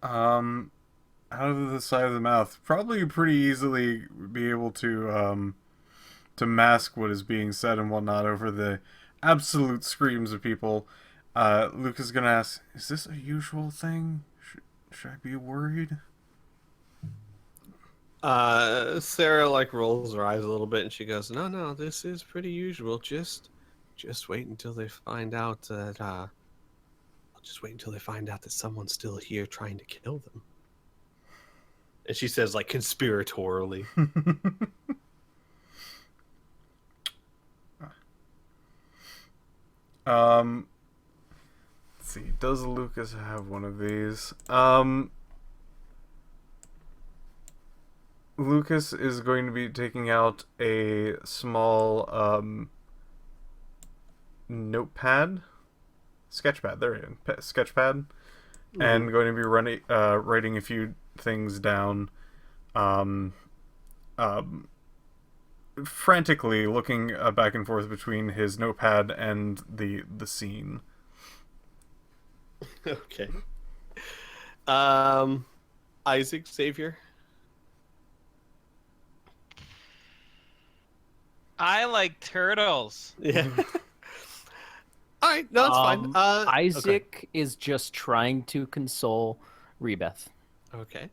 Out of the side of the mouth, probably pretty easily be able to mask what is being said and whatnot over the absolute screams of people. Luke is gonna ask, "Is this a usual thing? Should I be worried?" Sarah like rolls her eyes a little bit and she goes, "No, this is pretty usual. Just wait until they find out that just wait until they find out that someone's still here trying to kill them." And she says, like, conspiratorially. Let's see. Does Lucas have one of these? Lucas is going to be taking out a small notepad, sketchpad. There you go, sketchpad, and going to be writing a few things down. Frantically looking back and forth between his notepad and the scene. Okay. Isaac, Xavier. I like turtles. Yeah. All right, no, that's fine. Isaac is just trying to console Rebeth. Okay.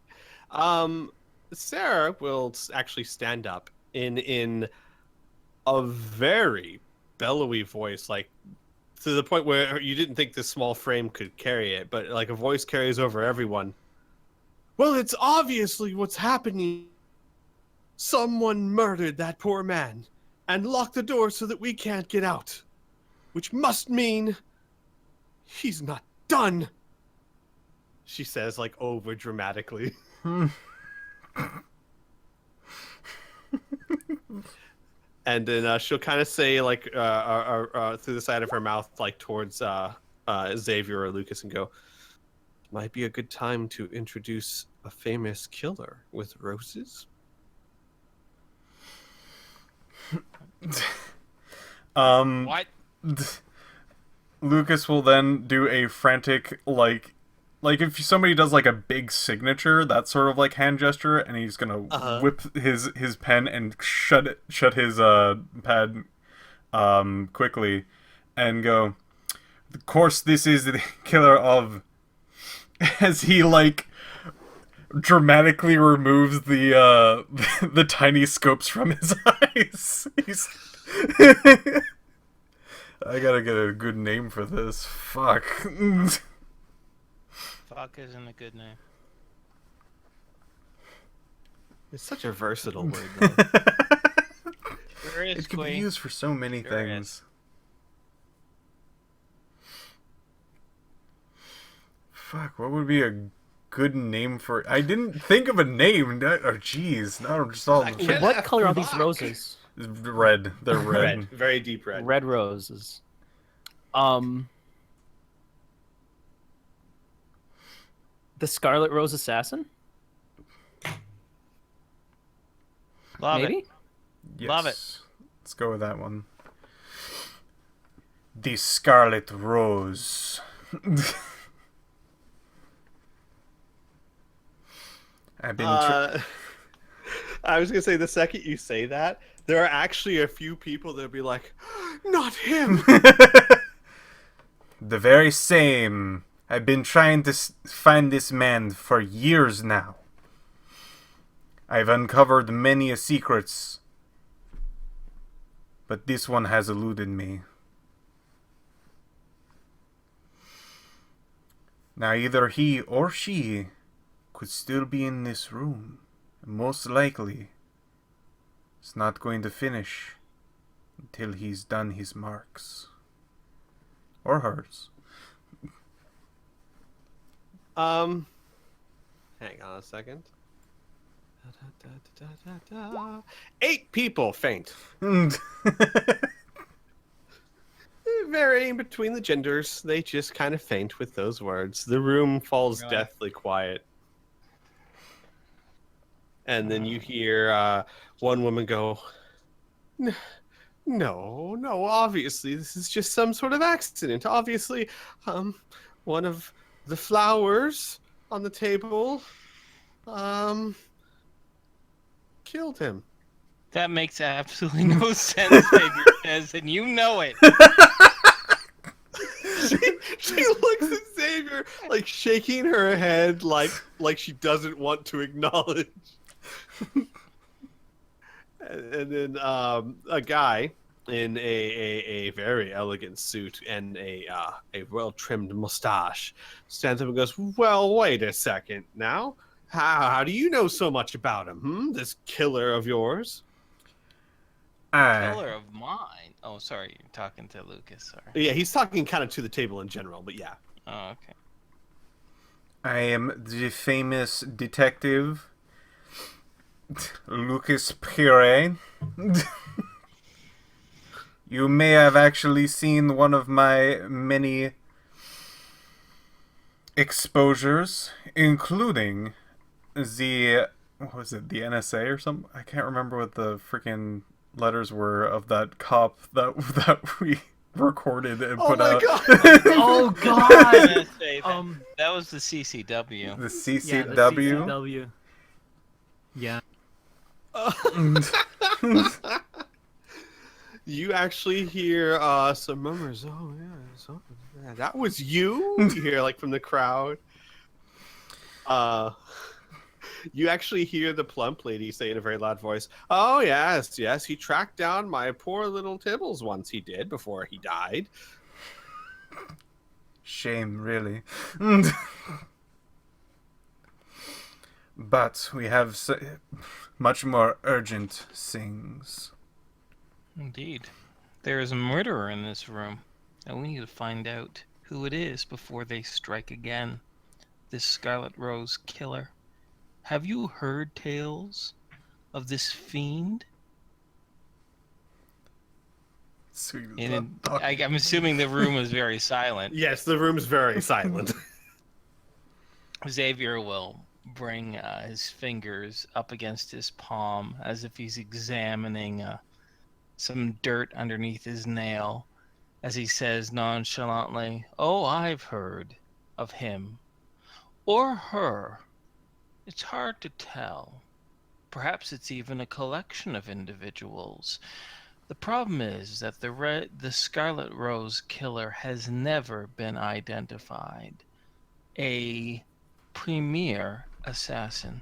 Sarah will actually stand up in a very bellowy voice, like to the point where you didn't think this small frame could carry it, but like a voice carries over everyone. "Well, it's obviously what's happening. Someone murdered that poor man and locked the door so that we can't get out. Which must mean he's not done," she says, like, over dramatically. And then she'll kind of say, like, through the side of her mouth, like towards Xavier or Lucas, and go, "Might be a good time to introduce a famous killer with roses." What? Lucas will then do a frantic, like if somebody does like a big signature, that sort of like hand gesture, and he's gonna whip his pen and shut his pad quickly, and go, "Of course, this is the killer of," as he like dramatically removes the the tiny scopes from his eyes. I gotta get a good name for this. Fuck. Fuck isn't a good name. It's such a versatile word, though. It can be used for so many things. Fuck, what would be a good name for... I didn't think of a name. Oh, jeez. Now I'm just all... What color are these roses? Red. They're red. Very deep red. Red roses. The Scarlet Rose Assassin? Maybe? It. Yes. Love it. Let's go with that one. The Scarlet Rose. I've been... I was going to say, the second you say that, there are actually a few people that'll be like, "Not him!" The very same. I've been trying to find this man for years now. I've uncovered many secrets, but this one has eluded me. Now either he or she could still be in this room. Most likely, it's not going to finish until he's done his marks. Or hers. Hang on a second. 8 people faint. Varying between the genders, they just kind of faint with those words. The room falls deathly quiet. And then you hear one woman go, No, obviously, this is just some sort of accident. Obviously, one of the flowers on the table, killed him. That makes absolutely no sense, Xavier says, and you know it. She looks at Xavier, like, shaking her head like she doesn't want to acknowledge. And then a guy in a very elegant suit and a well-trimmed mustache stands up and goes, "Well, wait a second now. How do you know so much about him, This killer of yours?" Killer of mine? Oh, sorry, you're talking to Lucas, sorry. Yeah, he's talking kind of to the table in general, but yeah. Oh, okay. I am the famous detective Lucas Pire. You may have actually seen one of my many exposures, including what was it, the NSA or something? I can't remember what the freaking letters were of that cop that we recorded and put out. God. Oh god! That was the CCW. The CCW? Yeah, the CCW. Yeah. You actually hear some murmurs. Oh yeah, that was you. You hear like from the crowd. You actually hear the plump lady say in a very loud voice, "Oh yes, he tracked down my poor little Tibbles once. He did before he died." Shame, really. But we have much more urgent things. Indeed. There is a murderer in this room, and we need to find out who it is before they strike again. This Scarlet Rose killer. Have you heard tales of this fiend? I'm assuming the room is very silent. Yes, the room's very silent. Xavier will bring his fingers up against his palm as if he's examining some dirt underneath his nail as he says nonchalantly, "Oh, I've heard of him. Or her. It's hard to tell. Perhaps it's even a collection of individuals. The problem is that the Scarlet Rose killer has never been identified. A premier assassin.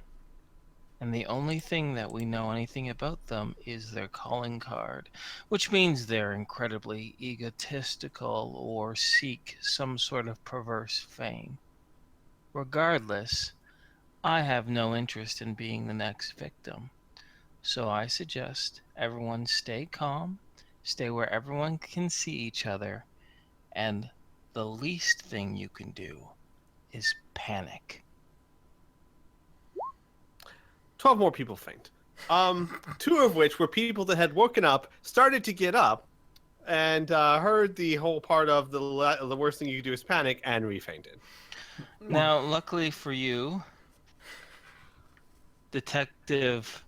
And the only thing that we know anything about them is their calling card, which means they're incredibly egotistical or seek some sort of perverse fame. Regardless, I have no interest in being the next victim. So I suggest everyone stay calm, stay where everyone can see each other, and the least thing you can do is panic." 12 more people faint. 2 of which were people that had woken up, started to get up, and heard the whole part of the worst thing you could do is panic, and refainted. Now, luckily for you, Detective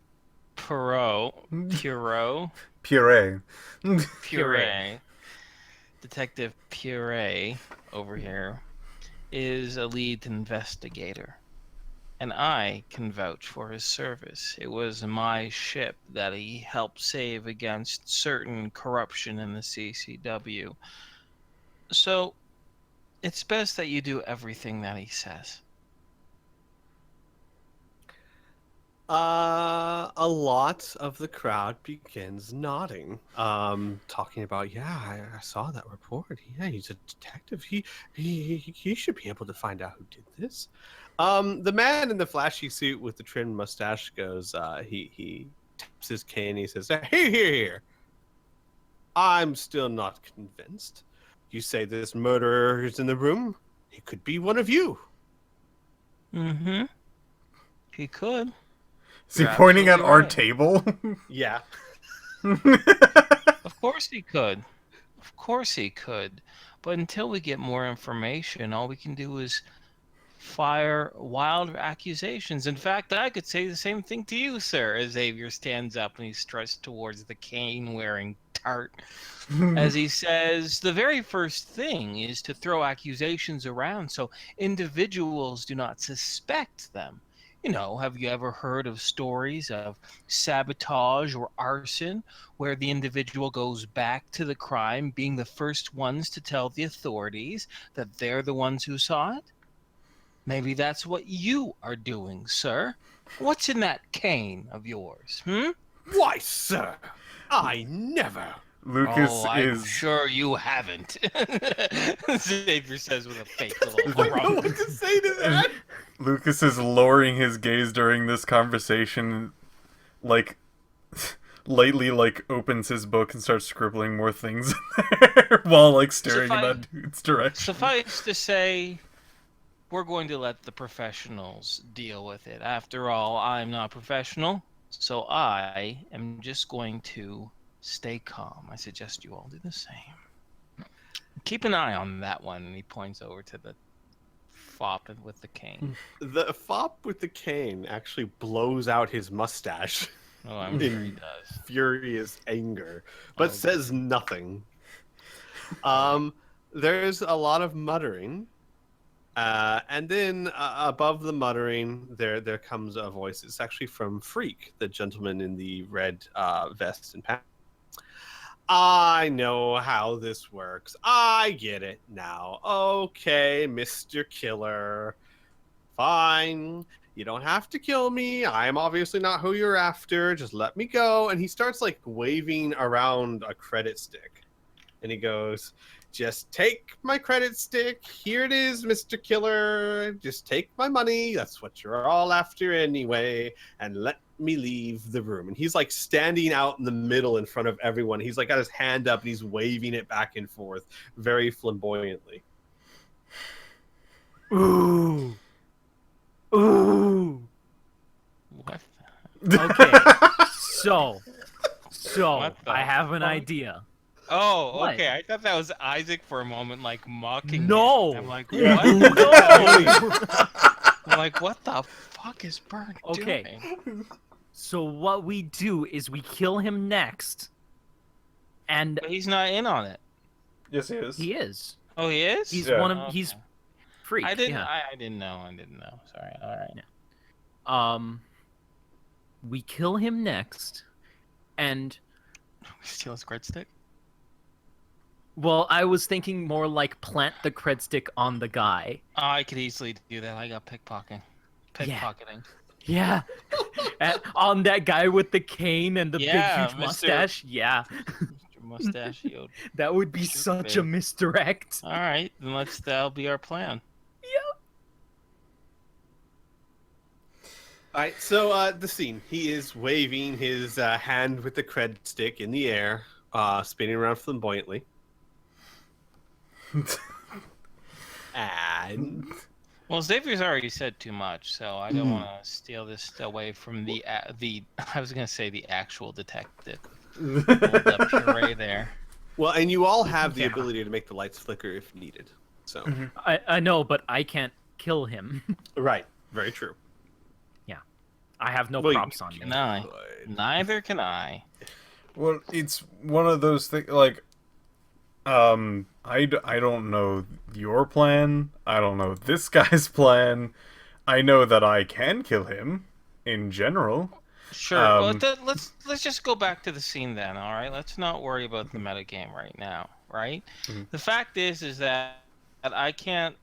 Puree, Detective Puree over here is a lead investigator, and I can vouch for his service. It was my ship that he helped save against certain corruption in the CCW. So, it's best that you do everything that he says. A lot of the crowd begins nodding, talking about, yeah, I saw that report. Yeah, he's a detective. He should be able to find out who did this. The man in the flashy suit with the trimmed mustache goes, he taps his cane and he says, here. I'm still not convinced. You say this murderer is in the room? He could be one of you. Mm-hmm. He could. Is he pointing at our table? Yeah. Of course he could. Of course he could. But until we get more information, all we can do is fire wild accusations. In fact, I could say the same thing to you, sir, as Xavier stands up and he struts towards the cane-wearing tart. As he says, the very first thing is to throw accusations around so individuals do not suspect them. You know, have you ever heard of stories of sabotage or arson where the individual goes back to the crime, being the first ones to tell the authorities that they're the ones who saw it? Maybe that's what you are doing, sir. What's in that cane of yours, Why, sir, I never. Lucas I'm sure you haven't. Xavier says with a fake little I don't know what to say to that. Lucas is lowering his gaze during this conversation, like, lightly, like, opens his book and starts scribbling more things in there while, like, staring in that dude's direction. Suffice to say, we're going to let the professionals deal with it. After all, I'm not professional, so I am just going to stay calm. I suggest you all do the same. Keep an eye on that one. And he points over to the fop with the cane. The fop with the cane actually blows out his mustache. Oh, I'm sure he does. Furious anger, but says nothing. There's a lot of muttering. And then above the muttering, there comes a voice. It's actually from Freak, the gentleman in the red vest and pants. I know how this works. I get it now. Okay, Mr. Killer. Fine. You don't have to kill me. I'm obviously not who you're after. Just let me go. And he starts like waving around a credit stick. And he goes, just take my credit stick. Here it is, Mr. Killer. Just take my money. That's what you're all after anyway. And let me leave the room. And he's like standing out in the middle in front of everyone. He's like got his hand up and he's waving it back and forth very flamboyantly. Ooh. Ooh. What? Okay. So I have an idea. Oh, What? okay. I thought that was Isaac for a moment, like mocking. No. I'm like, Yeah. what? No. I'm like, what the fuck is Bert Okay. doing? So what we do is we kill him next, and But he's not in on it. Yes, he is. he is. Oh, he is. He's Yeah. one of. Okay. He's Freak. I didn't. Yeah. I didn't know. I didn't know. Sorry. All right. We kill him next, and Steal his cred stick. well, I was thinking more like plant the cred stick on the guy. Oh, I could easily do that. I got pickpocketing. Pickpocketing. Yeah, on that guy with the cane and the Yeah, big huge Mr. mustache. Yeah, Mr. Mustachioed. that would be Mr. such Big. a misdirect. All right, then that'll be our plan. All right, so the scene. He is waving his hand with the cred stick in the air, spinning around flamboyantly. And Well, Xavier's already said too much, so I don't want to steal this away from the I was gonna say the actual detective. The puree there. well, and you all have the ability to make the lights flicker if needed. So I know, but I can't kill him. right, very true. I have no Well, props on me. Can I? Neither can I. Well, it's one of those things, like, I don't know your plan. I don't know this guy's plan. I know that I can kill him, in general. Sure. Well, let's just go back to the scene then. All right. Let's not worry about the metagame right now. Right. Mm-hmm. The fact is that I can't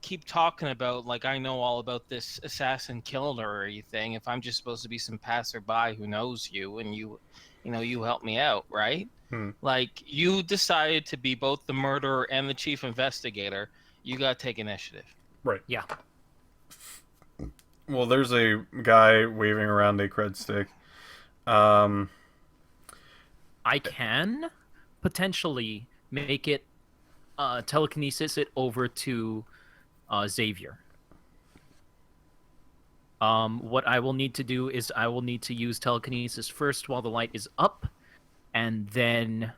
keep talking about like I know all about this assassin killer thing if I'm just supposed to be some passerby who knows you and you help me out, right? Like you decided to be both the murderer and the chief investigator. You gotta take initiative. Right. Yeah. Well, there's a guy waving around a cred stick. I can potentially make it telekinesis it over to Xavier. What I will need to do is I will need to use telekinesis first while the light is up, and then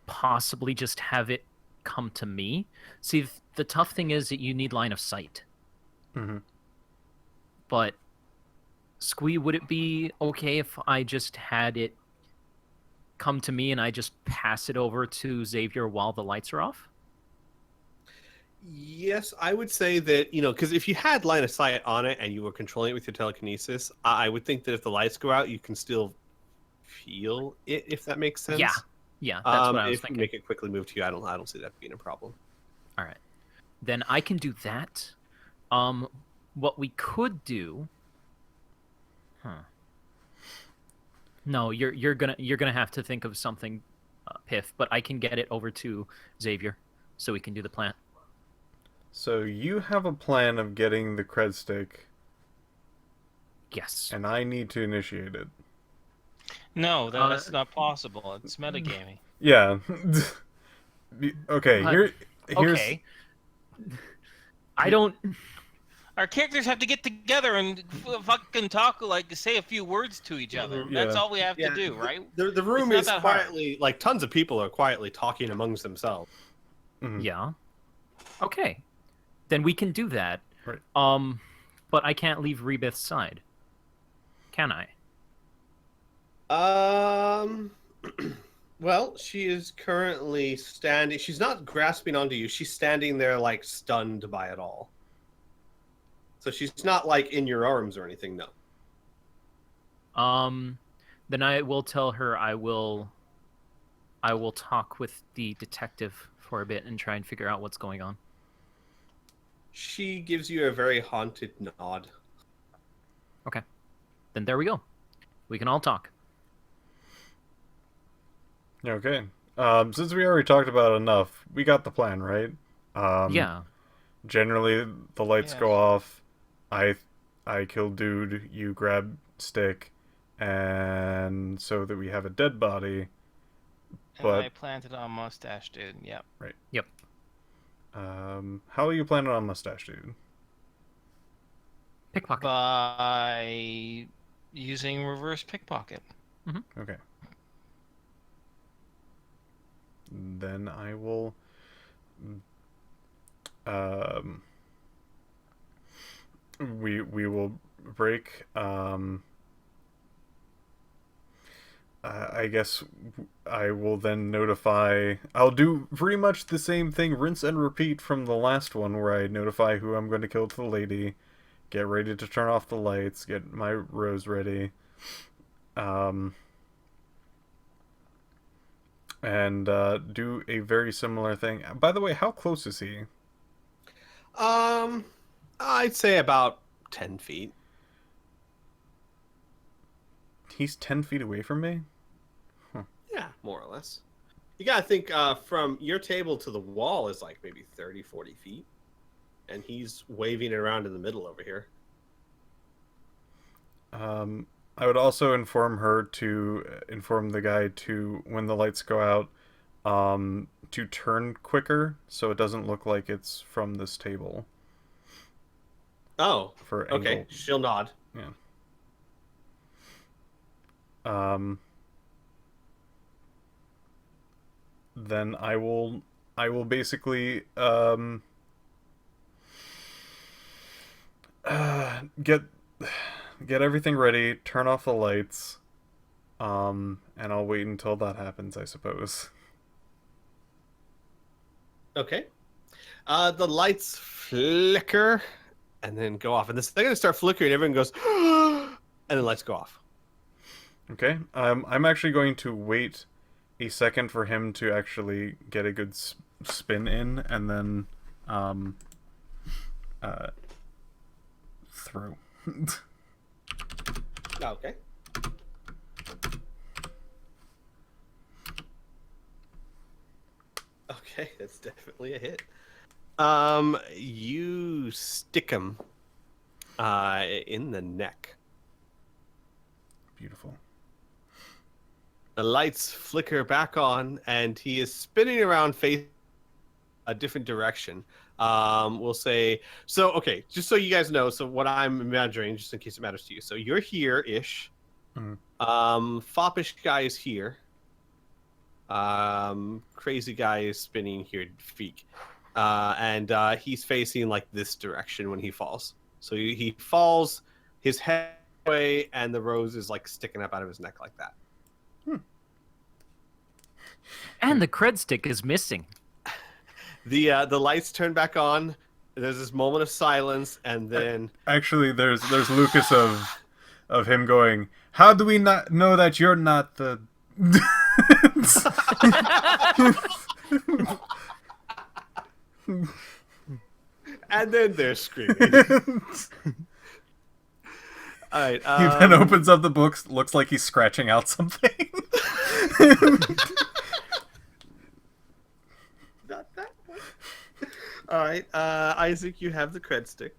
possibly just have it come to me. See, the tough thing is that you need line of sight. Mm-hmm. But, Squee, would it be okay if I just had it come to me and I just pass it over to Xavier while the lights are off? Yes, I would say that, because if you had line of sight on it and you were controlling it with your telekinesis, I would think that if the lights go out, you can still feel it, if that makes sense. Yeah, that's what I was thinking. If you make it quickly move to you, I don't see that being a problem. All right. Then I can do that. What we could do... No, you're gonna have to think of something, Piph, but I can get it over to Xavier so we can do the plan. So you have a plan of getting the cred stick. Yes. And I need to initiate it. No, that's not possible. It's metagaming. Yeah. Okay, here's... Okay. I don't... Our characters have to get together and fucking talk, say a few words to each other. Yeah. That's all we have to do, right? The room is quietly, tons of people are quietly talking amongst themselves. Mm-hmm. Yeah. Okay. Then we can do that. Right. But I can't leave Rebith's side. Can I? Well, she is currently standing. She's not grasping onto you. She's standing there, stunned by it all. So she's not, in your arms or anything, no. Then I will tell her I will talk with the detective for a bit and try and figure out what's going on. She gives you a very haunted nod. Okay. Then there we go. We can all talk. Okay. Since we already talked about it enough, we got the plan, right? Yeah. Generally, the lights go off. I kill dude, you grab stick, and so that we have a dead body. But And I planted on mustache dude. Yep. Right. Yep. How are you planning on mustache dude? Pickpocket. By using reverse pickpocket. Mm-hmm. Okay. Then I will we will break I guess I will then notify... I'll do pretty much the same thing, rinse and repeat from the last one, where I notify who I'm going to kill to the lady, get ready to turn off the lights, get my rose ready, and do a very similar thing. By the way, how close is he? I'd say about 10 feet. He's 10 feet away from me? Huh. Yeah, more or less. You gotta think from your table to the wall is maybe 30, 40 feet. And he's waving it around in the middle over here. I would also inform the guy to, when the lights go out, to turn quicker so it doesn't look like it's from this table. Oh, for okay. angle. She'll nod. Yeah. Then I will basically get everything ready, turn off the lights, and I'll wait until that happens, I suppose. Okay. The lights flicker and then go off. And they're going to start flickering. Everyone goes, and then lights go off. Okay. I'm actually going to wait a second for him to actually get a good spin in, and then throw. Okay. Okay, that's definitely a hit. You stick him in the neck. Beautiful. The lights flicker back on, and he is spinning around, face a different direction. We'll say so. Okay, just so you guys know, so what I'm imagining, just in case it matters to you. So you're here-ish. Foppish guy is here. Crazy guy is spinning here, Feek. And he's facing like this direction when he falls. So he falls, his head away, and the rose is like sticking up out of his neck like that. And the cred stick is missing. The lights turn back on. There's this moment of silence, and then actually, there's Lucas of him going, "How do we not know that you're not the?" And then they're screaming. All right. He then opens up the books. Looks like he's scratching out something. Not that one. All right, Isaac, you have the cred stick.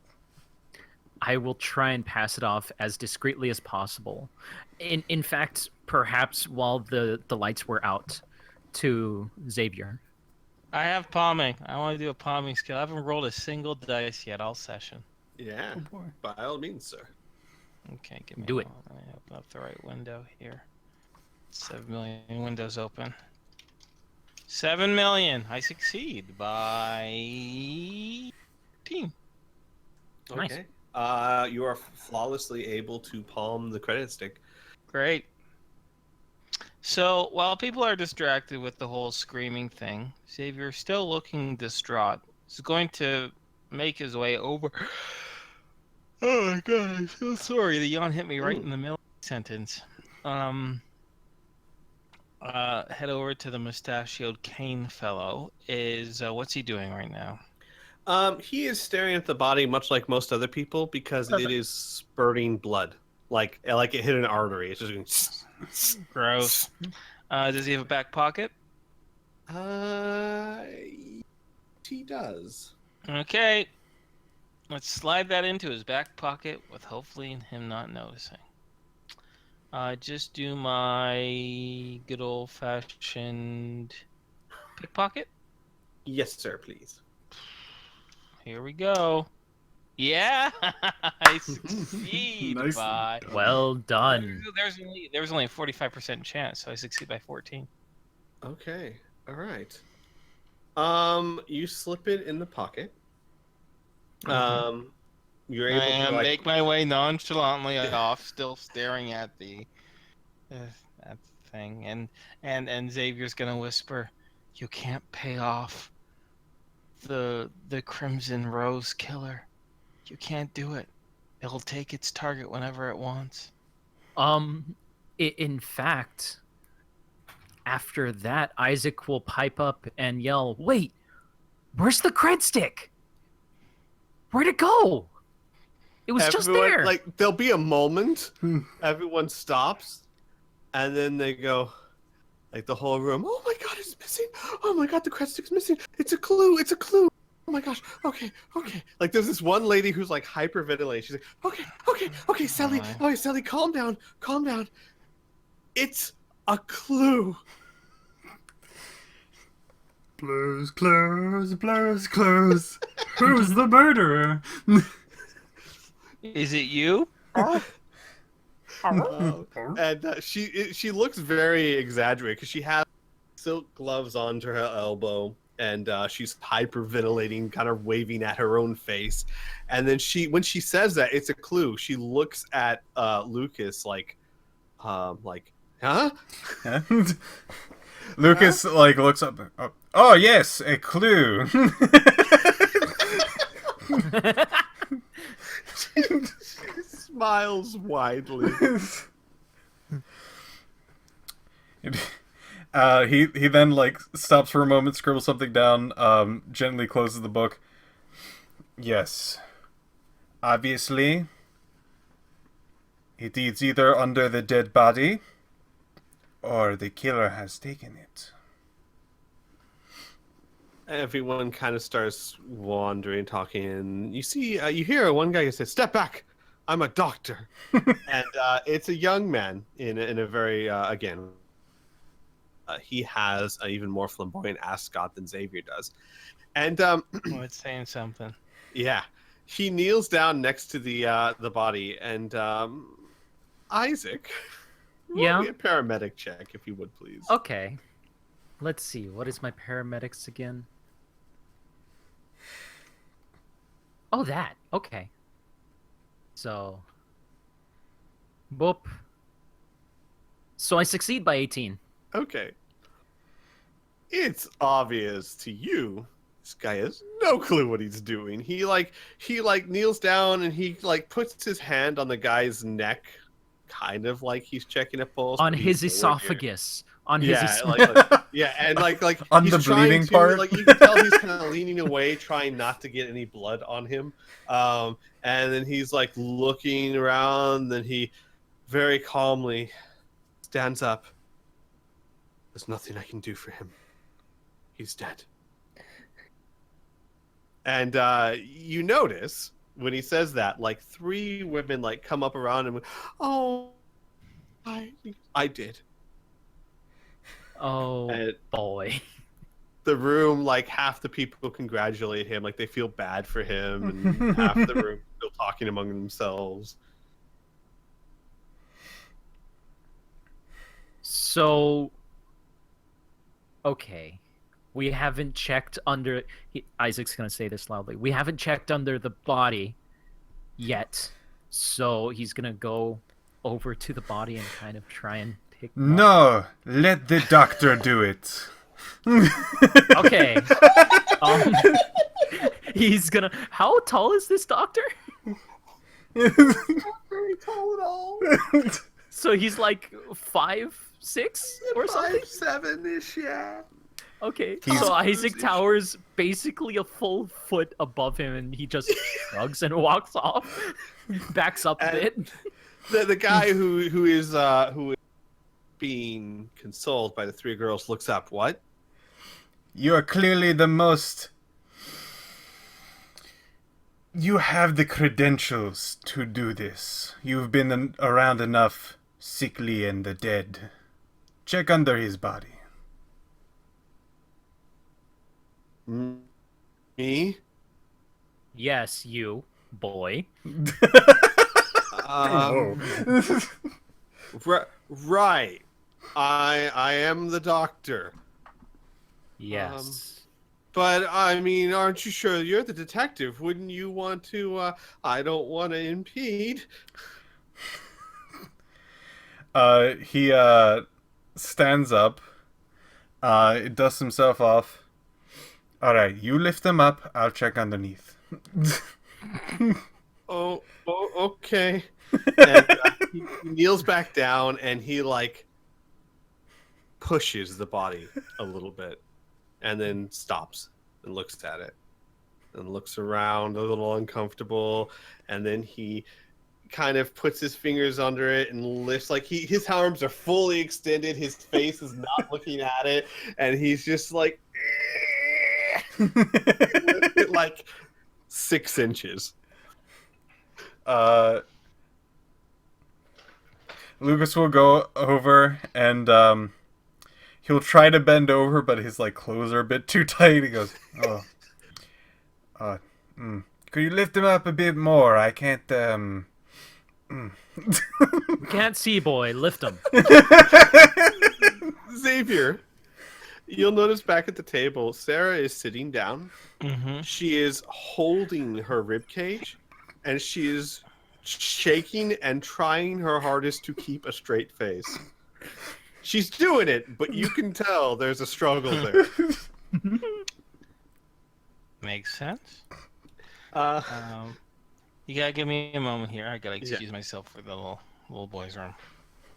I will try and pass it off as discreetly as possible. In fact, perhaps while the lights were out, to Xavier. I have palming. I want to do a palming skill. I haven't rolled a single dice yet all session. Yeah, by all means, sir. Okay, give me do it. Let me open up the right window here. 7 million windows open. 7 million. I succeed by 18. Okay. You are flawlessly able to palm the credit stick. Great. So while people are distracted with the whole screaming thing, Xavier's still looking distraught. He's going to make his way over. Oh my god, I'm so sorry. The yawn hit me right in the middle of the sentence. Head over to the mustachioed cane fellow. What's he doing right now? He is staring at the body much like most other people because it is spurting blood. Like it hit an artery. It's just going... Gross. Does he have a back pocket? He does. Okay. Let's slide that into his back pocket with hopefully him not noticing. Just do my good old-fashioned pickpocket. Yes, sir, please. Here we go. Yeah, I succeed Nice. by. Well done. There's only a 45% chance, so I succeed by 14. Okay. All right. You slip it in the pocket. You're able to make my way nonchalantly off, still staring at the that thing, and Xavier's gonna whisper, "You can't pay off the Crimson Rose killer. You can't do it. It'll take its target whenever it wants." In fact, after that, Isaac will pipe up and yell, "Wait, where's the cred stick? Where'd it go? It was just there." Like, there'll be a moment, everyone stops, and then they go, like, the whole room, "Oh my god, it's missing! Oh my god, the cred stick's missing! It's a clue! It's a clue! Oh my gosh, okay. Like, there's this one lady who's, like, hyperventilating. She's like, okay, Sally, Sally, calm down. It's a clue." Blows close. Who's the murderer? Is it you? And she looks very exaggerated because she has silk gloves onto her elbow, and she's hyperventilating, kind of waving at her own face. And then when she says that it's a clue, she looks at Lucas like, huh? Lucas looks up. Oh yes, a clue. She smiles widely. He then stops for a moment, scribbles something down, gently closes the book. Yes. Obviously, it is either under the dead body, or the killer has taken it. Everyone kind of starts wandering, talking, and you hear one guy who says, "Step back, I'm a doctor." And it's a young man in a very, he has an even more flamboyant ascot than Xavier does. And it's saying something. Yeah, he kneels down next to the body, and Isaac, roll me a paramedic check, if you would, please. Okay. Let's see. What is my paramedics again? Oh, that. Okay. So, boop. So I succeed by 18. Okay. It's obvious to you. This guy has no clue what he's doing. He kneels down and he puts his hand on the guy's neck, kind of like he's checking a pulse. On his esophagus. On his yeah, and like on he's the bleeding part. Like you can tell he's kind of leaning away, trying not to get any blood on him. And then he's like looking around. Then he very calmly stands up. There's nothing I can do for him. He's dead. And you notice when he says that, like 3 women like come up around him. Oh, I did. Oh, boy. The room, like half the people congratulate him, like they feel bad for him, and half the room still talking among themselves. So, okay. We haven't checked under... Isaac's going to say this loudly. We haven't checked under the body yet. So he's going to go over to the body and kind of try and pick... No! Let the doctor do it. Okay. He's going to... How tall is this doctor? Not very tall at all. So he's like 5'6" or something? 5'7"-ish, yeah. Okay, so Isaac towers basically a full foot above him, and he just shrugs and walks off, backs up a bit. The guy who is being consoled by the 3 girls looks up. What? You are clearly the most. You have the credentials to do this. You've been around enough sickly and the dead. Check under his body. Me? Yes, you, boy. Right. I am the doctor. Yes. But, I mean, aren't you sure you're the detective? Wouldn't you want to, I don't want to impede. He stands up, dusts himself off. All right, you lift him up. I'll check underneath. Okay. And, he kneels back down and he like pushes the body a little bit, and then stops and looks at it, and looks around a little uncomfortable, and then he kind of puts his fingers under it and lifts, like his arms are fully extended, his face is not looking at it, and he's just like. Like 6 inches. Lucas will go over and he'll try to bend over, but his like clothes are a bit too tight. He goes, could you lift him up a bit more? I can't Can't see, boy. Lift him. Xavier, you'll notice back at the table, Sarah is sitting down. Mm-hmm. She is holding her rib cage, and she is shaking and trying her hardest to keep a straight face. She's doing it, but you can tell there's a struggle there. Makes sense. You gotta give me a moment here. I gotta excuse myself for the little boy's room.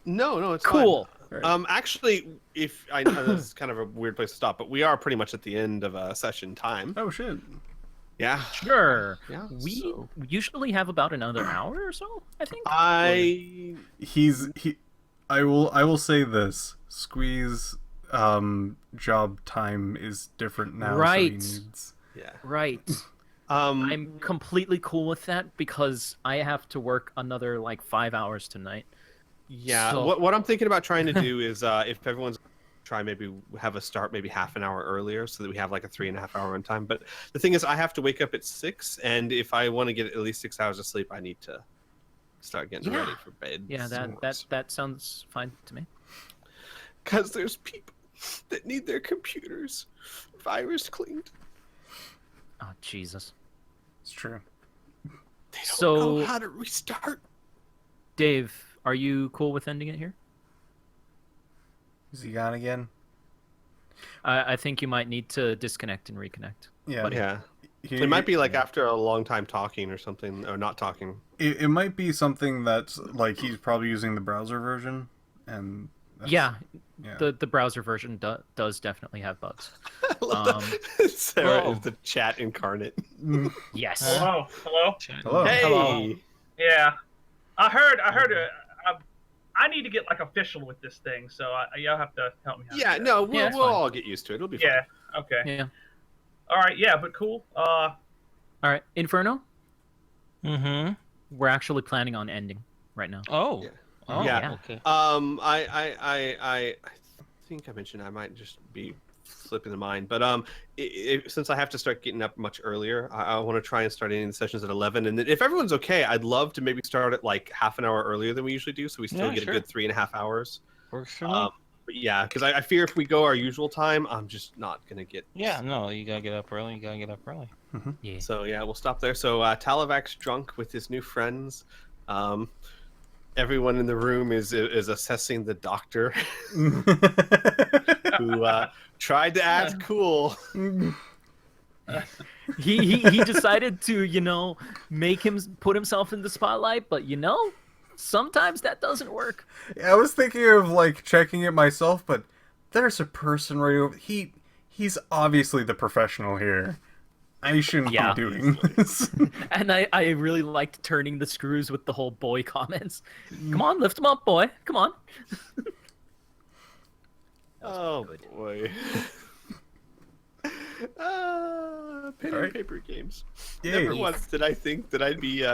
No, it's cool. Fine. Actually, if I know this is kind of a weird place to stop, but we are pretty much at the end of session time. oh shit. Yeah. Sure. Yeah. We usually have about another hour or so, I think. I will say this. Squee's job time is different now. Right. So he needs... Yeah. Right. I'm completely cool with that because I have to work another like 5 hours tonight. Yeah. So... What I'm thinking about trying to do is if everyone's try maybe have a start maybe half an hour earlier so that we have like a 3.5 hour runtime. But the thing is, I have to wake up at 6, and if I want to get at least 6 hours of sleep, I need to start getting ready for bed. Yeah, that sounds fine to me. Because there's people that need their computers virus cleaned. Oh, Jesus. It's true. They don't know how to restart. Dave, are you cool with ending it here? Is he gone again? I think you might need to disconnect and reconnect. Yeah. Buddy. Yeah. It might be like after a long time talking or something, or not talking. It might be something that's like he's probably using the browser version, and yeah. The browser version does definitely have bugs. Sarah is the chat incarnate. Yes. Hello. Hey. Hello. Yeah, I heard. I need to get like official with this thing, so y'all have to help me out. Yeah, no, we'll all get used to it. It'll be fun. Yeah. Okay. Yeah. All right. Yeah, but cool. All right, Inferno. Mm-hmm. We're actually planning on ending right now. Oh. Yeah. Oh, Yeah. okay. I think I mentioned I might just be slipping the mind, but since I have to start getting up much earlier, I want to try and start ending the sessions at 11. And then if everyone's okay, I'd love to maybe start at like half an hour earlier than we usually do, so we still get a good 3.5 hours. Works for me. But yeah, because I fear if we go our usual time, I'm just not gonna get. Yeah, no, you gotta get up early. Mm-hmm. Yeah. So yeah, we'll stop there. So Talavac's drunk with his new friends. Everyone in the room is assessing the doctor, who tried to act cool. He decided to put himself in the spotlight, but sometimes that doesn't work. I was thinking of like checking it myself, but there's a person right over. He's obviously the professional here. I shouldn't be doing this. And I really liked turning the screws with the whole boy comments. Come on, lift him up, boy. Come on. Oh boy. Pen and paper games. Yay. Never once did I think that I'd be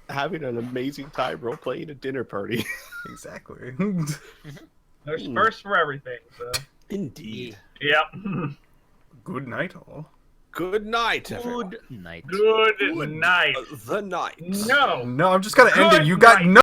having an amazing time role playing a dinner party. Exactly. There's first for everything. So. Indeed. Yep. Good night, all. Good night, everyone. Good night. Good night. The night. No. No, I'm just gonna end it. You got no.